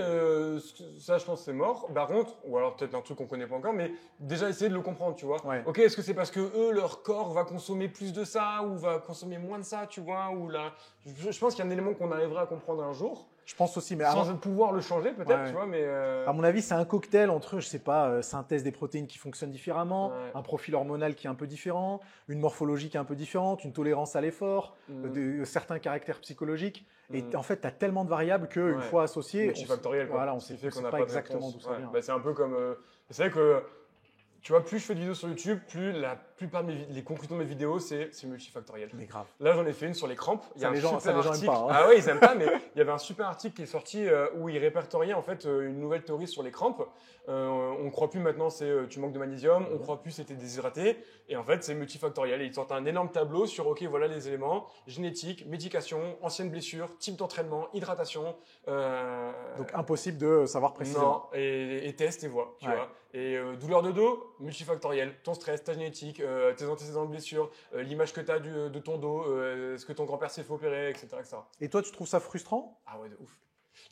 ça, je pense que c'est mort. Par contre, ou alors peut-être un truc qu'on connaît pas encore, mais déjà essayer de le comprendre, tu vois. Ouais. Ok, est-ce que c'est parce que eux, leur corps va consommer plus de ça ou va consommer moins de ça, tu vois, ou là, je pense qu'il y a un élément qu'on arrivera à comprendre un jour. Je pense aussi, mais sans pouvoir le changer peut-être, tu vois, mais à mon avis, c'est un cocktail entre, je sais pas, synthèse des protéines qui fonctionnent différemment, un profil hormonal qui est un peu différent, une morphologie qui est un peu différente, une tolérance à l'effort, certains caractères psychologiques. Et en fait, tu as tellement de variables qu'une fois associées, multifactoriel, on sait pas exactement d'où ça vient. Bah, c'est un peu comme, c'est vrai que tu vois, plus je fais de vidéos sur YouTube, plus la plupart des conclusions de mes vidéos, c'est multifactoriel. Mais grave. Là, j'en ai fait une sur les crampes. Il y a les gens aiment pas. Hein. Ah ouais, ils aiment pas, mais il y avait un super article qui est sorti où il répertoriait en fait une nouvelle théorie sur les crampes. On ne croit plus maintenant c'est tu manques de magnésium, on ne croit plus c'était déshydraté. Et en fait, c'est multifactoriel. Et ils sortent un énorme tableau sur, ok, voilà les éléments, génétique, médication, ancienne blessure, type d'entraînement, hydratation. Donc impossible de savoir précisément. Non, et teste et vois, tu vois. Et douleur de dos, multifactoriel. Ton stress, ta génétique, tes antécédents de blessure, l'image que tu as de ton dos, est-ce que ton grand-père s'est fait opérer, etc., etc. Et toi, tu trouves ça frustrant? Ah ouais, de ouf.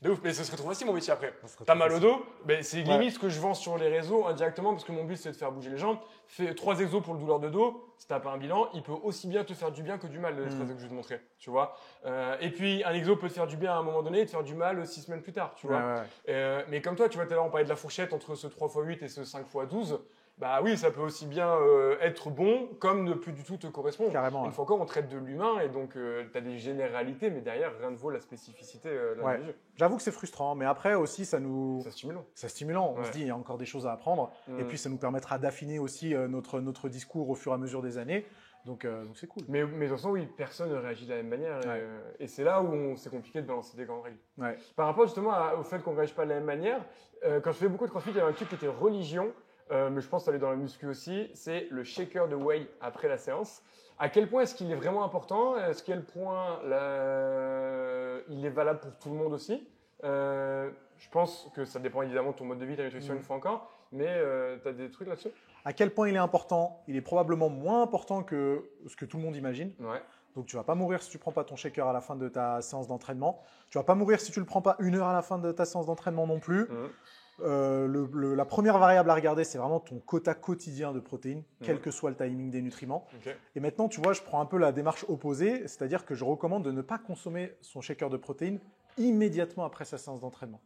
De ouf, mais ça se retrouve aussi mon métier après. T'as mal au dos, ben c'est limite ce que je vends sur les réseaux indirectement parce que mon but c'est de faire bouger les jambes. Fais 3 exos pour le douleur de dos, si t'as pas un bilan, il peut aussi bien te faire du bien que du mal, les 3 exos que je vais te montrer, tu vois. Et puis un exo peut te faire du bien à un moment donné et te faire du mal 6 semaines plus tard, tu vois. Mais comme toi, tu vois, tout à l'heure on parlait de la fourchette entre ce 3x8 et ce 5x12. Bah oui, ça peut aussi bien être bon comme ne plus du tout te correspondre. Carrément. Une fois encore, on traite de l'humain et donc tu as des généralités, mais derrière, rien ne vaut la spécificité de l'individu. J'avoue que c'est frustrant, mais après aussi, c'est stimulant. C'est stimulant. On se dit, il y a encore des choses à apprendre. Et puis, ça nous permettra d'affiner aussi notre discours au fur et à mesure des années. Donc c'est cool. Mais de toute façon, oui, personne ne réagit de la même manière. Et c'est là où c'est compliqué de balancer des grandes règles. Par rapport justement au fait qu'on ne réagit pas de la même manière, quand je fais beaucoup de crossfit, il y avait un truc qui était religion. Mais je pense que ça allait dans la muscu aussi, c'est le shaker de whey après la séance. À quel point est-ce qu'il est vraiment important? À quel point il est valable pour tout le monde aussi? Je pense que ça dépend évidemment de ton mode de vie, ta nutrition une fois encore, mais tu as des trucs là-dessus? À quel point il est important? Il est probablement moins important que ce que tout le monde imagine. Donc tu ne vas pas mourir si tu ne prends pas ton shaker à la fin de ta séance d'entraînement. Tu ne vas pas mourir si tu ne le prends pas 1 heure à la fin de ta séance d'entraînement non plus. La première variable à regarder, c'est vraiment ton quota quotidien de protéines, quel que soit le timing des nutriments. Et maintenant, tu vois, je prends un peu la démarche opposée, c'est-à-dire que je recommande de ne pas consommer son shaker de protéines immédiatement après sa séance d'entraînement.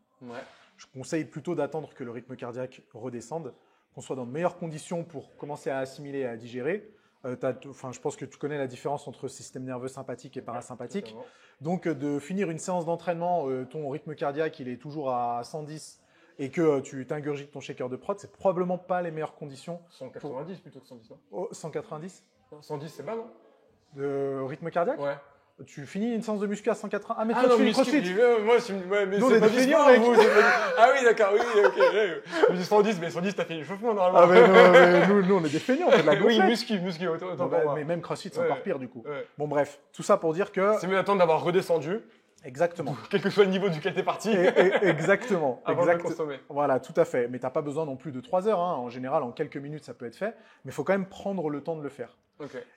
Je conseille plutôt d'attendre que le rythme cardiaque redescende, qu'on soit dans de meilleures conditions pour commencer à assimiler et à digérer. Je pense que tu connais la différence entre système nerveux sympathique et parasympathique. Donc, de finir une séance d'entraînement, ton rythme cardiaque, il est toujours à 110 et que tu t'ingurgites ton shaker de prot, c'est probablement pas les meilleures conditions. 190 plutôt que 110, non? 190 110, c'est bas, non? De rythme cardiaque? Ouais. Tu finis une séance de muscu à 180. Ah, mais toi, non, tu fais du crossfit. Moi, mais nous, c'est pas du sport, vous. Ah oui, d'accord, oui, ok. Je dis 110, mais 110, t'as fait l'échauffement normalement. Ah, mais nous, on est des feignants, on fait de la gonflette. Oui, muscu, autant mais même crossfit, c'est encore pire du coup. Bon, bref, tout ça pour dire que. C'est mieux d'attendre d'avoir redescendu. Exactement. Quel que soit le niveau duquel t'es parti. Exactement. Avant de le consommer. Voilà, tout à fait. Mais tu n'as pas besoin non plus de 3 heures. En général, en quelques minutes, ça peut être fait. Mais il faut quand même prendre le temps de le faire.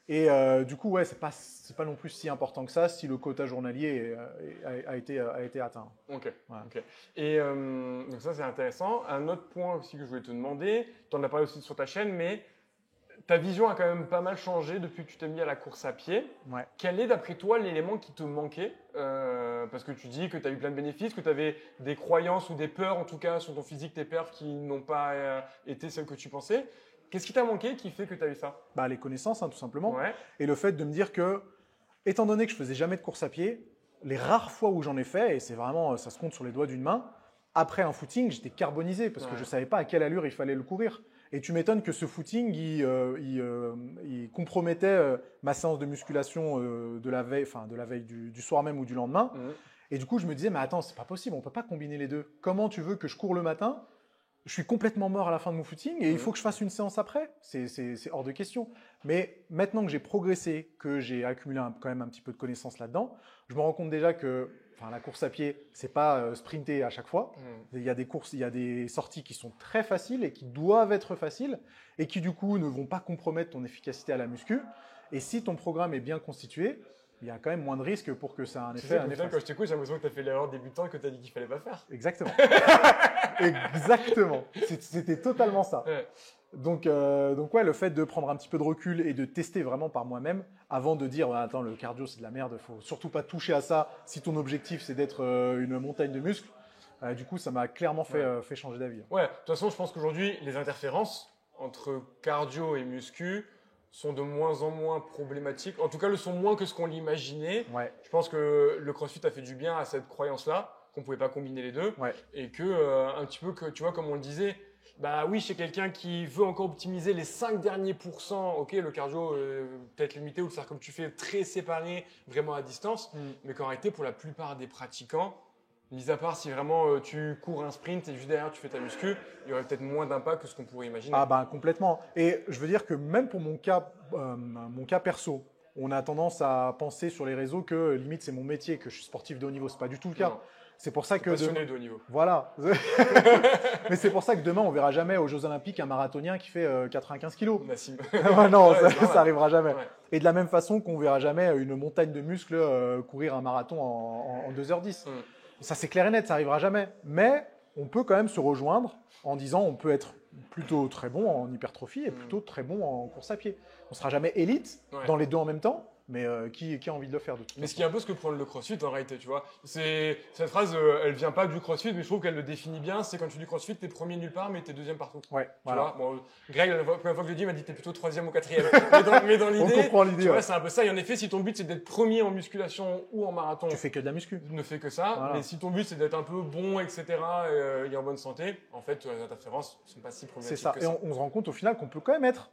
Et du coup, c'est pas non plus si important que ça si le quota journalier a été atteint. Et donc ça, c'est intéressant. Un autre point aussi que je voulais te demander, tu en as parlé aussi sur ta chaîne, mais ta vision a quand même pas mal changé depuis que tu t'es mis à la course à pied. Quel est d'après toi l'élément qui te manquait? Parce que tu dis que tu as eu plein de bénéfices, que tu avais des croyances ou des peurs en tout cas sur ton physique, tes perfs qui n'ont pas été celles que tu pensais. Qu'est-ce qui t'a manqué qui fait que tu as eu ça? Les connaissances, tout simplement. Et le fait de me dire que, étant donné que je faisais jamais de course à pied, les rares fois où j'en ai fait, et c'est vraiment, ça se compte sur les doigts d'une main, après un footing, j'étais carbonisé parce que je ne savais pas à quelle allure il fallait le courir. Et tu m'étonnes que ce footing, il compromettait ma séance de musculation de la veille du soir même ou du lendemain. Et du coup, je me disais, mais attends, c'est pas possible, on ne peut pas combiner les deux. Comment tu veux que je cours le matin? Je suis complètement mort à la fin de mon footing et il faut que je fasse une séance après. C'est hors de question. Mais maintenant que j'ai progressé, que j'ai accumulé quand même un petit peu de connaissances là-dedans, je me rends compte déjà que la course à pied, c'est pas sprinter à chaque fois. Il y a des courses, il y a des sorties qui sont très faciles et qui doivent être faciles et qui du coup ne vont pas compromettre ton efficacité à la muscu. Et si ton programme est bien constitué, il y a quand même moins de risques pour que ça ait un Tu effet. sais, quand je t'écoute, j'ai l'impression que tu as fait l'erreur débutante que tu as dit qu'il fallait pas faire. Exactement. Exactement. C'était totalement ça. Ouais. Donc ouais, le fait de prendre un petit peu de recul et de tester vraiment par moi-même avant de dire attends, le cardio c'est de la merde, faut surtout pas toucher à ça si ton objectif c'est d'être une montagne de muscles. Du coup, ça m'a clairement fait changer d'avis. Ouais, de toute façon, je pense qu'aujourd'hui, les interférences entre cardio et muscu sont de moins en moins problématiques. En tout cas, le sont moins que ce qu'on l'imaginait. Ouais. Je pense que le CrossFit a fait du bien à cette croyance-là, qu'on ne pouvait pas combiner les deux. Ouais. Et que, un petit peu, que, tu vois, comme on le disait, bah oui, chez quelqu'un qui veut encore optimiser les 5 derniers pourcents, ok, le cardio peut-être limité ou le faire comme tu fais, très séparé, vraiment à distance. Mais qu'en réalité, pour la plupart des pratiquants, mis à part si vraiment tu cours un sprint et juste derrière tu fais ta muscu, il y aurait peut-être moins d'impact que ce qu'on pourrait imaginer. Ah ben complètement. Et je veux dire que même pour mon cas perso, on a tendance à penser sur les réseaux que limite c'est mon métier, que je suis sportif de haut niveau. C'est pas du tout le cas. Non. C'est pour ça que Passionné de haut niveau. Voilà. Mais c'est pour ça que demain on verra jamais aux Jeux Olympiques un marathonien qui fait 95 kilos. Nassim. Non, Ouais, ça arrivera jamais. Ouais. Et de la même façon qu'on verra jamais une montagne de muscles courir un marathon en 2h10. Ça, c'est clair et net, ça arrivera jamais. Mais on peut quand même se rejoindre en disant on peut être plutôt très bon en hypertrophie et plutôt très bon en course à pied. On ne sera jamais élite dans les deux en même temps, mais qui a envie de le faire de toute façon. Mais ce qui est un peu ce que prend le CrossFit en réalité, tu vois. Cette phrase, elle vient pas du CrossFit, mais je trouve qu'elle le définit bien. C'est quand tu dis CrossFit, t'es premier nulle part, mais t'es deuxième partout. Ouais, tu voilà. vois. Bon, Greg, la première fois que je l'ai dit, il m'a dit t'es plutôt troisième ou quatrième. mais dans On l'idée, comprend l'idée. tu vois, c'est un peu ça. Et en effet, si ton but c'est d'être premier en musculation ou en marathon, Tu fais que de la muscu. ne fais que ça. Voilà. Mais si ton but c'est d'être un peu bon, etc., et en bonne santé, en fait, les interférences sont pas si problématiques C'est ça. que Et ça. on se rend compte au final qu'on peut quand même être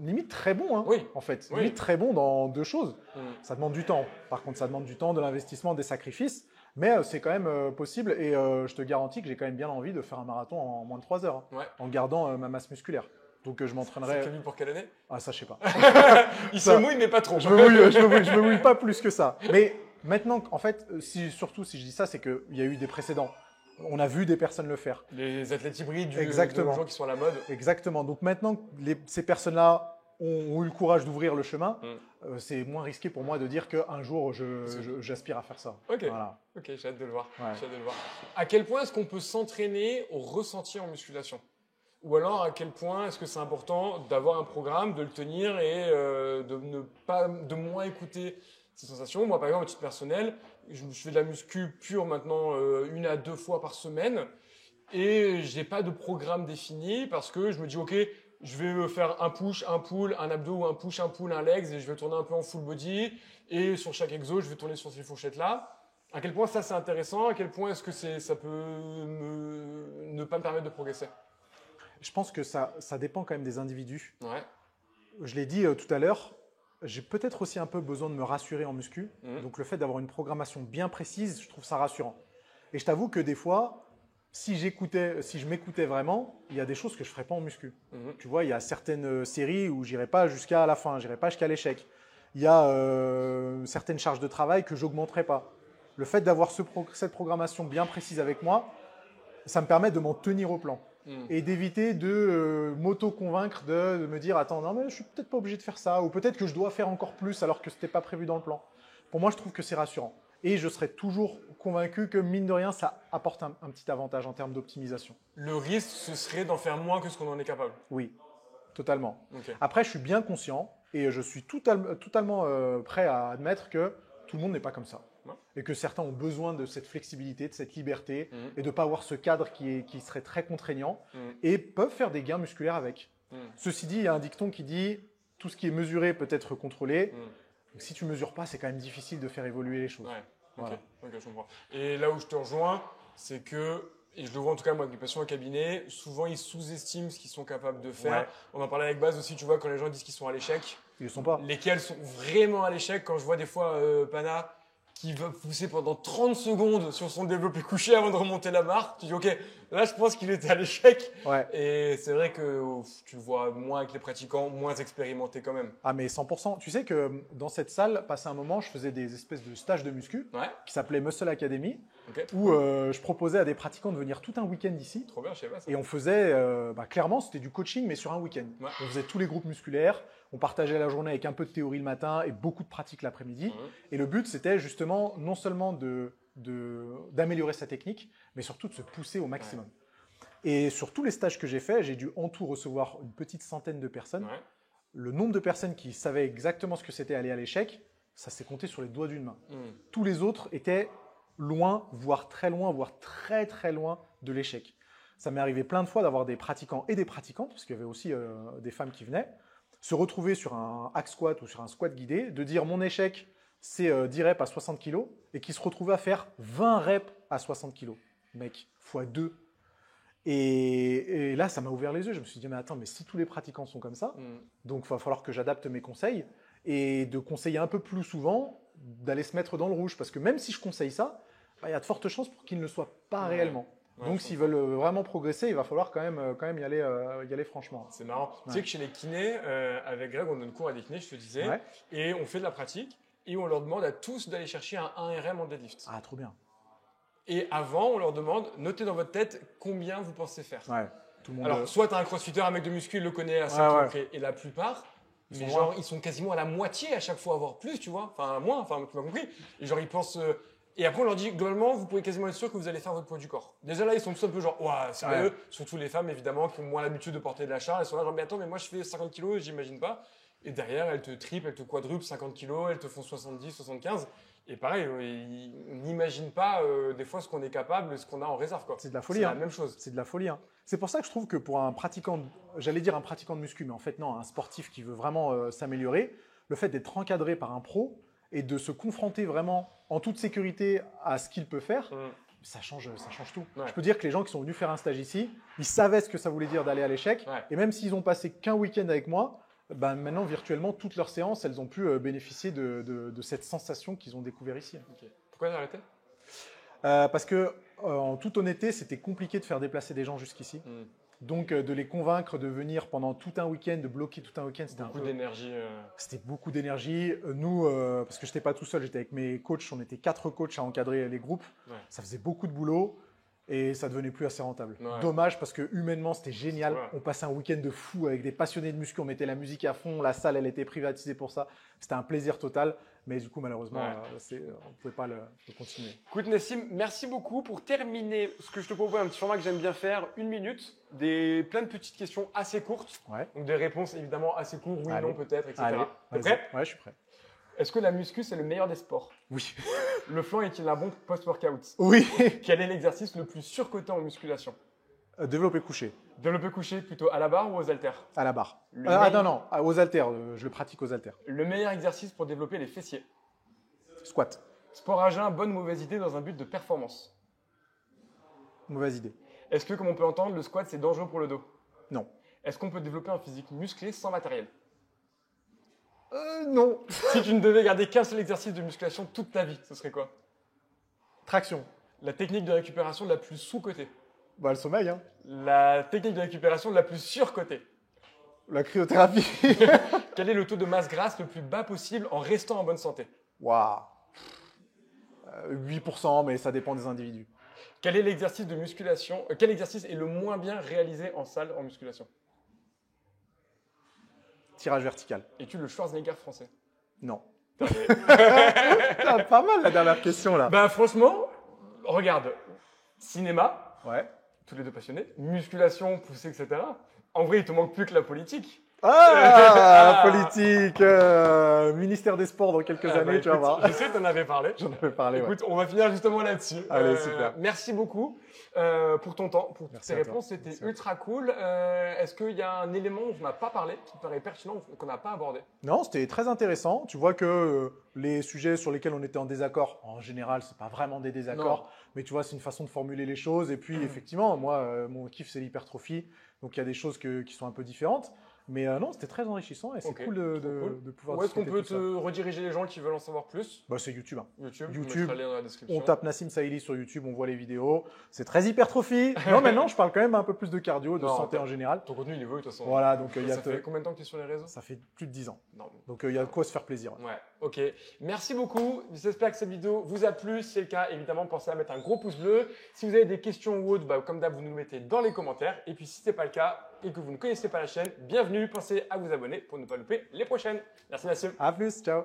limite très bon, hein, Oui. en fait. Oui. Limite très bon dans deux choses. Mm. Ça demande du temps. Par contre, ça demande du temps, de l'investissement, des sacrifices. Mais c'est quand même possible. Et je te garantis que j'ai quand même bien envie de faire un marathon en moins de 3 heures, hein, Ouais. en gardant ma masse musculaire. Donc je m'entraînerai. C'est prévu pour quelle année? Ah, ça, je sais pas. Il Ça- se mouille, mais pas trop. je me mouille pas plus que ça. Mais maintenant, en fait, surtout si je dis ça, c'est qu'il y a eu des précédents. On a vu des personnes le faire. Les athlètes hybrides, Exactement. de gens qui sont à la mode. Exactement. Donc maintenant, ces personnes-là ont eu le courage d'ouvrir le chemin. C'est moins risqué pour moi de dire qu'un jour, j'aspire à faire ça. Ok. Voilà. Ok, j'ai hâte de le voir. Ouais. J'ai hâte de le voir. À quel point est-ce qu'on peut s'entraîner au ressenti en musculation? Ou alors à quel point est-ce que c'est important d'avoir un programme, de le tenir et de moins écouter ces sensations? Moi, par exemple, à titre personnel, je fais de la muscu pure maintenant 1 à 2 fois par semaine et j'ai pas de programme défini parce que je me dis ok, je vais faire un push, un pull, un abdo ou un push, un pull, un legs et je vais tourner un peu en full body et sur chaque exo, je vais tourner sur ces fourchettes là. À quel point ça c'est intéressant? À quel point est-ce que ça peut ne pas me permettre de progresser? Je pense que ça dépend quand même des individus. Ouais. Je l'ai dit tout à l'heure, j'ai peut-être aussi un peu besoin de me rassurer en muscu. Donc le fait d'avoir une programmation bien précise, je trouve ça rassurant. Et je t'avoue que des fois, si je m'écoutais vraiment, il y a des choses que je ne ferais pas en muscu. Tu vois, il y a certaines séries où j'irai pas jusqu'à la fin, j'irai pas jusqu'à l'échec. Il y a certaines charges de travail que j'augmenterai pas. Le fait d'avoir cette programmation bien précise avec moi, ça me permet de m'en tenir au plan. Et d'éviter de m'auto-convaincre, de me dire « Attends, non mais je suis peut-être pas obligé de faire ça » ou peut-être que je dois faire encore plus alors que ce n'était pas prévu dans le plan. Pour moi, je trouve que c'est rassurant. Et je serais toujours convaincu que, mine de rien, ça apporte un petit avantage en termes d'optimisation. Le risque, ce serait d'en faire moins que ce qu'on en est capable. Oui, totalement. Ok. Après, je suis bien conscient et je suis totalement prêt à admettre que tout le monde n'est pas comme ça. Ouais. Et que certains ont besoin de cette flexibilité, de cette liberté et de ne pas avoir ce cadre qui serait très contraignant et peuvent faire des gains musculaires avec. Ceci dit, il y a un dicton qui dit « tout ce qui est mesuré peut être contrôlé ». Donc, si tu ne mesures pas, c'est quand même difficile de faire évoluer les choses. Ouais. Voilà. Ok, je comprends. Et là où je te rejoins, c'est que, et je le vois en tout cas moi avec les patients au cabinet, souvent ils sous-estiment ce qu'ils sont capables de faire. Ouais. On en parlait avec Baz aussi, tu vois, quand les gens disent qu'ils sont à l'échec, Ils ne le sont pas. lesquels sont vraiment à l'échec. Quand je vois des fois Pana qui va pousser pendant 30 secondes sur son développé couché avant de remonter la barre, tu dis ok, là je pense qu'il était à l'échec. Ouais. Et c'est vrai que tu le vois moins avec les pratiquants, moins expérimentés quand même. Ah mais 100%. Tu sais que dans cette salle, passé un moment, je faisais des espèces de stages de muscu Ouais. qui s'appelaient Muscle Academy. où je proposais à des pratiquants de venir tout un week-end ici. Trop bien, je sais pas ça. Et on faisait, clairement, c'était du coaching, mais sur un week-end. Ouais. On faisait tous les groupes musculaires, on partageait la journée avec un peu de théorie le matin et beaucoup de pratique l'après-midi. Et le but, c'était justement non seulement d'améliorer sa technique, mais surtout de se pousser au maximum. Et sur tous les stages que j'ai faits, j'ai dû en tout recevoir une petite centaine de personnes. Le nombre de personnes qui savaient exactement ce que c'était aller à l'échec, ça s'est compté sur les doigts d'une main. Tous les autres étaient loin, voire très loin de l'échec. Ça m'est arrivé plein de fois d'avoir des pratiquants et des pratiquantes, parce qu'il y avait aussi des femmes qui venaient, se retrouver sur un hack squat ou sur un squat guidé, de dire mon échec, c'est 10 reps à 60 kg, et qui se retrouvaient à faire 20 reps à 60 kg. Mec, fois 2. Et là, ça m'a ouvert les yeux. Je me suis dit, mais attends, mais si tous les pratiquants sont comme ça, donc il va falloir que j'adapte mes conseils et de conseiller un peu plus souvent, d'aller se mettre dans le rouge. Parce que même si je conseille ça, il y a de fortes chances pour qu'ils ne le soient pas réellement. Donc, s'ils veulent vraiment progresser, il va falloir quand même y aller franchement. C'est marrant. Tu sais que chez les kinés, avec Greg, on donne cours à des kinés, je te disais, et on fait de la pratique, et on leur demande à tous d'aller chercher un 1 RM en deadlift. Ah, trop bien. Et avant, on leur demande, notez dans votre tête combien vous pensez faire. Ouais, tout le monde. Alors, soit tu as un crossfitter, un mec de muscu, il le connaît à 5 kg, et la plupart, ils sont quasiment à la moitié à chaque fois, voire plus, tu vois. Enfin, moins, tu m'as compris. Et genre, ils pensent. Et après, on leur dit, globalement, vous pouvez quasiment être sûr que vous allez faire votre poids du corps. Déjà là, ils sont tous un peu genre, ouah, sérieux. Surtout les femmes, évidemment, qui ont moins l'habitude de porter de la charge. Elles sont là, genre, mais attends, mais moi, je fais 50 kilos, j'imagine pas. Et derrière, elles te triplent, elles te quadruplent 50 kilos, elles te font 70, 75. Et pareil, on n'imagine pas des fois ce qu'on est capable, ce qu'on a en réserve. C'est de la folie. C'est la même chose. C'est de la folie. C'est pour ça que je trouve que pour un pratiquant, j'allais dire un pratiquant de muscu, mais en fait non, un sportif qui veut vraiment s'améliorer, le fait d'être encadré par un pro et de se confronter vraiment en toute sécurité à ce qu'il peut faire, ça change tout. Je peux dire que les gens qui sont venus faire un stage ici, ils savaient ce que ça voulait dire d'aller à l'échec. Et même s'ils ont passé qu'un week-end avec moi, maintenant, virtuellement, toutes leurs séances, elles ont pu bénéficier de cette sensation qu'ils ont découvert ici. Pourquoi tu as arrêté ? Parce que, en toute honnêteté, c'était compliqué de faire déplacer des gens jusqu'ici. Donc, de les convaincre de venir pendant tout un week-end, de bloquer tout un week-end, c'était beaucoup d'énergie. C'était beaucoup d'énergie. Nous, parce que je n'étais pas tout seul, j'étais avec mes coachs, on était 4 coachs à encadrer les groupes. Ça faisait beaucoup de boulot. Et ça devenait plus assez rentable. Dommage parce que humainement c'était génial. On passait un week-end de fou avec des passionnés de muscu. On mettait la musique à fond. La salle elle était privatisée pour ça. C'était un plaisir total. Mais du coup malheureusement on ne pouvait pas le continuer. Écoute Nassim, merci beaucoup. Pour terminer, ce que je te propose, un petit format que j'aime bien faire, 1 minute, plein de petites questions assez courtes. Donc des réponses évidemment assez courtes, oui, non, peut-être, etc. T'es prêt ? Ouais, je suis prêt. Est-ce que la muscu, c'est le meilleur des sports ? Oui. Le flanc est-il un bon post-workout ? Oui. Quel est l'exercice le plus surcoté en musculation ? Développé couché. Développé couché plutôt à la barre ou aux haltères ? À la barre. Non, aux haltères. Je le pratique aux haltères. Le meilleur exercice pour développer les fessiers ? Squat. Sport à jeun, bonne ou mauvaise idée dans un but de performance ? Mauvaise idée. Est-ce que, comme on peut entendre, le squat, c'est dangereux pour le dos ? Non. Est-ce qu'on peut développer un physique musclé sans matériel ? Non. Si tu ne devais garder qu'un seul exercice de musculation toute ta vie, ce serait quoi ? Traction. La technique de récupération la plus sous-cotée ? Le sommeil. La technique de récupération la plus surcotée ? La cryothérapie. Quel est le taux de masse grasse le plus bas possible en restant en bonne santé ? 8%, mais ça dépend des individus. Quel est l'exercice de musculation Quel exercice est le moins bien réalisé en salle en musculation ? Tirage vertical. Es-tu le Schwarzenegger français ? Non. Pas mal la dernière question là. Franchement, regarde, cinéma, tous les deux passionnés, musculation poussée, etc. En vrai, il te manque plus que la politique. La politique, ministère des Sports dans quelques années, tu vas voir. Je sais que tu en avais parlé. J'en avais parlé, Écoute, on va finir justement là-dessus. Allez, super. Merci beaucoup pour ton temps, pour tes réponses. C'était ultra cool. Est-ce qu'il y a un élément dont on n'a pas parlé, qui te paraît pertinent, qu'on n'a pas abordé ? Non, c'était très intéressant. Tu vois que les sujets sur lesquels on était en désaccord, en général, c'est pas vraiment des désaccords, mais tu vois, c'est une façon de formuler les choses. Et puis, effectivement, moi, mon kiff, c'est l'hypertrophie. Donc, il y a des choses qui sont un peu différentes. Mais non, c'était très enrichissant et c'est cool de pouvoir. Où est-ce qu'on peut te rediriger les gens qui veulent en savoir plus ? C'est YouTube. YouTube, on mettra le lien dans la description. On tape Nassim Saïli sur YouTube, on voit les vidéos. C'est très hypertrophie. Non, maintenant, je parle quand même un peu plus de cardio, de santé en général. Ton contenu, il évolue de toute façon. Voilà, donc ça fait combien de temps que tu es sur les réseaux ? Ça fait plus de 10 ans. Non. Donc, il y a de quoi se faire plaisir. Ouais. Ok, merci beaucoup. J'espère que cette vidéo vous a plu. Si c'est le cas, évidemment, pensez à mettre un gros pouce bleu. Si vous avez des questions ou autres, comme d'hab, vous nous le mettez dans les commentaires. Et puis, si ce n'est pas le cas et que vous ne connaissez pas la chaîne, bienvenue. Pensez à vous abonner pour ne pas louper les prochaines. Merci Nassim. À plus, ciao.